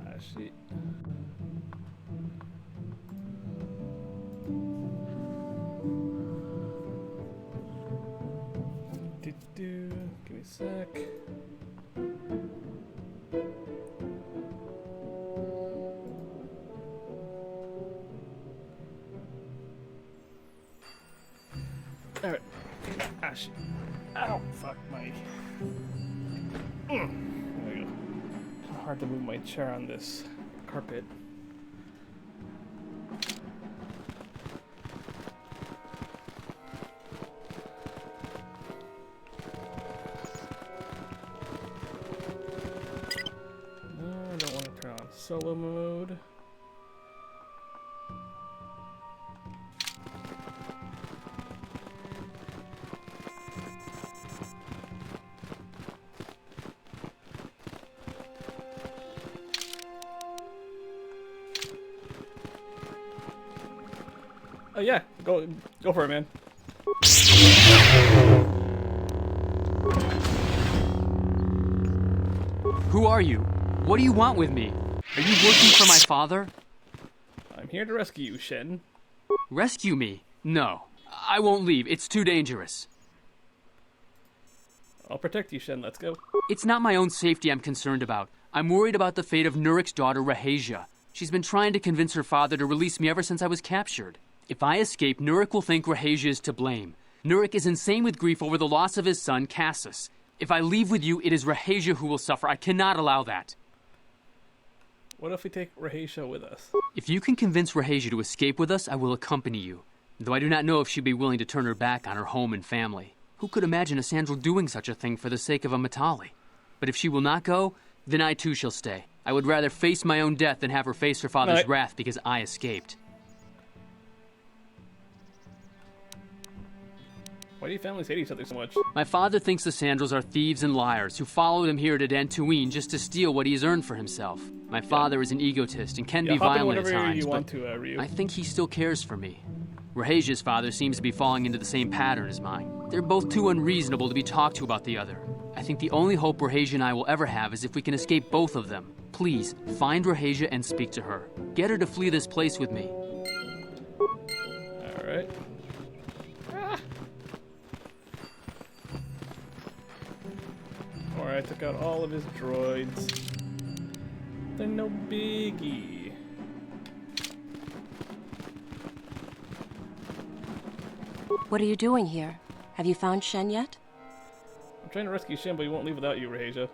Ah, shit. Give me a sec. Alright. Ah, shit. Ow, fuck my... There we go. It's hard to move my chair on this carpet. I don't want to turn on solo mode. Oh yeah, go for it, man. Who are you? What do you want with me? Are you working for my father? I'm here to rescue you, Shen. Rescue me? No. I won't leave. It's too dangerous. I'll protect you, Shen. Let's go. It's not my own safety I'm concerned about. I'm worried about the fate of Nurik's daughter, Rahasia. She's been trying to convince her father to release me ever since I was captured. If I escape, Nurik will think Rahasia is to blame. Nurik is insane with grief over the loss of his son, Cassus. If I leave with you, it is Rahasia who will suffer. I cannot allow that. What if we take Rahasia with us? If you can convince Rahasia to escape with us, I will accompany you. Though I do not know if she'd be willing to turn her back on her home and family. Who could imagine a Sandral doing such a thing for the sake of a Matali? But if she will not go, then I too shall stay. I would rather face my own death than have her face her father's wrath because I escaped. Why do your families hate each other so much? My father thinks the Sandrals are thieves and liars who followed him here to Dantooine just to steal what he has earned for himself. My father is an egotist and can be violent at times, but I think he still cares for me. Rahasia's father seems to be falling into the same pattern as mine. They're both too unreasonable to be talked to about the other. I think the only hope Rahasia and I will ever have is if we can escape both of them. Please, find Rahasia and speak to her. Get her to flee this place with me. Alright. Alright, took out all of his droids. They're no biggie. What are you doing here? Have you found Shen yet? I'm trying to rescue Shen, but he won't leave without you, Rahasia.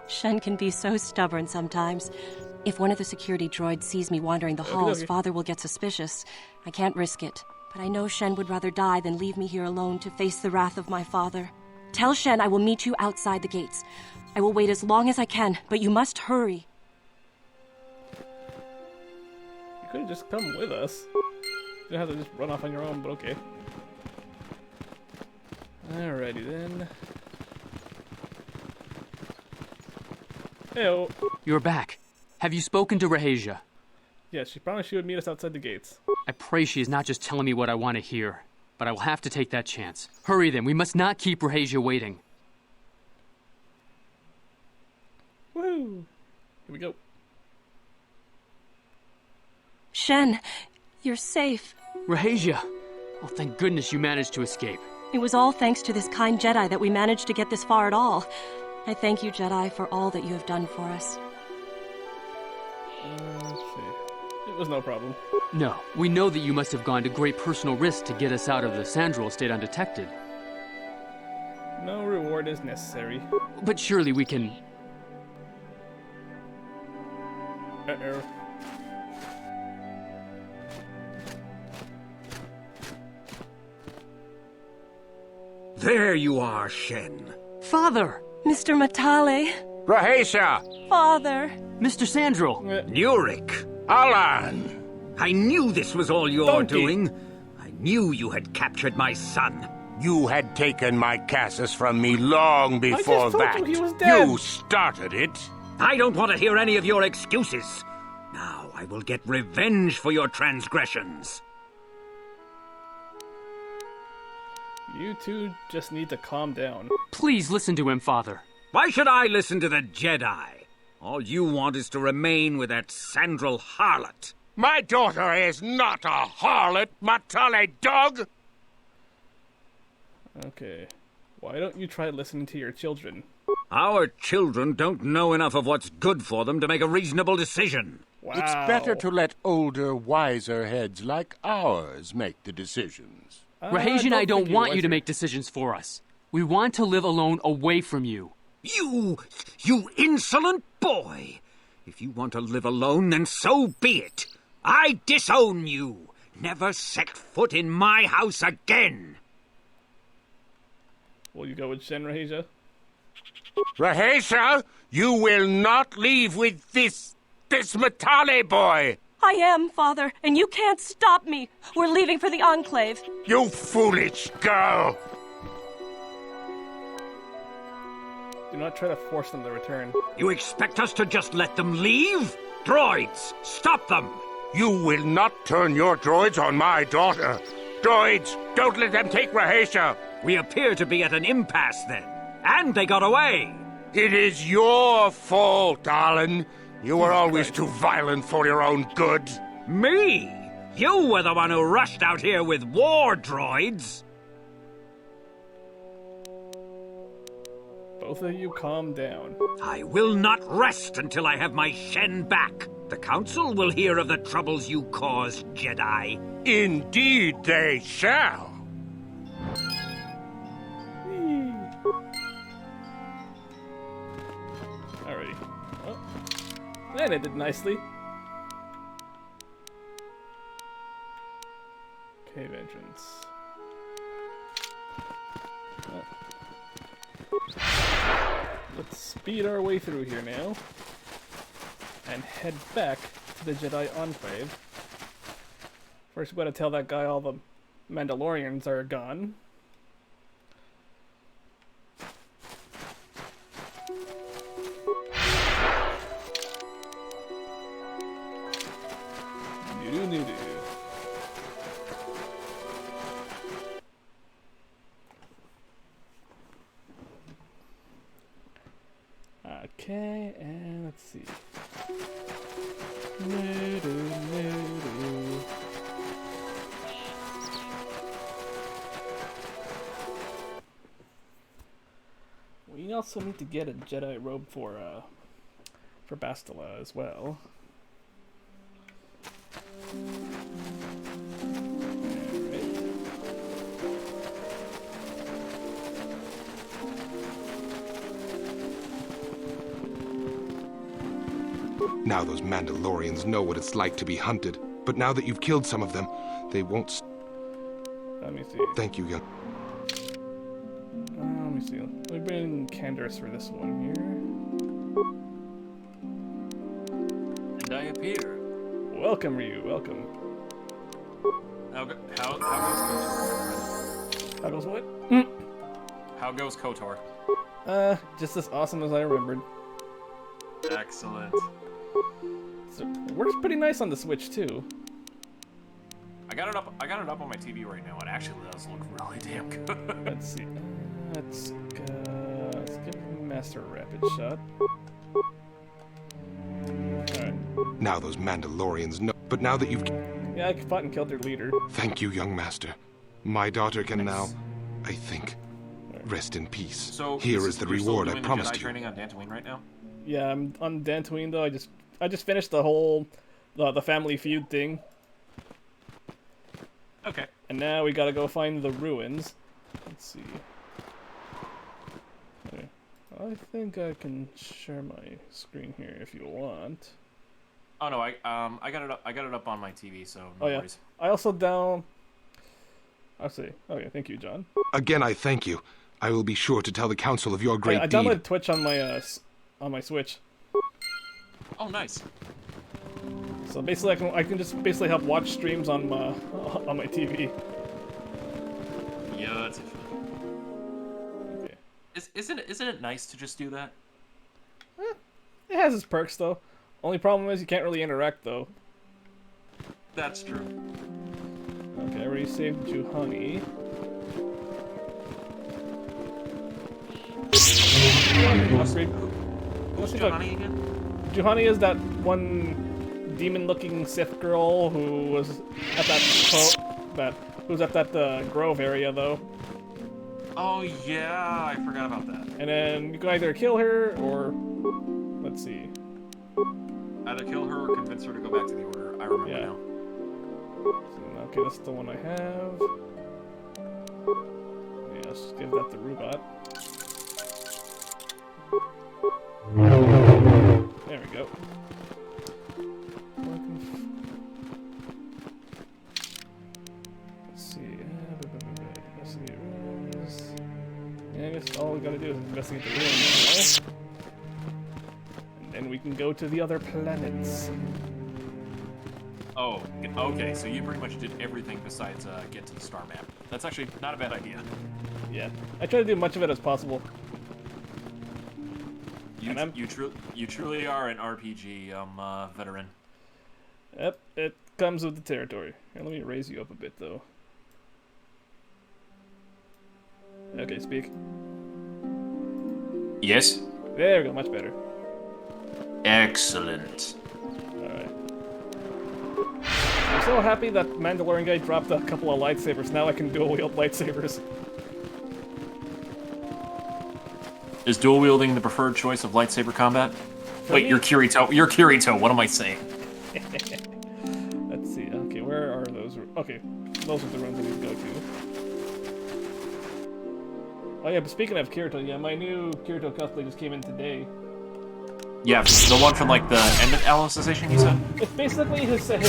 Shen can be so stubborn sometimes. If one of the security droids sees me wandering the halls, Father will get suspicious. I can't risk it. But I know Shen would rather die than leave me here alone to face the wrath of my father. Tell Shen I will meet you outside the gates. I will wait as long as I can, but you must hurry. You could have just come with us. You don't have to just run off on your own, but okay. Alrighty then. Heyo. You're back. Have you spoken to Rahasia? Yes, she promised she would meet us outside the gates. I pray she is not just telling me what I want to hear, but I will have to take that chance. Hurry then, we must not keep Rahasia waiting. Woo! Here we go. Shen, you're safe. Rahasia! Oh, thank goodness you managed to escape. It was all thanks to this kind Jedi that we managed to get this far at all. I thank you, Jedi, for all that you have done for us. Let's see. It was no problem. No, we know that you must have gone to great personal risk to get us out of the Sandral estate undetected. No reward is necessary. But surely we can... Uh-oh. There you are, Shen. Father! Mr. Matale. Rahasia! Father! Mr. Sandral! Nurik! Alan! I knew this was all your doing. I knew you had captured my son. You had taken my Cassus from me long before that. You started it. I don't want to hear any of your excuses. Now I will get revenge for your transgressions. You two just need to calm down. Please listen to him, Father. Why should I listen to the Jedi? All you want is to remain with that Sandral harlot. My daughter is not a harlot, Matale dog! Okay. Why don't you try listening to your children? Our children don't know enough of what's good for them to make a reasonable decision. Wow. It's better to let older, wiser heads like ours make the decisions. Rahesia and I don't want you to make decisions for us. We want to live alone away from you. You insolent boy! If you want to live alone, then so be it. I disown you. Never set foot in my house again. Will you go with Shen, Rahesia? Rahesia, you will not leave with this Matale boy! I am, Father, and you can't stop me. We're leaving for the Enclave. You foolish girl! Do not try to force them to return. You expect us to just let them leave? Droids, stop them! You will not turn your droids on my daughter. Droids, don't let them take Rahesia. We appear to be at an impasse then. And they got away. It is your fault, darling. You were always too violent for your own good. Me? You were the one who rushed out here with war droids. Both of you calm down. I will not rest until I have my Shen back. The Council will hear of the troubles you caused, Jedi. Indeed they shall. Alrighty. Oh. That ended nicely. Cave entrance. Oh. Let's speed our way through here now. And head back to the Jedi Enclave. First we gotta tell that guy all the Mandalorians are gone. Okay, and let's see. We also need to get a Jedi robe for Bastila as well. Now those Mandalorians know what it's like to be hunted. But now that you've killed some of them, they won't... Let me see. Thank you, young... let me see. Let me bring Candace for this one here. And I appear. Welcome, Ryu. Welcome. How goes KOTOR? How goes what? How goes KOTOR? Just as awesome as I remembered. Excellent. So, it works pretty nice on the Switch too. I got it up on my TV right now. It actually does look really damn good. Let's see. Let's give Master Rapid Shot. Alright. Now those Mandalorians know. But now that you've... Yeah, I fought and killed their leader. Thank you, young master. My daughter can now, I think, rest in peace. So here is the reward I promised Jedi you. training on Dantooine right now? Yeah, I'm on Dantooine though. I just finished the whole the Family Feud thing. Okay. And now we gotta go find the ruins. Let's see. Okay. I think I can share my screen here if you want. Oh no, I got it up on my TV, so no worries. I also I'll see. Okay, thank you, John. Again, I thank you. I will be sure to tell the council of your great I deed. downloaded Twitch on my Switch. Oh, nice. So basically, I can just basically help watch streams on my TV. Yeah, that's it. Okay. Isn't it nice to just do that? It has its perks though. Only problem is you can't really interact though. That's true. Okay, I already saved Juhani. Upgrade. Who's Juhani again? Juhani is that one demon-looking Sith girl who was at that Grove area, though. Oh yeah, I forgot about that. And then you can either kill her or, let's see. Either kill her or convince her to go back to the Order. I remember now. Okay, that's the one I have. Yeah, let's give that to Rubat. There we go. Let's see. Investigate rooms. Yeah, I guess all we gotta do is investigate the rooms now. And then we can go to the other planets. Oh, okay, so you pretty much did everything besides get to the star map. That's actually not a bad idea. Yeah, I try to do much of it as possible. You truly are an RPG veteran. Yep, it comes with the territory. Here, let me raise you up a bit, though. Okay, speak. Yes? There we go, much better. Excellent. Alright. I'm so happy that Mandalorian guy dropped a couple of lightsabers. Now I can dual-wield lightsabers. Is dual wielding the preferred choice of lightsaber combat? Wait, me? you're Kirito. You're Kirito. What am I saying? Let's see. Okay, where are those? Okay, those are the rooms I need to go to. Oh yeah, but speaking of Kirito, yeah, my new Kirito cosplay just came in today. Yeah, the one from like the end of Alicization, you said? It's basically his usual,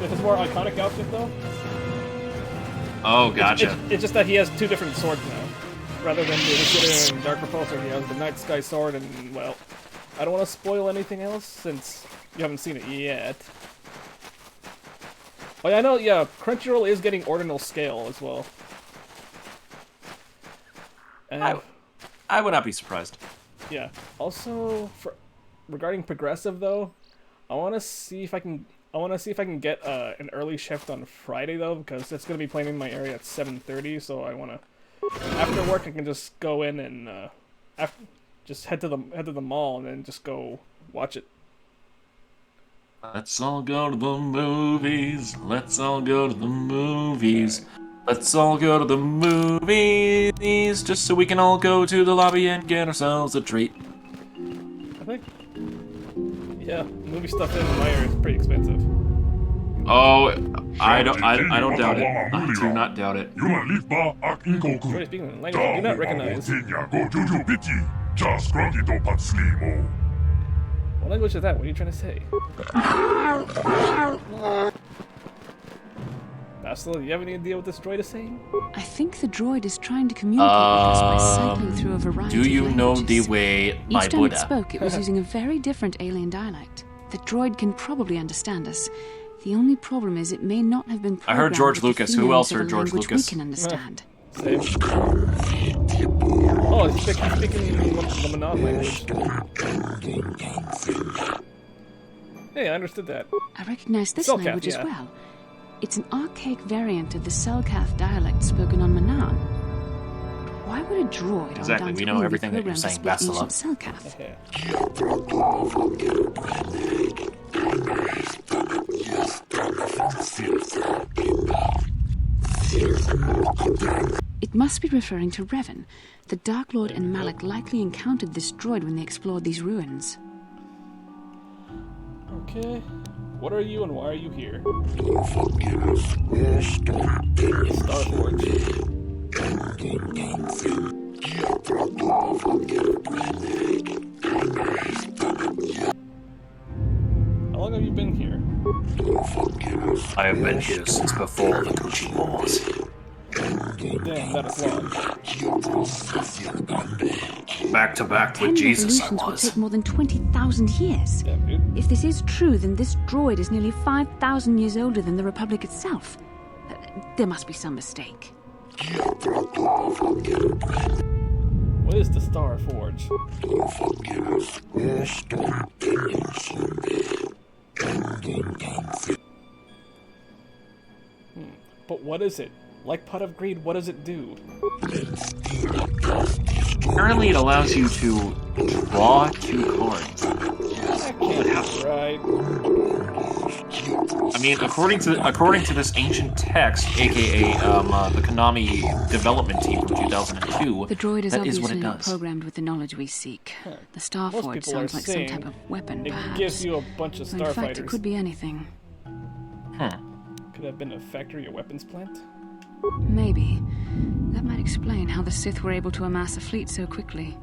his more iconic outfit though. Oh, gotcha. It's just that he has two different swords now. Rather than the Initiator and Dark Repulsor, he has the Night Sky Sword and, well, I don't want to spoil anything else since you haven't seen it yet. Oh yeah, I know, yeah, Crunchyroll is getting Ordinal Scale as well. And I would not be surprised. Yeah. Also, regarding Progressive though, I want to see if I can get an early shift on Friday though, because it's gonna be playing in my area at 7:30. So I wanna, after work, I can just go in and just head to the mall and then just go watch it. Let's all go to the movies. Let's all go to the movies. Let's all go to the movies, just so we can all go to the lobby and get ourselves a treat. I think, yeah, movie stuff in my area is pretty expensive. Oh, I don't doubt it. I do not doubt it. What speaking of language I do not recognize. What language is that? What are you trying to say? Bastila, do you have any idea what this droid is saying? I think the droid is trying to communicate with us by cycling through a variety of Do you languages. know the way, my Each time Buddha? it spoke, it was using a very different alien dialect. The droid can probably understand us. The only problem is it may not have been I heard programmed George with the Lucas. Who else feelings heard of a George language Lucas? we can understand. Same. Oh, he's speaking the Manon language. Hey, I understood that. I recognize this Selkath, language yeah. as well. It's an archaic variant of the Selkath dialect spoken on Manan. Why would a droid Exactly, on we know Dantooine everything be that you're programmed saying, to speak Bastila. ancient Selkath? It must be referring to Revan. The Dark Lord and Malak likely encountered this droid when they explored these ruins. Okay. What are you and why are you here? Starforge. How long have you been here? I have been here since before the Gucci Wars. Damn, that is long. Back to back 10 with Jesus, I revolutions would was. take more than 20,000 years. If this is true, then this droid is nearly 5,000 years older than the Republic itself. There must be some mistake. What is the Star Forge? But what is it? Like Pot of Greed, what does it do? Apparently it allows you to draw 2 cards. That can't be right. I mean, according to this ancient text, aka the Konami development team from 2002, The droid is that is obviously what it not does. programmed with the knowledge we seek. The Starforge sounds like some type of weapon, it perhaps. gives you a bunch of In fact, starfighters. it could be anything. Could have been a factory or weapons plant? Maybe. That might explain how the Sith were able to amass a fleet so quickly.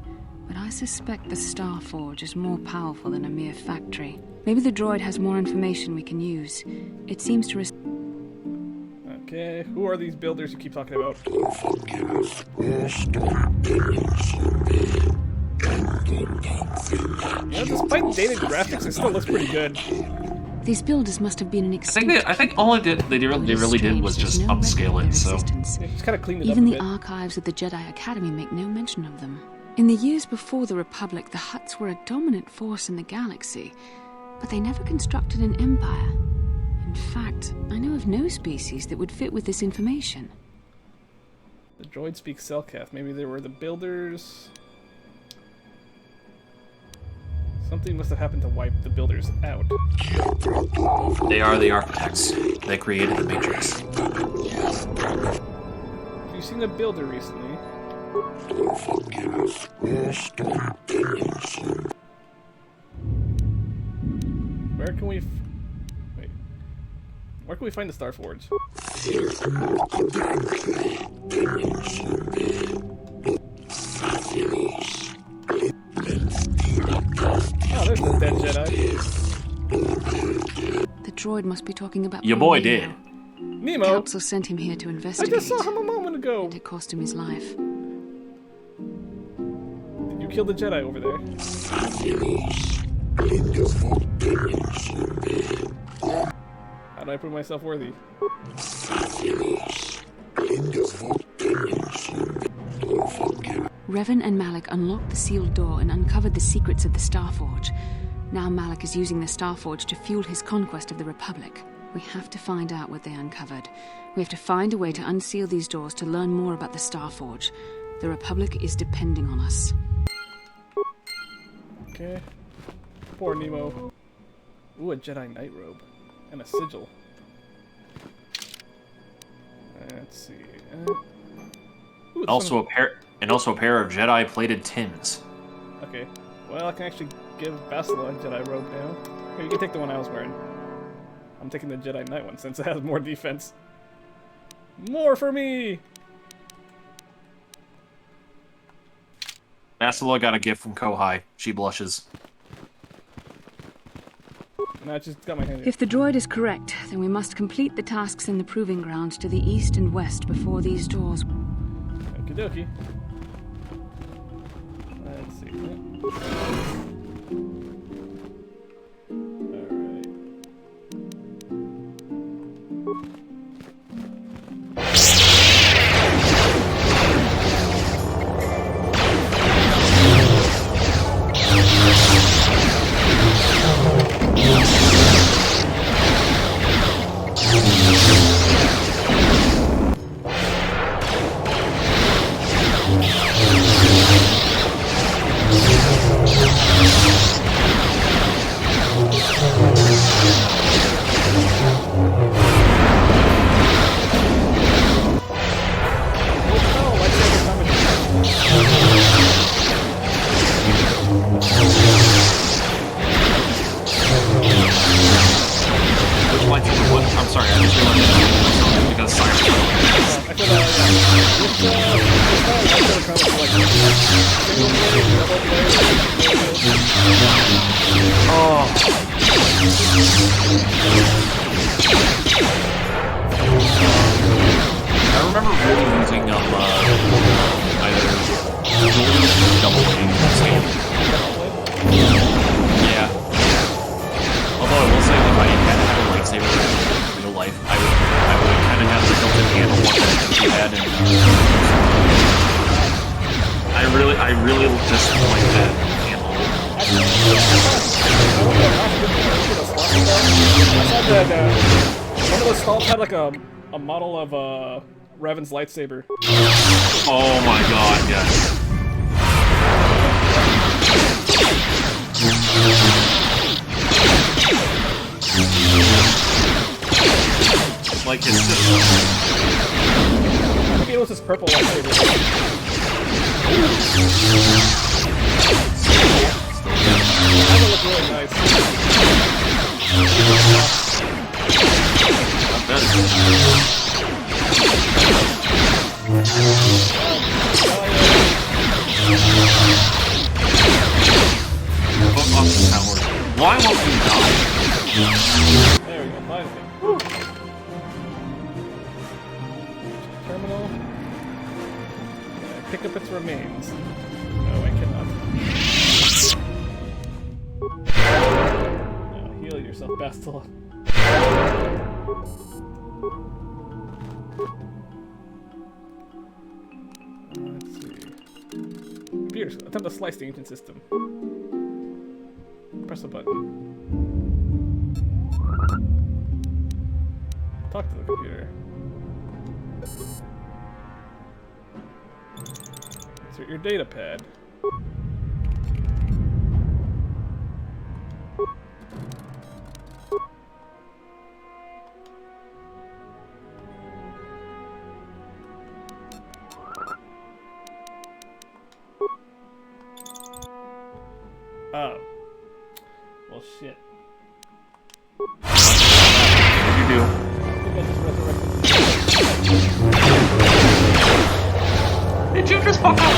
But I suspect the Starforge is more powerful than a mere factory. Maybe the droid has more information we can use. It seems to Okay, who are these builders you keep talking about? Despite dated graphics, it still looks pretty good. These builders must have been an extinct... I think all they really did was just upscale it, so... Just kind of cleaned it Even up a the bit. archives of the Jedi Academy make no mention of them. In the years before the Republic, the Hutts were a dominant force in the galaxy, but they never constructed an empire. In fact, I know of no species that would fit with this information. The droid speaks Selkath. Maybe they were the builders. Something must have happened to wipe the builders out. They are the architects. They created the Matrix. Have you seen a builder recently? Where can we... Wait. Where can we find the Starforge? Oh, there's the dead Jedi. The droid must be talking about... Your boy did. Nemo? The council sent him here to investigate. I just saw him a moment ago. And it cost him his life. Did you kill the Jedi over there? How do I prove myself worthy? Revan and Malak unlocked the sealed door and uncovered the secrets of the Starforge. Now Malak is using the Starforge to fuel his conquest of the Republic. We have to find out what they uncovered. We have to find a way to unseal these doors to learn more about the Starforge. The Republic is depending on us. Okay. Poor Nemo. Ooh, a Jedi Knight robe. And a sigil. Let's see. Ooh, Also a pair of Jedi-plated tins. Okay. Well, I can actually give Bastila a Jedi robe now. Here, you can take the one I was wearing. I'm taking the Jedi Knight one since it has more defense. More for me! Bastila got a gift from Kohai. She blushes. No, I just got my hand. If the droid is correct, then we must complete the tasks in the proving grounds to the east and west before these doors... Okie dokie. Let's see. Revan's lightsaber. Oh my god, yes. Like his sister. I think it was his purple lightsaber. That would look really nice. Why won't you die? There we go, finally. Woo. Terminal. Pick up its remains. No, I cannot. No, heal yourself, Bastila. Let's see. Computers, attempt to slice the ancient system. Press a button. Talk to the computer. Insert your data pad. Oh. Well, shit. What did you do? Did you just fuck up?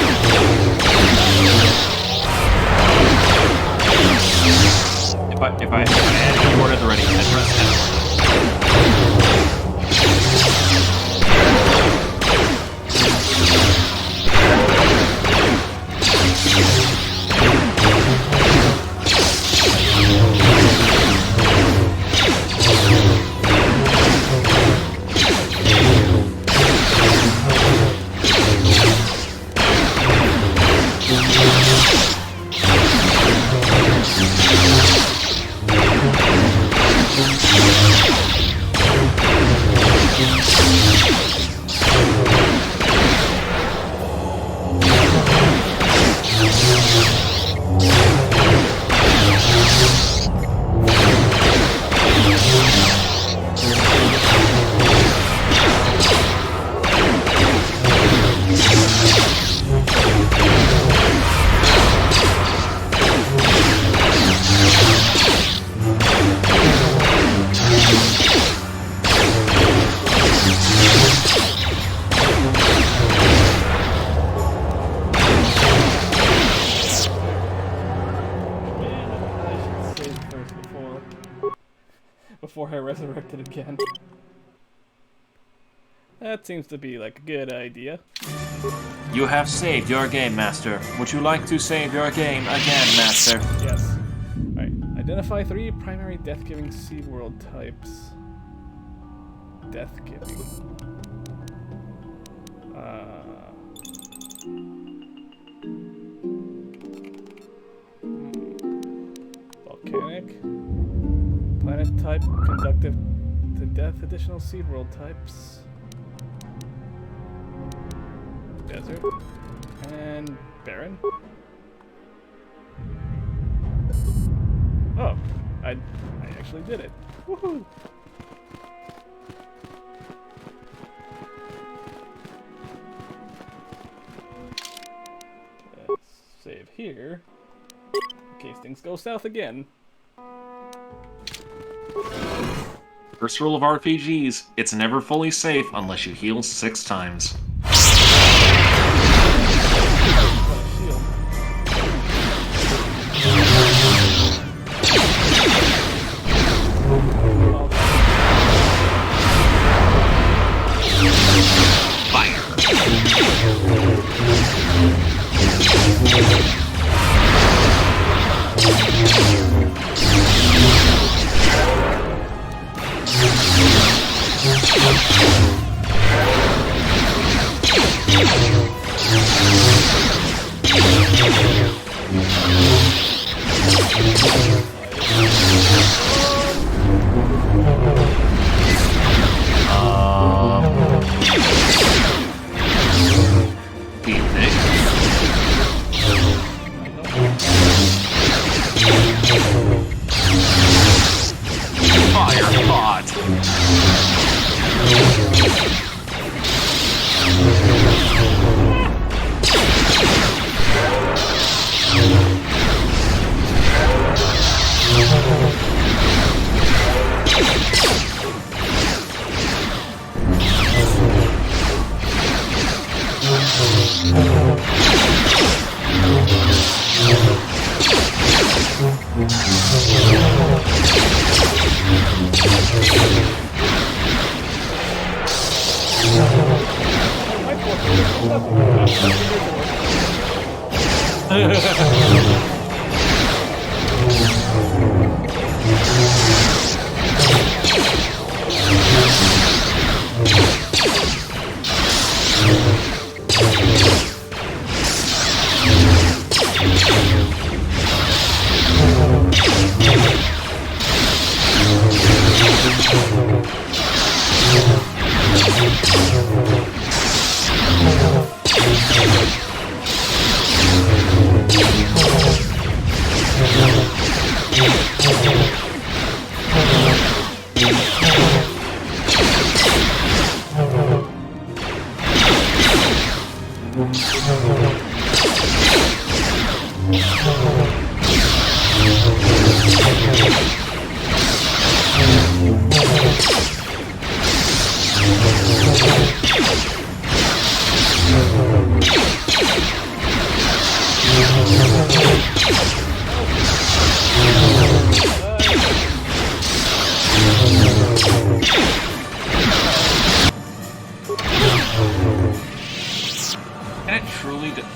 If I had keyboard at the ready, I'd press F. Before I resurrected again. That seems to be like a good idea. You have saved your game, Master. Would you like to save your game again, Master? Yes. Alright. Identify 3 primary death-giving seed world types. Death-giving. Volcanic. Planet type, conductive to death, additional seed world types. Desert. And barren. Oh, I actually did it. Woohoo! Let's save here, in case things go south again. First rule of RPGs, it's never fully safe unless you heal 6 times.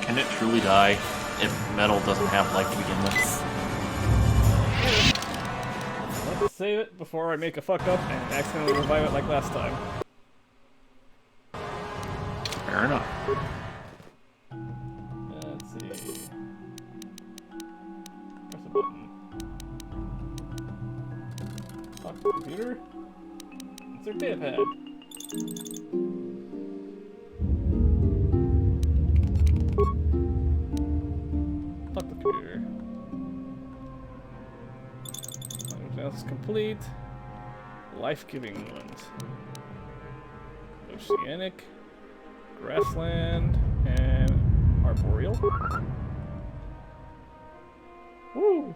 Can it truly die if metal doesn't have life to begin with? Let's save it before I make a fuck up and accidentally revive it like last time. Fair enough. Let's see. Press a button. Talk to the computer. Insert data pad. Talk to the computer. Everything else is complete. Life-giving ones. Oceanic, grassland, and arboreal. Woo!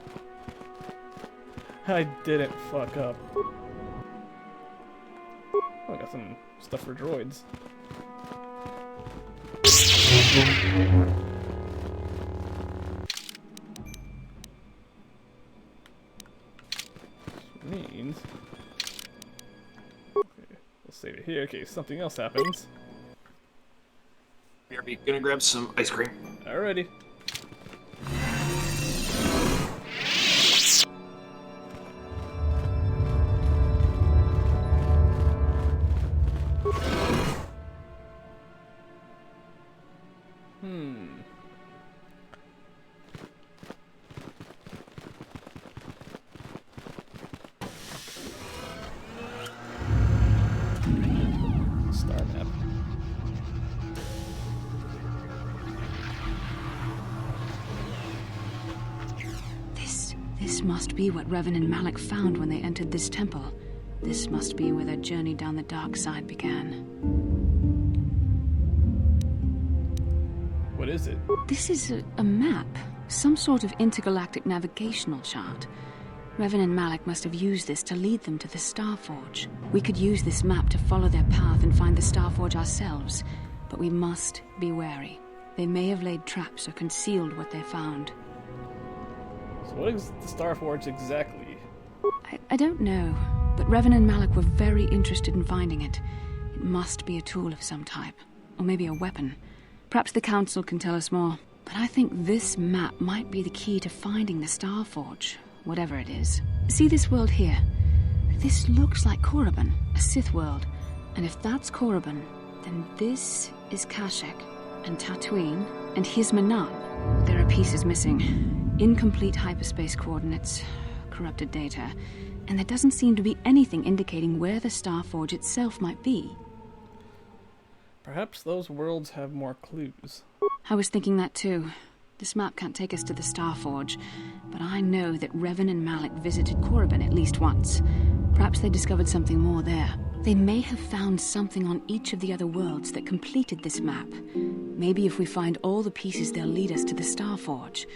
I didn't fuck up. Oh, I got some stuff for droids. Which means... Okay, we'll save it here in case something else happens. BRB, gonna grab some ice cream. Alrighty. Star map. This must be what Revan and Malak found when they entered this temple. This must be where their journey down the dark side began. What is it? This is a map. Some sort of intergalactic navigational chart. Revan and Malak must have used this to lead them to the Starforge. We could use this map to follow their path and find the Starforge ourselves, but we must be wary. They may have laid traps or concealed what they found. So what is the Starforge exactly? I don't know, but Revan and Malak were very interested in finding it. It must be a tool of some type, or maybe a weapon. Perhaps the Council can tell us more. But I think this map might be the key to finding the Starforge, whatever it is. See this world here? This looks like Korriban, a Sith world. And if that's Korriban, then this is Kashyyyk, and Dantooine, and here's Manaan. There are pieces missing. Incomplete hyperspace coordinates, corrupted data, and there doesn't seem to be anything indicating where the Starforge itself might be. Perhaps those worlds have more clues. I was thinking that too. This map can't take us to the Starforge, but I know that Revan and Malak visited Korriban at least once. Perhaps they discovered something more there. They may have found something on each of the other worlds that completed this map. Maybe if we find all the pieces, they'll lead us to the Starforge,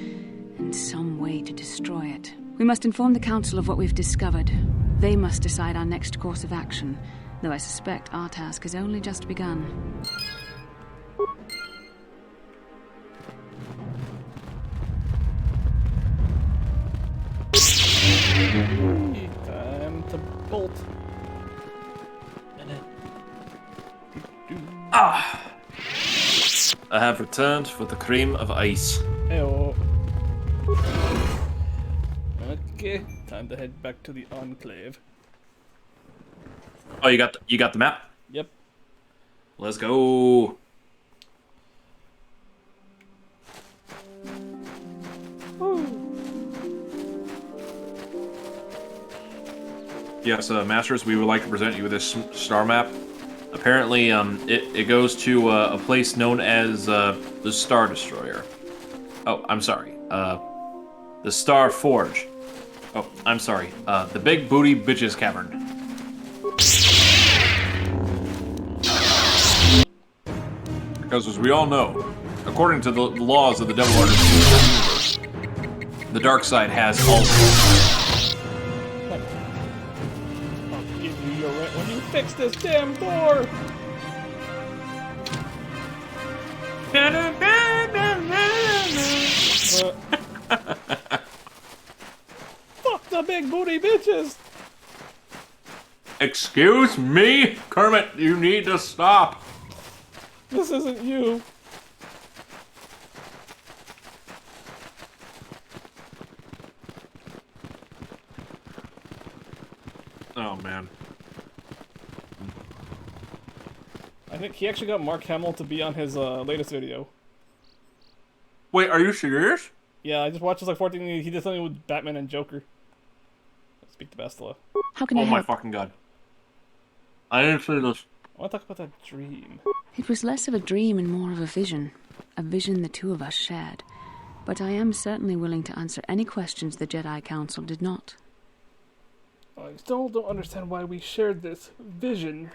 and some way to destroy it. We must inform the Council of what we've discovered. They must decide our next course of action, though I suspect our task has only just begun. Time to bolt. Ah! I have returned for the cream of ice. Heyo. Okay, time to head back to the Enclave. Oh, you got the map? Yep. Let's go. Yes, Masters, we would like to present you with this star map. Apparently, it goes to a place known as the Star Destroyer. Oh, I'm sorry. The Star Forge. Oh, I'm sorry. The Big Booty Bitches Cavern. Because as we all know, according to the laws of the Devil Artist universe, the dark side has all. I'll give you your rent when you fix this damn door. Fuck the big booty bitches. Excuse me, Kermit. You need to stop. This isn't you. Oh, man. I think he actually got Mark Hamill to be on his latest video. Wait, are you serious? Yeah, I just watched this like 14. He did something with Batman and Joker. Speak to Bastila. How can I help? Oh my help? fucking god. I didn't see this. I want to talk about that dream. It was less of a dream and more of a vision the two of us shared. But I am certainly willing to answer any questions the Jedi Council did not. I still don't understand why we shared this vision.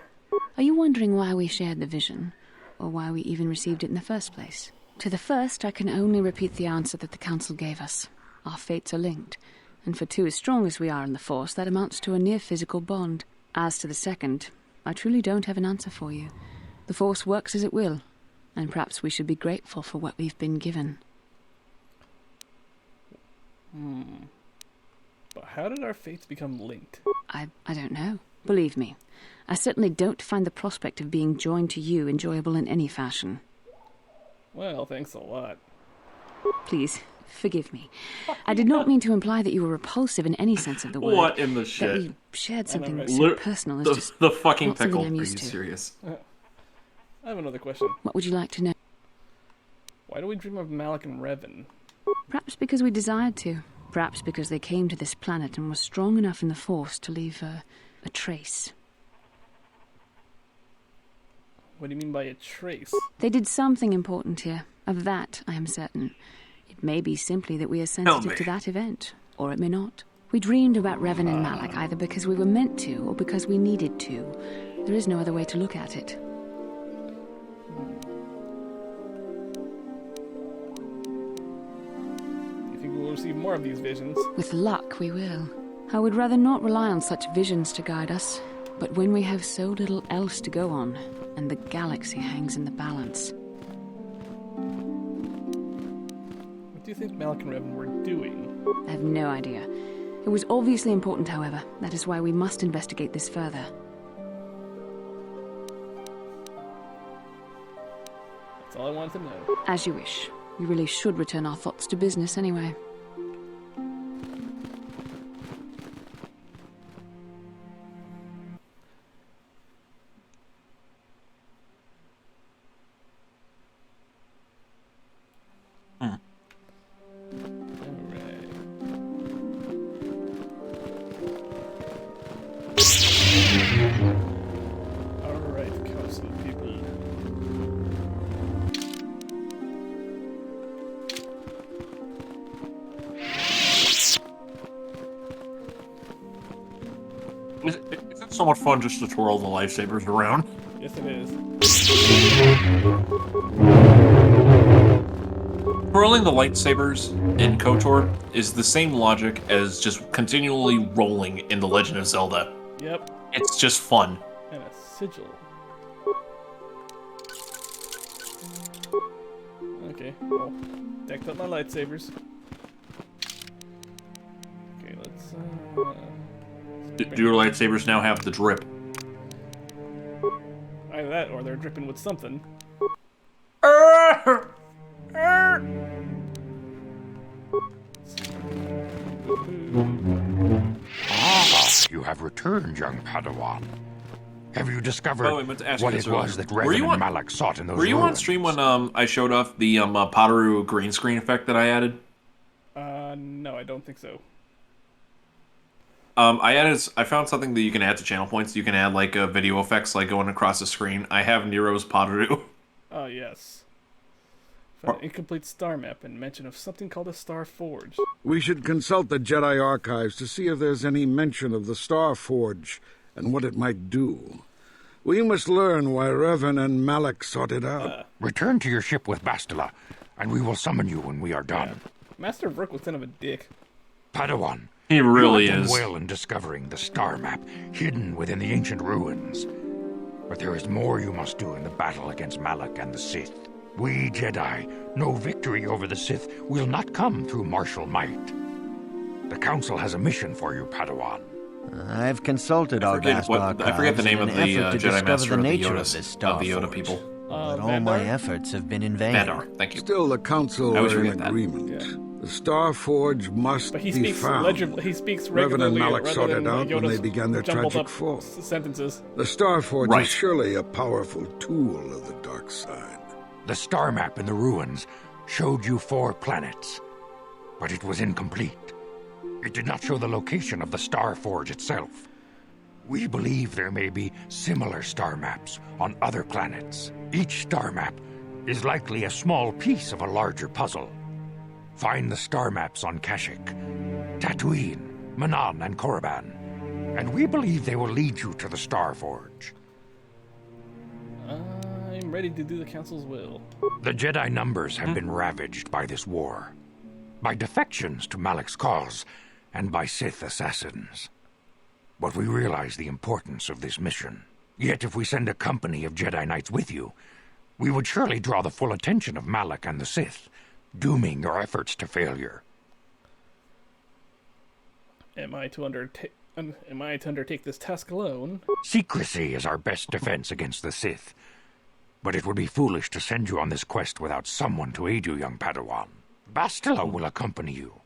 Are you wondering why we shared the vision, or why we even received it in the first place? To the first, I can only repeat the answer that the Council gave us. Our fates are linked, and for two as strong as we are in the Force, that amounts to a near-physical bond. As to the second, I truly don't have an answer for you. The Force works as it will, and perhaps we should be grateful for what we've been given. But how did our fates become linked? I don't know. Believe me, I certainly don't find the prospect of being joined to you enjoyable in any fashion. Well, thanks a lot. Please, forgive me. I did not mean to imply that you were repulsive in any sense of the word. What in the shit? That we shared something so personal as just the fucking not something pickle. I'm Are you used to. serious? I have another question. What would you like to know? Why do we dream of Malak and Revan? Perhaps because we desired to. Perhaps because they came to this planet and were strong enough in the Force to leave a trace. What do you mean by a trace? They did something important here. Of that, I am certain. It may be simply that we are sensitive to that event, or it may not. We dreamed about Revan and Malak either because we were meant to, or because we needed to. There is no other way to look at it. You think we'll receive more of these visions? With luck, we will. I would rather not rely on such visions to guide us. But when we have so little else to go on, and the galaxy hangs in the balance... What do you think Malak and Revan were doing? I have no idea. It was obviously important, however. That is why we must investigate this further. That's all I wanted to know. As you wish. We really should return our thoughts to business anyway. It's so much fun just to twirl the lightsabers around. Yes, it is. Twirling the lightsabers in KOTOR is the same logic as just continually rolling in The Legend of Zelda. Yep. It's just fun. And a sigil. Okay, well, decked up my lightsabers. Okay, let's Do your lightsabers now have the drip? Either that, or they're dripping with something. You have returned, young Padawan. Have you discovered what it was that Revan and Malak sought in those ruins? Were you on stream when I showed off the Padaru green screen effect that I added? No, I don't think so. I found something that you can add to channel points. You can add like video effects, like going across the screen. I have Nero's Padaru. Oh yes. Found an incomplete star map and mention of something called a Star Forge. We should consult the Jedi archives to see if there's any mention of the Star Forge and what it might do. We must learn why Revan and Malak sought it out. Return to your ship with Bastila, and we will summon you when we are done. Yeah. Master Vrook was kind of a dick. Padawan, he really you have is. done well in discovering the star map hidden within the ancient ruins. But there is more you must do in the battle against Malak and the Sith. We Jedi know victory over the Sith will not come through martial might. The Council has a mission for you, Padawan. I've consulted our vast archives I forget the name in of an the effort to Jedi discover Master the nature of of this Star the Yoda Forge. people. But all my efforts have been in vain. Vandar, thank you. Still, the Council are in agreement. Yeah. The Star Forge must be found. He speaks Revan regularly. and Malak rather sorted than out when they began their jumbled tragic up fall. Sentences. The Star Forge Right. is surely a powerful tool of the dark side. The star map in the ruins showed you 4 planets, but it was incomplete. It did not show the location of the Star Forge itself. We believe there may be similar star maps on other planets. Each star map is likely a small piece of a larger puzzle. Find the star maps on Kashyyyk, Dantooine, Manan, and Korriban, and we believe they will lead you to the Star Forge. I'm ready to do the Council's will. The Jedi numbers have been ravaged by this war, by defections to Malak's cause, and by Sith assassins. But we realize the importance of this mission. Yet if we send a company of Jedi Knights with you, we would surely draw the full attention of Malak and the Sith, dooming your efforts to failure. Am I to undertake this task alone? Secrecy is our best defense against the Sith. But it would be foolish to send you on this quest without someone to aid you, young Padawan. Bastila will accompany you,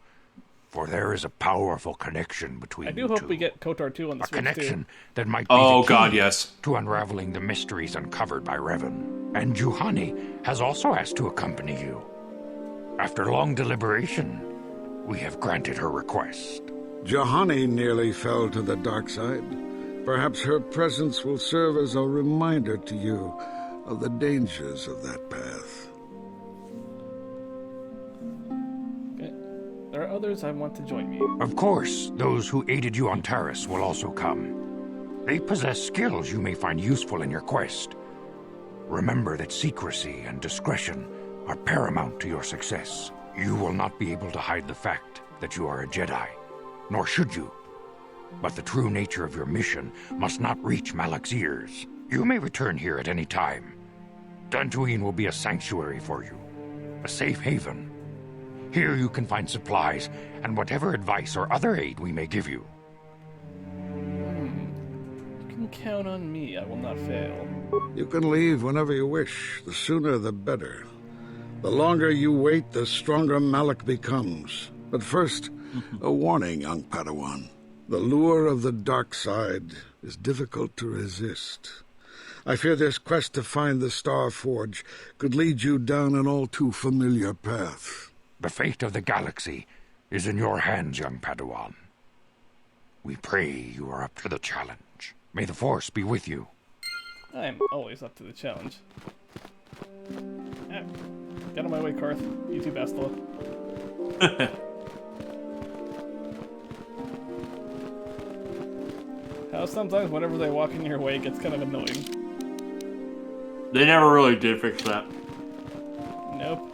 for there is a powerful connection between I do you hope two. we get KOTOR 2 on the A Switch connection too. that might be the key to unraveling the mysteries uncovered by Revan. And Juhani has also asked to accompany you. After long deliberation, we have granted her request. Juhani nearly fell to the dark side. Perhaps her presence will serve as a reminder to you of the dangers of that path. Okay. There are others I want to join me. Of course, those who aided you on Taris will also come. They possess skills you may find useful in your quest. Remember that secrecy and discretion are paramount to your success. You will not be able to hide the fact that you are a Jedi, nor should you. But the true nature of your mission must not reach Malak's ears. You may return here at any time. Dantooine will be a sanctuary for you, a safe haven. Here you can find supplies and whatever advice or other aid we may give you. You can count on me. I will not fail. You can leave whenever you wish. The sooner the better. The longer you wait, the stronger Malak becomes. But first, a warning, young Padawan. The lure of the dark side is difficult to resist. I fear this quest to find the Star Forge could lead you down an all-too-familiar path. The fate of the galaxy is in your hands, young Padawan. We pray you are up to the challenge. May the Force be with you. I am always up to the challenge. Ah, get out of my way, Karth. You too, Bastila. How sometimes whenever they walk in your way, it gets kind of annoying. They never really did fix that. Nope.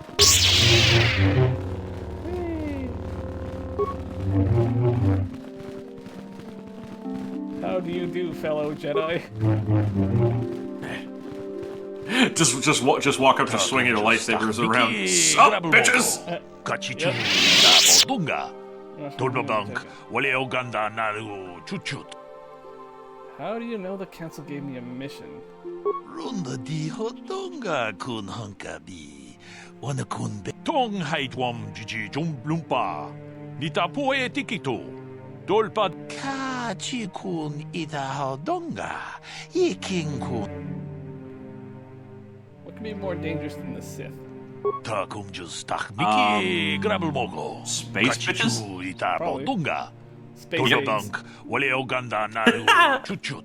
How do you do, fellow Jedi? just walk up to swinging your lightsabers around. Sup, bitches! 돌바방 원래요 간다 나르고 추추. How do you know the council gave me a mission? 론더 디호똥가 군 헝가비 원어 군배 통하이트웜 지지 좀 룸바 니타 포에 티키토 돌바 카치군 이다호똥가 이킹군. What can be more dangerous than the Sith? 다 공주스 딱 미키 그랍을 먹어. Space bitches? 이다호똥가 돌바방 원래요 간다 나르고 추추.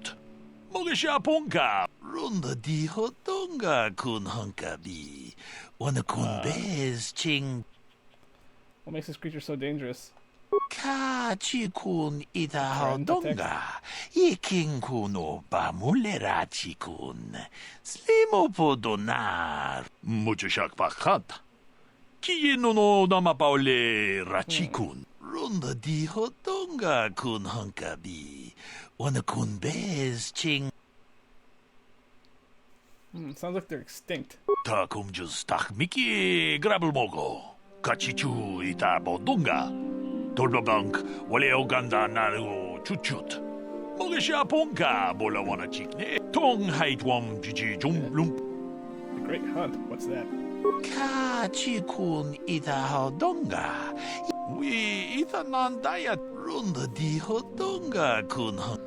먹으샤 본가 론더 디호똥가 군 헝가비 원어 군베스 칭. What makes this creature so dangerous? 카치군 이다호똥가 이킹군오 바물레라치군 슬리모포도나 무주샥 바카타 키노노 나마바올레 라치군 론더 디호똥가 군 헝가비 원어 군베스 칭. Sounds like they're extinct. 다 공주스 딱 미키 그랍을 먹어 같이 주 이다 보동가 돌바방 원래요 간다 나르고 추추트 먹으샤 본가 몰라 원하 찍네 통하이트웜 지지 좀룸. The Great Hunt. What's that? 카치군 이다호동가 위 이다난다야 론더 디호동가 군헌.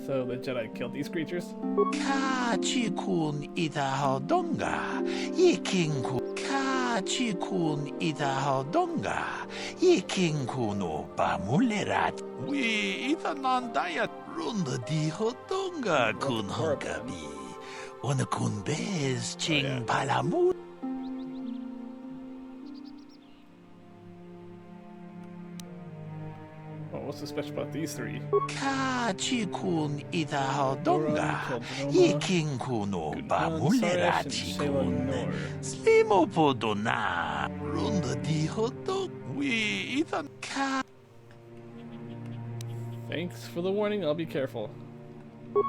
So the Jedi killed these creatures? 카치군 이다호동가 이킹군 카치군 이다호동가 이킹군오 바물레라 위 이다난다야 론더 디호동가 군헌가비 원어 군베스 칭 발라무. What's so special about these three? 카치군 이다호동가 이킹군오 바물레라치군 슬리모포도나 론더 디호동 위 이단 카. Thanks for the warning. I'll be careful.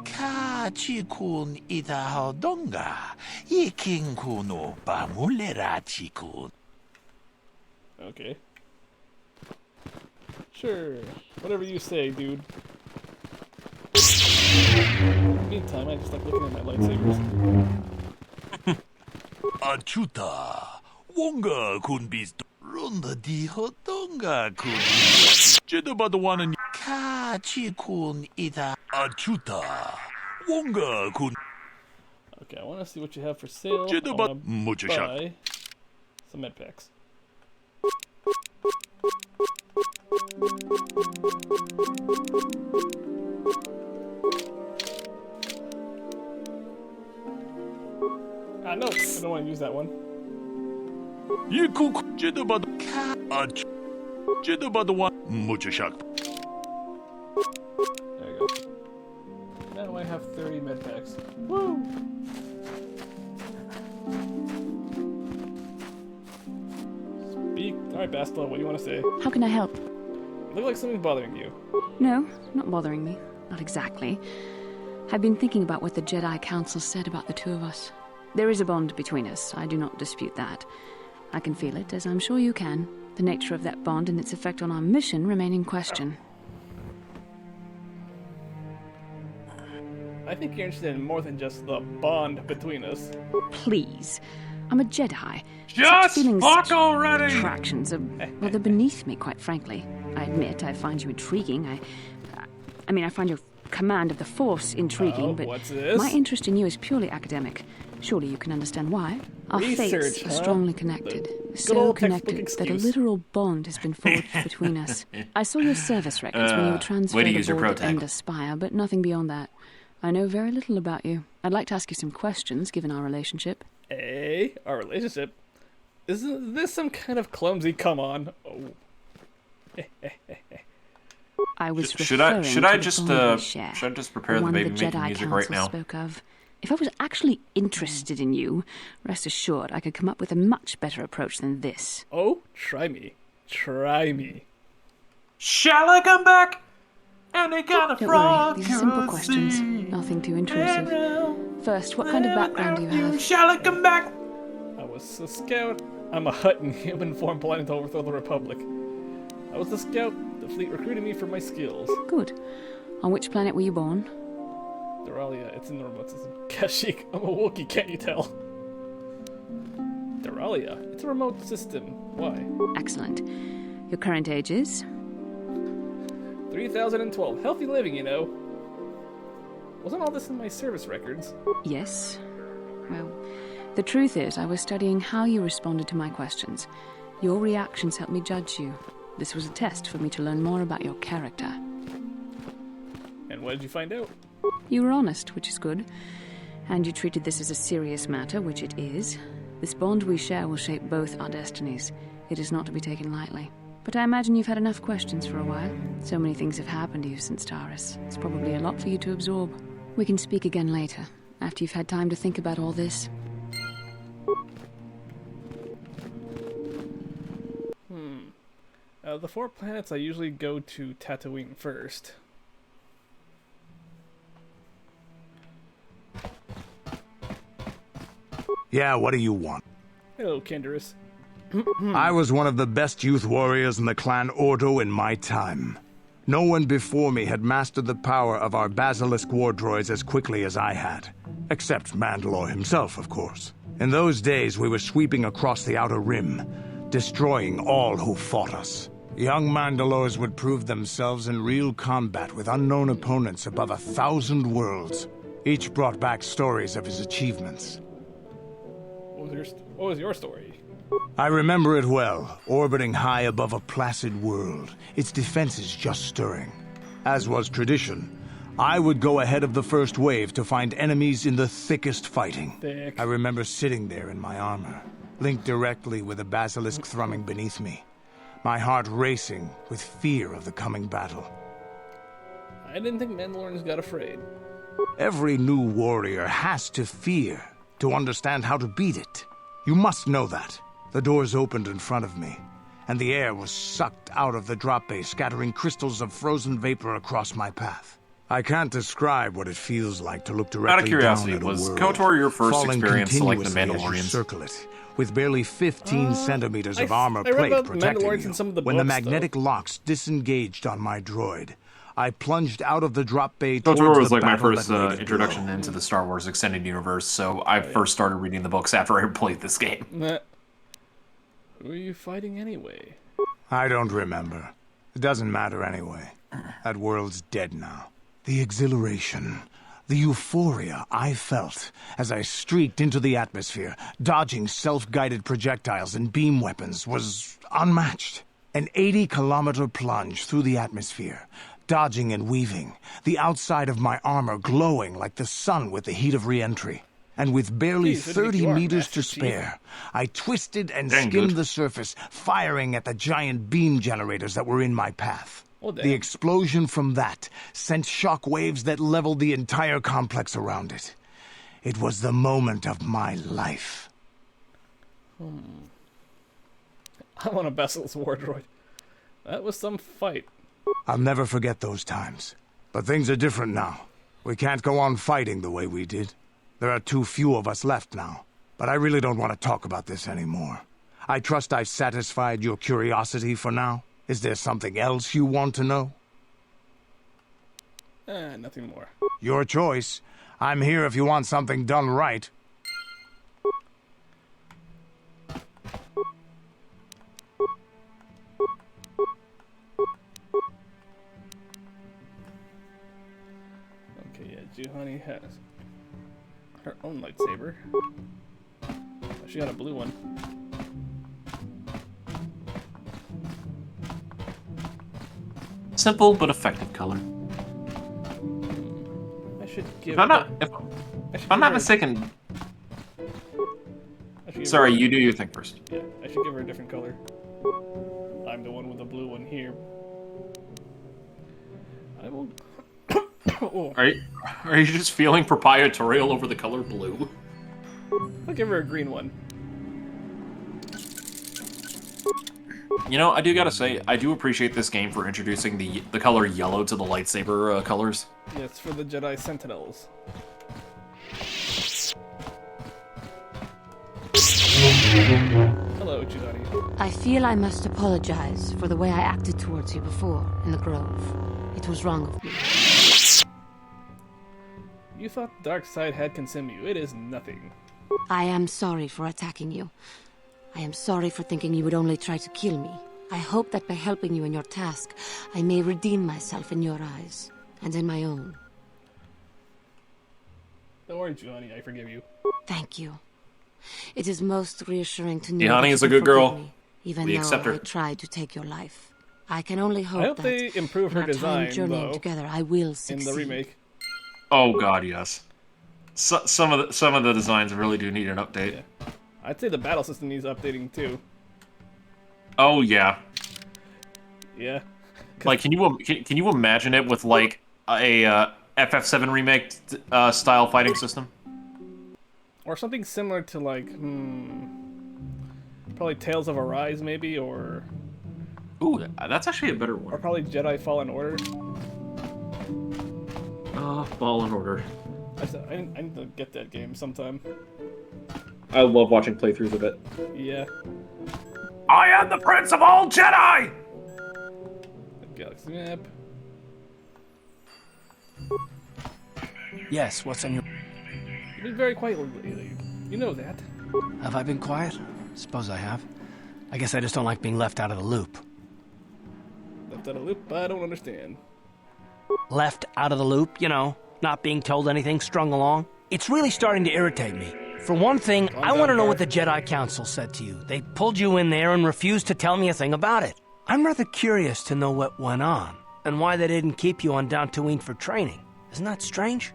카치군 이다호동가 이킹군오 바물레라치군. Okay. Sure. Whatever you say, dude. Meantime, I just like looking at my lightsabers. 아추타 원가 군비스도 론더 디호동가 군 제드바도 와는 카치군 이다 아추타 원가 군. Okay, I want to see what you have for sale. 제드바 무주샥. Buy some med packs. No, I don't want to use that one. 이쿠 제드바도 아추 제드바도 와 무주샥. There you go. Now I have 30 med packs. Woo! Speak. Alright, Bastila, what do you want to say? How can I help? Look like something's bothering you. No, not bothering me. Not exactly. I've been thinking about what the Jedi Council said about the two of us. There is a bond between us. I do not dispute that. I can feel it, as I'm sure you can. The nature of that bond and its effect on our mission remain in question. I think you're interested in more than just the bond between us. Please. I'm a Jedi. Just feelings, fuck already! Attractions are, well, they're beneath me, quite frankly. I admit I find you intriguing. I mean, I find your command of the Force intriguing, but what's this? my interest in you is purely academic. Surely you can understand why. Our fates are strongly connected. So connected that a literal bond has been forged between us. I saw your service records when you were transferred aboard at Ender Spire, but nothing beyond that. I know very little about you. I'd like to ask you some questions, given our relationship. Hey, our relationship? Isn't this some kind of clumsy come on? Oh. I was should I just prepare the baby making music right now? Spoke of. If I was actually interested in you, rest assured I could come up with a much better approach than this. Oh, try me. Try me. Shall I come back? Any kind of Don't frog. worry, these are simple questions. Nothing too intrusive. First, what kind of background do you have? Shall I come back? I was a scout. I'm a Hutt in human form planning to overthrow the Republic. I was the scout. The fleet recruited me for my skills. Good. On which planet were you born? Duralia. It's in the remote system. Kashyyyk. I'm a Wookiee, can't you tell? Duralia. It's a remote system. Why? Excellent. Your current age is? 3012. Healthy living, you know. Wasn't all this in my service records? Yes. Well, the truth is, I was studying how you responded to my questions. Your reactions helped me judge you. This was a test for me to learn more about your character. And what did you find out? You were honest, which is good. And you treated this as a serious matter, which it is. This bond we share will shape both our destinies. It is not to be taken lightly. But I imagine you've had enough questions for a while. So many things have happened to you since Taris. It's probably a lot for you to absorb. We can speak again later, after you've had time to think about all this. The 4 planets, I usually go to Dantooine first. Yeah, what do you want? Hello, Canderous. I was one of the best youth warriors in the clan Ordo in my time. No one before me had mastered the power of our basilisk war droids as quickly as I had. Except Mandalore himself, of course. In those days, we were sweeping across the Outer Rim, destroying all who fought us. Young Mandalores would prove themselves in real combat with unknown opponents above 1,000 worlds. Each brought back stories of his achievements. What was your story? I remember it well, orbiting high above a placid world, its defenses just stirring. As was tradition, I would go ahead of the first wave to find enemies in the thickest fighting. I remember sitting there in my armor, linked directly with a basilisk thrumming beneath me, my heart racing with fear of the coming battle. I didn't think Mandalorians got afraid. Every new warrior has to fear to understand how to beat it. You must know that. The doors opened in front of me, and the air was sucked out of the drop bay, scattering crystals of frozen vapor across my path. I can't describe what it feels like to look directly out of curiosity, down at a was world, KOTOR your first experience to like the continuously as you Mandalorians? circle it, with barely 15 centimeters of armor I read plate about protecting Mandalorians you. in some of the When the books, magnetic locks disengaged on my droid, I plunged out of the drop bay KOTOR towards was the like my battle first that laid it introduction below. into the Star Wars Extended Universe, so I first started reading the books after I played this game. Who are you fighting anyway? I don't remember. It doesn't matter anyway. That world's dead now. The exhilaration, the euphoria I felt as I streaked into the atmosphere, dodging self-guided projectiles and beam weapons, was unmatched. An 80-kilometer plunge through the atmosphere, dodging and weaving, the outside of my armor glowing like the sun with the heat of re-entry. And with barely 30 meters to spare, I twisted and skimmed the surface, firing at the giant beam generators that were in my path. The explosion from that sent shock waves that leveled the entire complex around it. It was the moment of my life. I'm on a Basilisk war droid. That was some fight. I'll never forget those times. But things are different now. We can't go on fighting the way we did. There are too few of us left now. But I really don't want to talk about this anymore. I trust I've satisfied your curiosity for now. Is there something else you want to know? Nothing more. Your choice. I'm here if you want something done right. Okay, yeah, Juhani has her own lightsaber. Oh, she got a blue one. Simple but effective color. I should give. If I'm not mistaken. Sorry, you do your thing first. Yeah, I should give her a different color. I'm the one with the blue one here. I will. Oh. Are you just feeling proprietorial over the color blue? I'll give her a green one. You know, I do gotta say, I do appreciate this game for introducing the color yellow to the lightsaber colors. Yeah, it's for the Jedi Sentinels. Hello, Hello, Juhani. I feel I must apologize for the way I acted towards you before in the Grove. It was wrong of me. You thought the dark side had consumed you. It is nothing. I am sorry for attacking you. I am sorry for thinking you would only try to kill me. I hope that by helping you in your task, I may redeem myself in your eyes, and in my own. Don't worry, Juhani, I forgive you. Thank you. It is most reassuring to know Juhani is a good girl. Me, even we though accept her. I tried to take your life. I can only hope, I hope they improve her design, though, together, I will succeed. in the remake. Oh God, yes. Some of the designs really do need an update. Yeah. I'd say the battle system needs updating too. Oh yeah. Yeah. Like, can you imagine it with like a FF7 remake style fighting system? Or something similar to like, probably Tales of Arise maybe, or. Ooh, that's actually a better one. Or probably Jedi Fallen Order. Fallen Order. I need to get that game sometime. I love watching playthroughs of it. Yeah. I am the Prince of all Jedi! Galaxy map. Yes, what's on your... You've been very quiet lately. You know that. Have I been quiet? Suppose I have. I guess I just don't like being left out of the loop. Left out of the loop? I don't understand. Left out of the loop, you know, not being told anything, strung along. It's really starting to irritate me. For one thing, I want to know what the Jedi Council said to you. They pulled you in there and refused to tell me a thing about it. I'm rather curious to know what went on, and why they didn't keep you on Dantooine for training. Isn't that strange?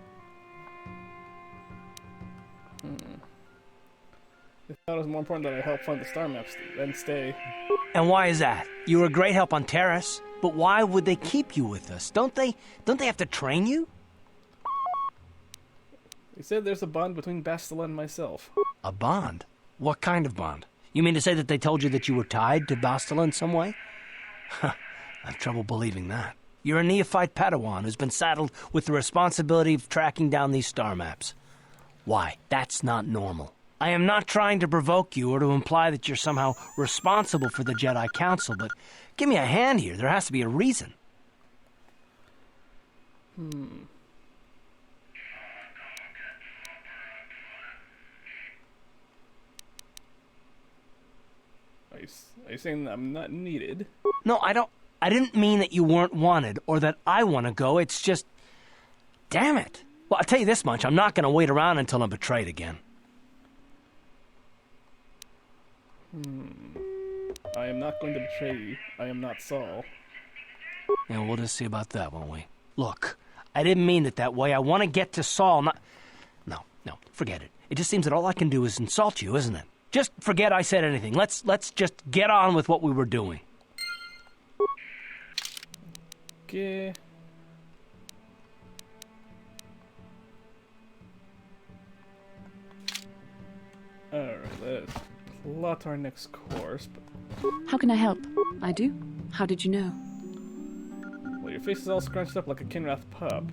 I thought it was more important that I help find the star maps than stay. And why is that? You were a great help on Terrace, but why would they keep you with us? Don't they have to train you? They said there's a bond between Bastila and myself. A bond? What kind of bond? You mean to say that they told you that you were tied to Bastila in some way? I have trouble believing that. You're a neophyte Padawan who's been saddled with the responsibility of tracking down these star maps. Why? That's not normal. I am not trying to provoke you or to imply that you're somehow responsible for the Jedi Council, but give me a hand here. There has to be a reason. Are you saying that I'm not needed? No, I didn't mean that you weren't wanted or that I want to go. It's just... Damn it. Well, I'll tell you this much. I'm not going to wait around until I'm betrayed again. I am not going to betray you. I am not Saul. Yeah, we'll just see about that, won't we? Look, I didn't mean it that way. I want to get to Saul, not... No, forget it. It just seems that all I can do is insult you, isn't it? Just forget I said anything. Let's just get on with what we were doing. Okay. Alright, let's plot our next course. How can I help? I do? How did you know? Well, your face is all scrunched up like a Kinrath pup.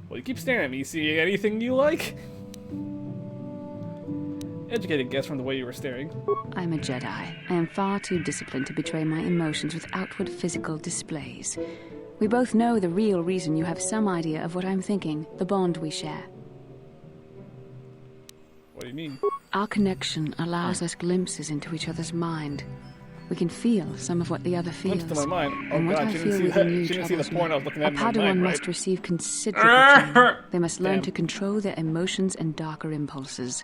Well, you keep staring at me. See anything you like? Educated guess from the way you were staring. I'm a Jedi. I am far too disciplined to betray my emotions with outward physical displays. We both know the real reason you have some idea of what I'm thinking, the bond we share. What do you mean? Our connection allows us glimpses into each other's mind. We can feel some of what the other feels. Glimpse to my mind. Oh and what God, I she feel didn't see within that. you She didn't see the point I was looking at A in my Padawan mind, must right? receive considerable training. They must learn Damn. to control their emotions and darker impulses.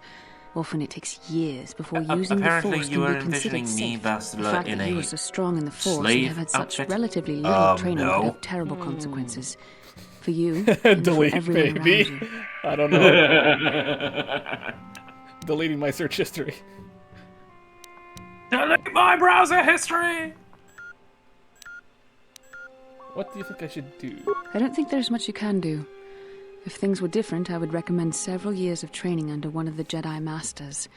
Often it takes years before using the Apparently Force you can are be considered envisioning me, safe. The Bastila, fact in that you a are so strong in the Force and slave have had such outfit? relatively little training no. could have terrible consequences. For you and for Delete, everyone baby. around you. I don't know. Deleting my search history. Delete my browser history! What do you think I should do? I don't think there's much you can do. If things were different, I would recommend several years of training under one of the Jedi Masters,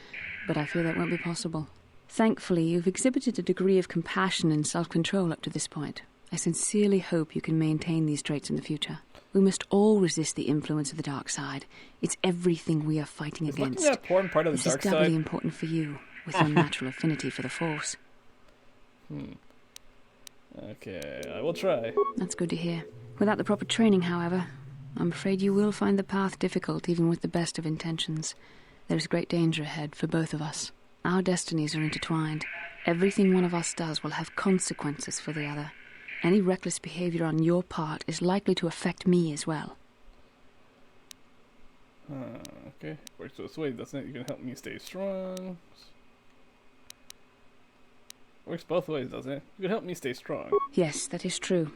but I fear that won't be possible. Thankfully, you've exhibited a degree of compassion and self-control up to this point. I sincerely hope you can maintain these traits in the future. We must all resist the influence of the dark side. It's everything we are fighting against. Isn't that important part of the this dark is doubly side? important for you. with your natural affinity for the Force. Okay, I will try. That's good to hear. Without the proper training, however, I'm afraid you will find the path difficult even with the best of intentions. There is great danger ahead for both of us. Our destinies are intertwined. Everything one of us does will have consequences for the other. Any reckless behavior on your part is likely to affect me as well. Okay, works this way, doesn't it? You can help me stay strong. Works both ways, doesn't it? You can help me stay strong. Yes, that is true.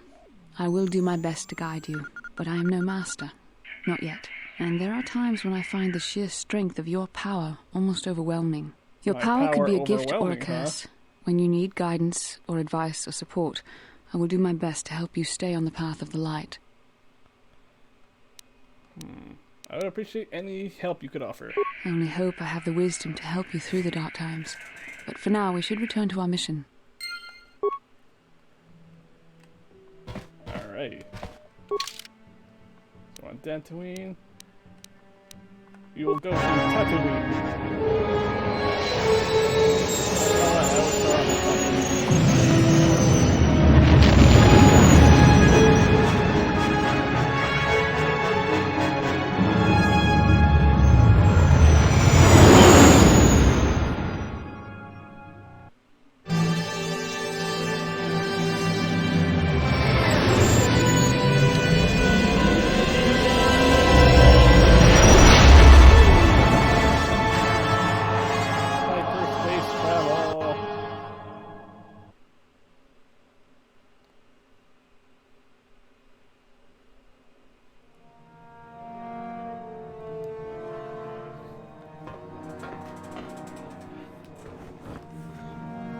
I will do my best to guide you, but I am no master. Not yet. And there are times when I find the sheer strength of your power almost overwhelming. Your power could be a gift or a curse. When you need guidance or advice or support, I will do my best to help you stay on the path of the light. I would appreciate any help you could offer. I only hope I have the wisdom to help you through the dark times. But for now, we should return to our mission. Alright. So on Dantooine, we will go to Tatooine.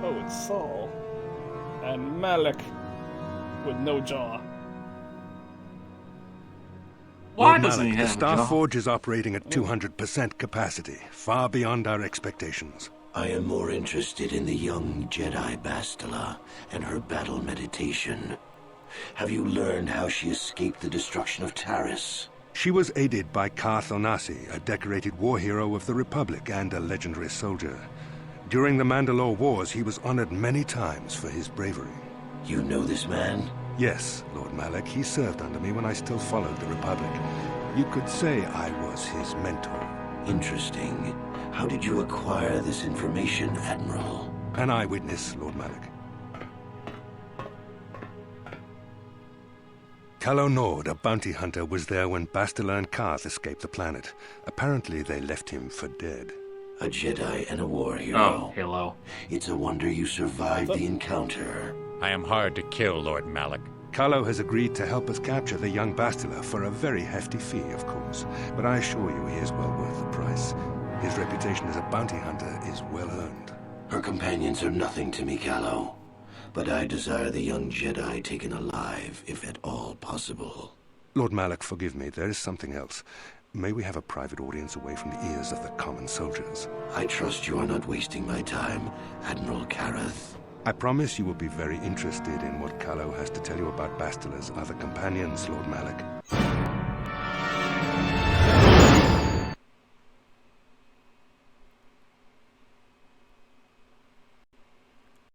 Oh, it's Saul. And Malak with no jaw. Why doesn't he have the Star Forge is operating at 200% capacity, far beyond our expectations. I am more interested in the young Jedi Bastila and her battle meditation. Have you learned how she escaped the destruction of Taris? She was aided by Karth Onasi, a decorated war hero of the Republic and a legendary soldier. During the Mandalore Wars, he was honored many times for his bravery. You know this man? Yes, Lord Malak. He served under me when I still followed the Republic. You could say I was his mentor. Interesting. How did you acquire this information, Admiral? An eyewitness, Lord Malak. Calo Nord, a bounty hunter, was there when Bastila and Karth escaped the planet. Apparently, they left him for dead. A Jedi and a war hero. Oh, hello. It's a wonder you survived the encounter. I am hard to kill, Lord Malak. Calo has agreed to help us capture the young Bastila for a very hefty fee, of course. But I assure you he is well worth the price. His reputation as a bounty hunter is well earned. Her companions are nothing to me, Calo. But I desire the young Jedi taken alive, if at all possible. Lord Malak, forgive me. There is something else. May we have a private audience away from the ears of the common soldiers? I trust you are not wasting my time, Admiral Kareth. I promise you will be very interested in what Calo has to tell you about Bastila's other companions, Lord Malak.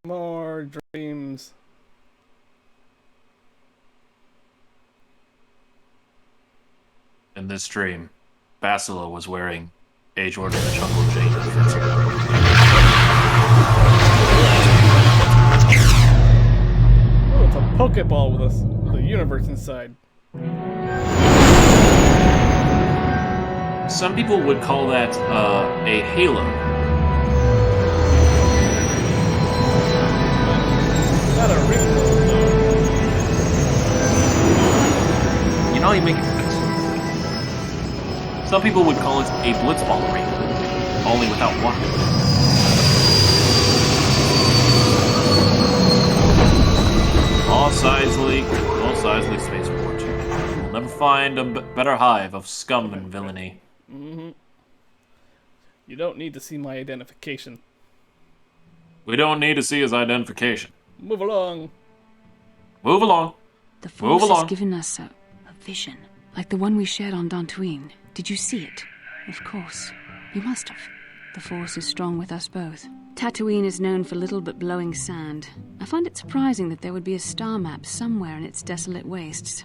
More dreams. In this dream, Bastila was wearing Age Order the Jungle Jade. Oh, it's a Pokeball with a universe inside. Some people would call that a halo. Not a ring. You know how you make it. Some people would call it a blitzball arena, only without one. Mos Eisley Spaceport. You'll never find a better hive of scum and villainy. Mm-hmm. You don't need to see my identification. We don't need to see his identification. Move along. Move along. The Force has given us a vision, like the one we shared on Dantooine. Did you see it? Of course. You must have. The Force is strong with us both. Tatooine is known for little but blowing sand. I find it surprising that there would be a star map somewhere in its desolate wastes.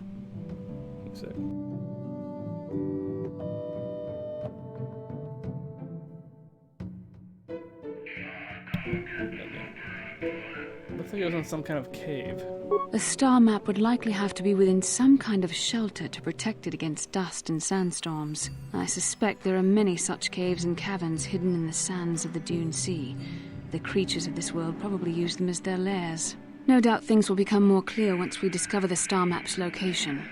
Looks like it was in some kind of cave. A star map would likely have to be within some kind of shelter to protect it against dust and sandstorms. I suspect there are many such caves and caverns hidden in the sands of the Dune Sea. The creatures of this world probably use them as their lairs. No doubt things will become more clear once we discover the star map's location.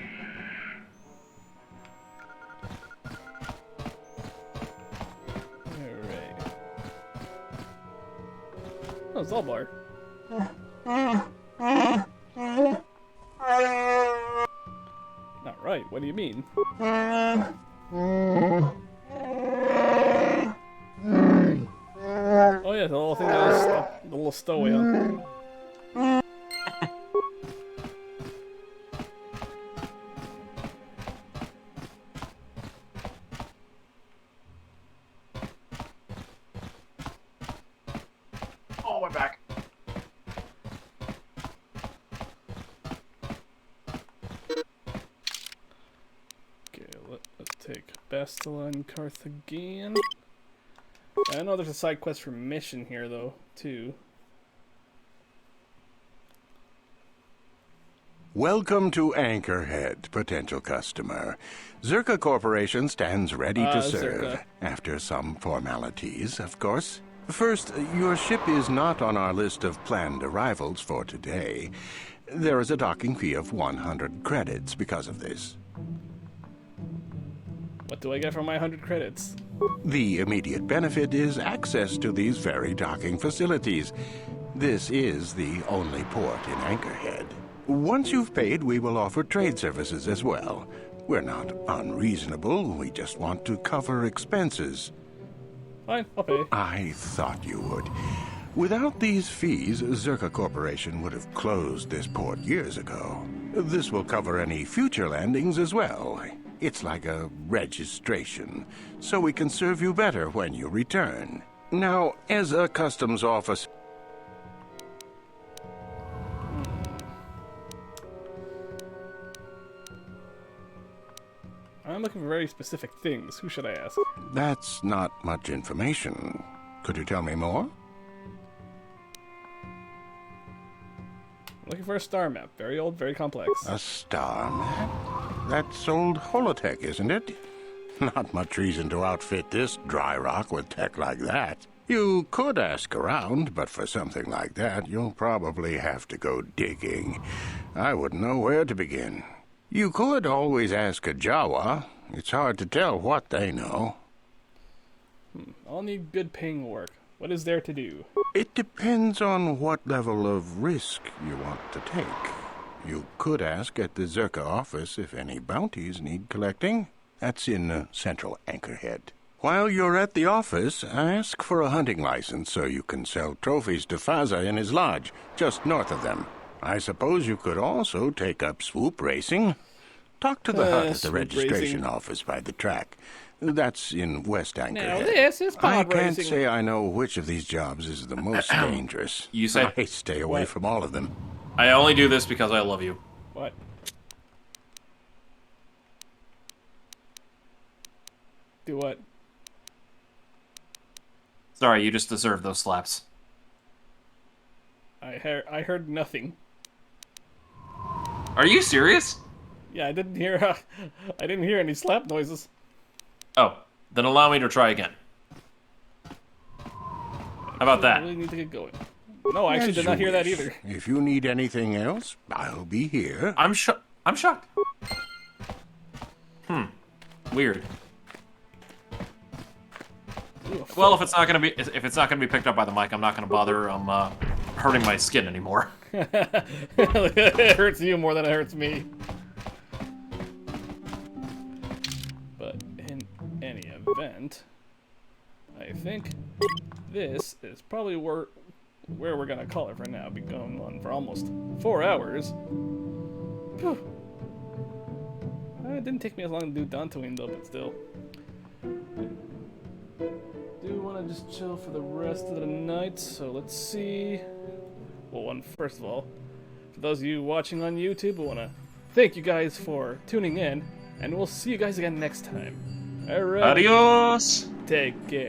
Alright. Oh, Zalbar. Not right, what do you mean? Oh yeah, the little thing that was the little stowaway on. Oh, we're back. Okay, let's take Bastila and Carthagena. I know there's a side quest for mission here, though, too. Welcome to Anchorhead, potential customer. Zerka Corporation stands ready to serve. Zerka. After some formalities, of course. First, your ship is not on our list of planned arrivals for today. There is a docking fee of 100 credits because of this. What do I get for my 100 credits? The immediate benefit is access to these very docking facilities. This is the only port in Anchorhead. Once you've paid, we will offer trade services as well. We're not unreasonable, we just want to cover expenses. Fine, I'll pay. I thought you would. Without these fees, Zerka Corporation would have closed this port years ago. This will cover any future landings as well. It's like a registration, so we can serve you better when you return. Now, as a customs officer... I'm looking for very specific things. Who should I ask? That's not much information. Could you tell me more? Looking for a star map. Very old, very complex. A star map? That's old holotech, isn't it? Not much reason to outfit this dry rock with tech like that. You could ask around, but for something like that, you'll probably have to go digging. I wouldn't know where to begin. You could always ask a Jawa. It's hard to tell what they know. I'll need good paying work. What is there to do? It depends on what level of risk you want to take. You could ask at the Zerka office if any bounties need collecting. That's in central Anchorhead. While you're at the office, ask for a hunting license so you can sell trophies to Faza in his lodge, just north of them. I suppose you could also take up swoop racing. Talk to the hut at the registration office by the track. That's in West Anchorhead. Now this is pod I can't racing. say I know which of these jobs is the most dangerous. You say I stay away from all of them. I only do this because I love you. What? Do what? Sorry, you just deserve those slaps. I heard nothing. Are you serious? Yeah, I didn't hear any slap noises. Oh, then allow me to try again. How about that? I really need to get going. No, I actually did not hear that either. If you need anything else, I'll be here. I'm shocked. Weird. Ooh, Well, if it's not gonna be picked up by the mic, I'm not gonna bother hurting my skin anymore. It hurts you more than it hurts me. But in any event, I think this is probably where we're gonna call it for now. Been going on for almost 4 hours. Whew. It didn't take me as long to do Dantooine though, but still. Do want want to just chill for the rest of the night, so let's see. Well, first of all, for those of you watching on YouTube, I want to thank you guys for tuning in, and we'll see you guys again next time. Alright. Adios! Take care.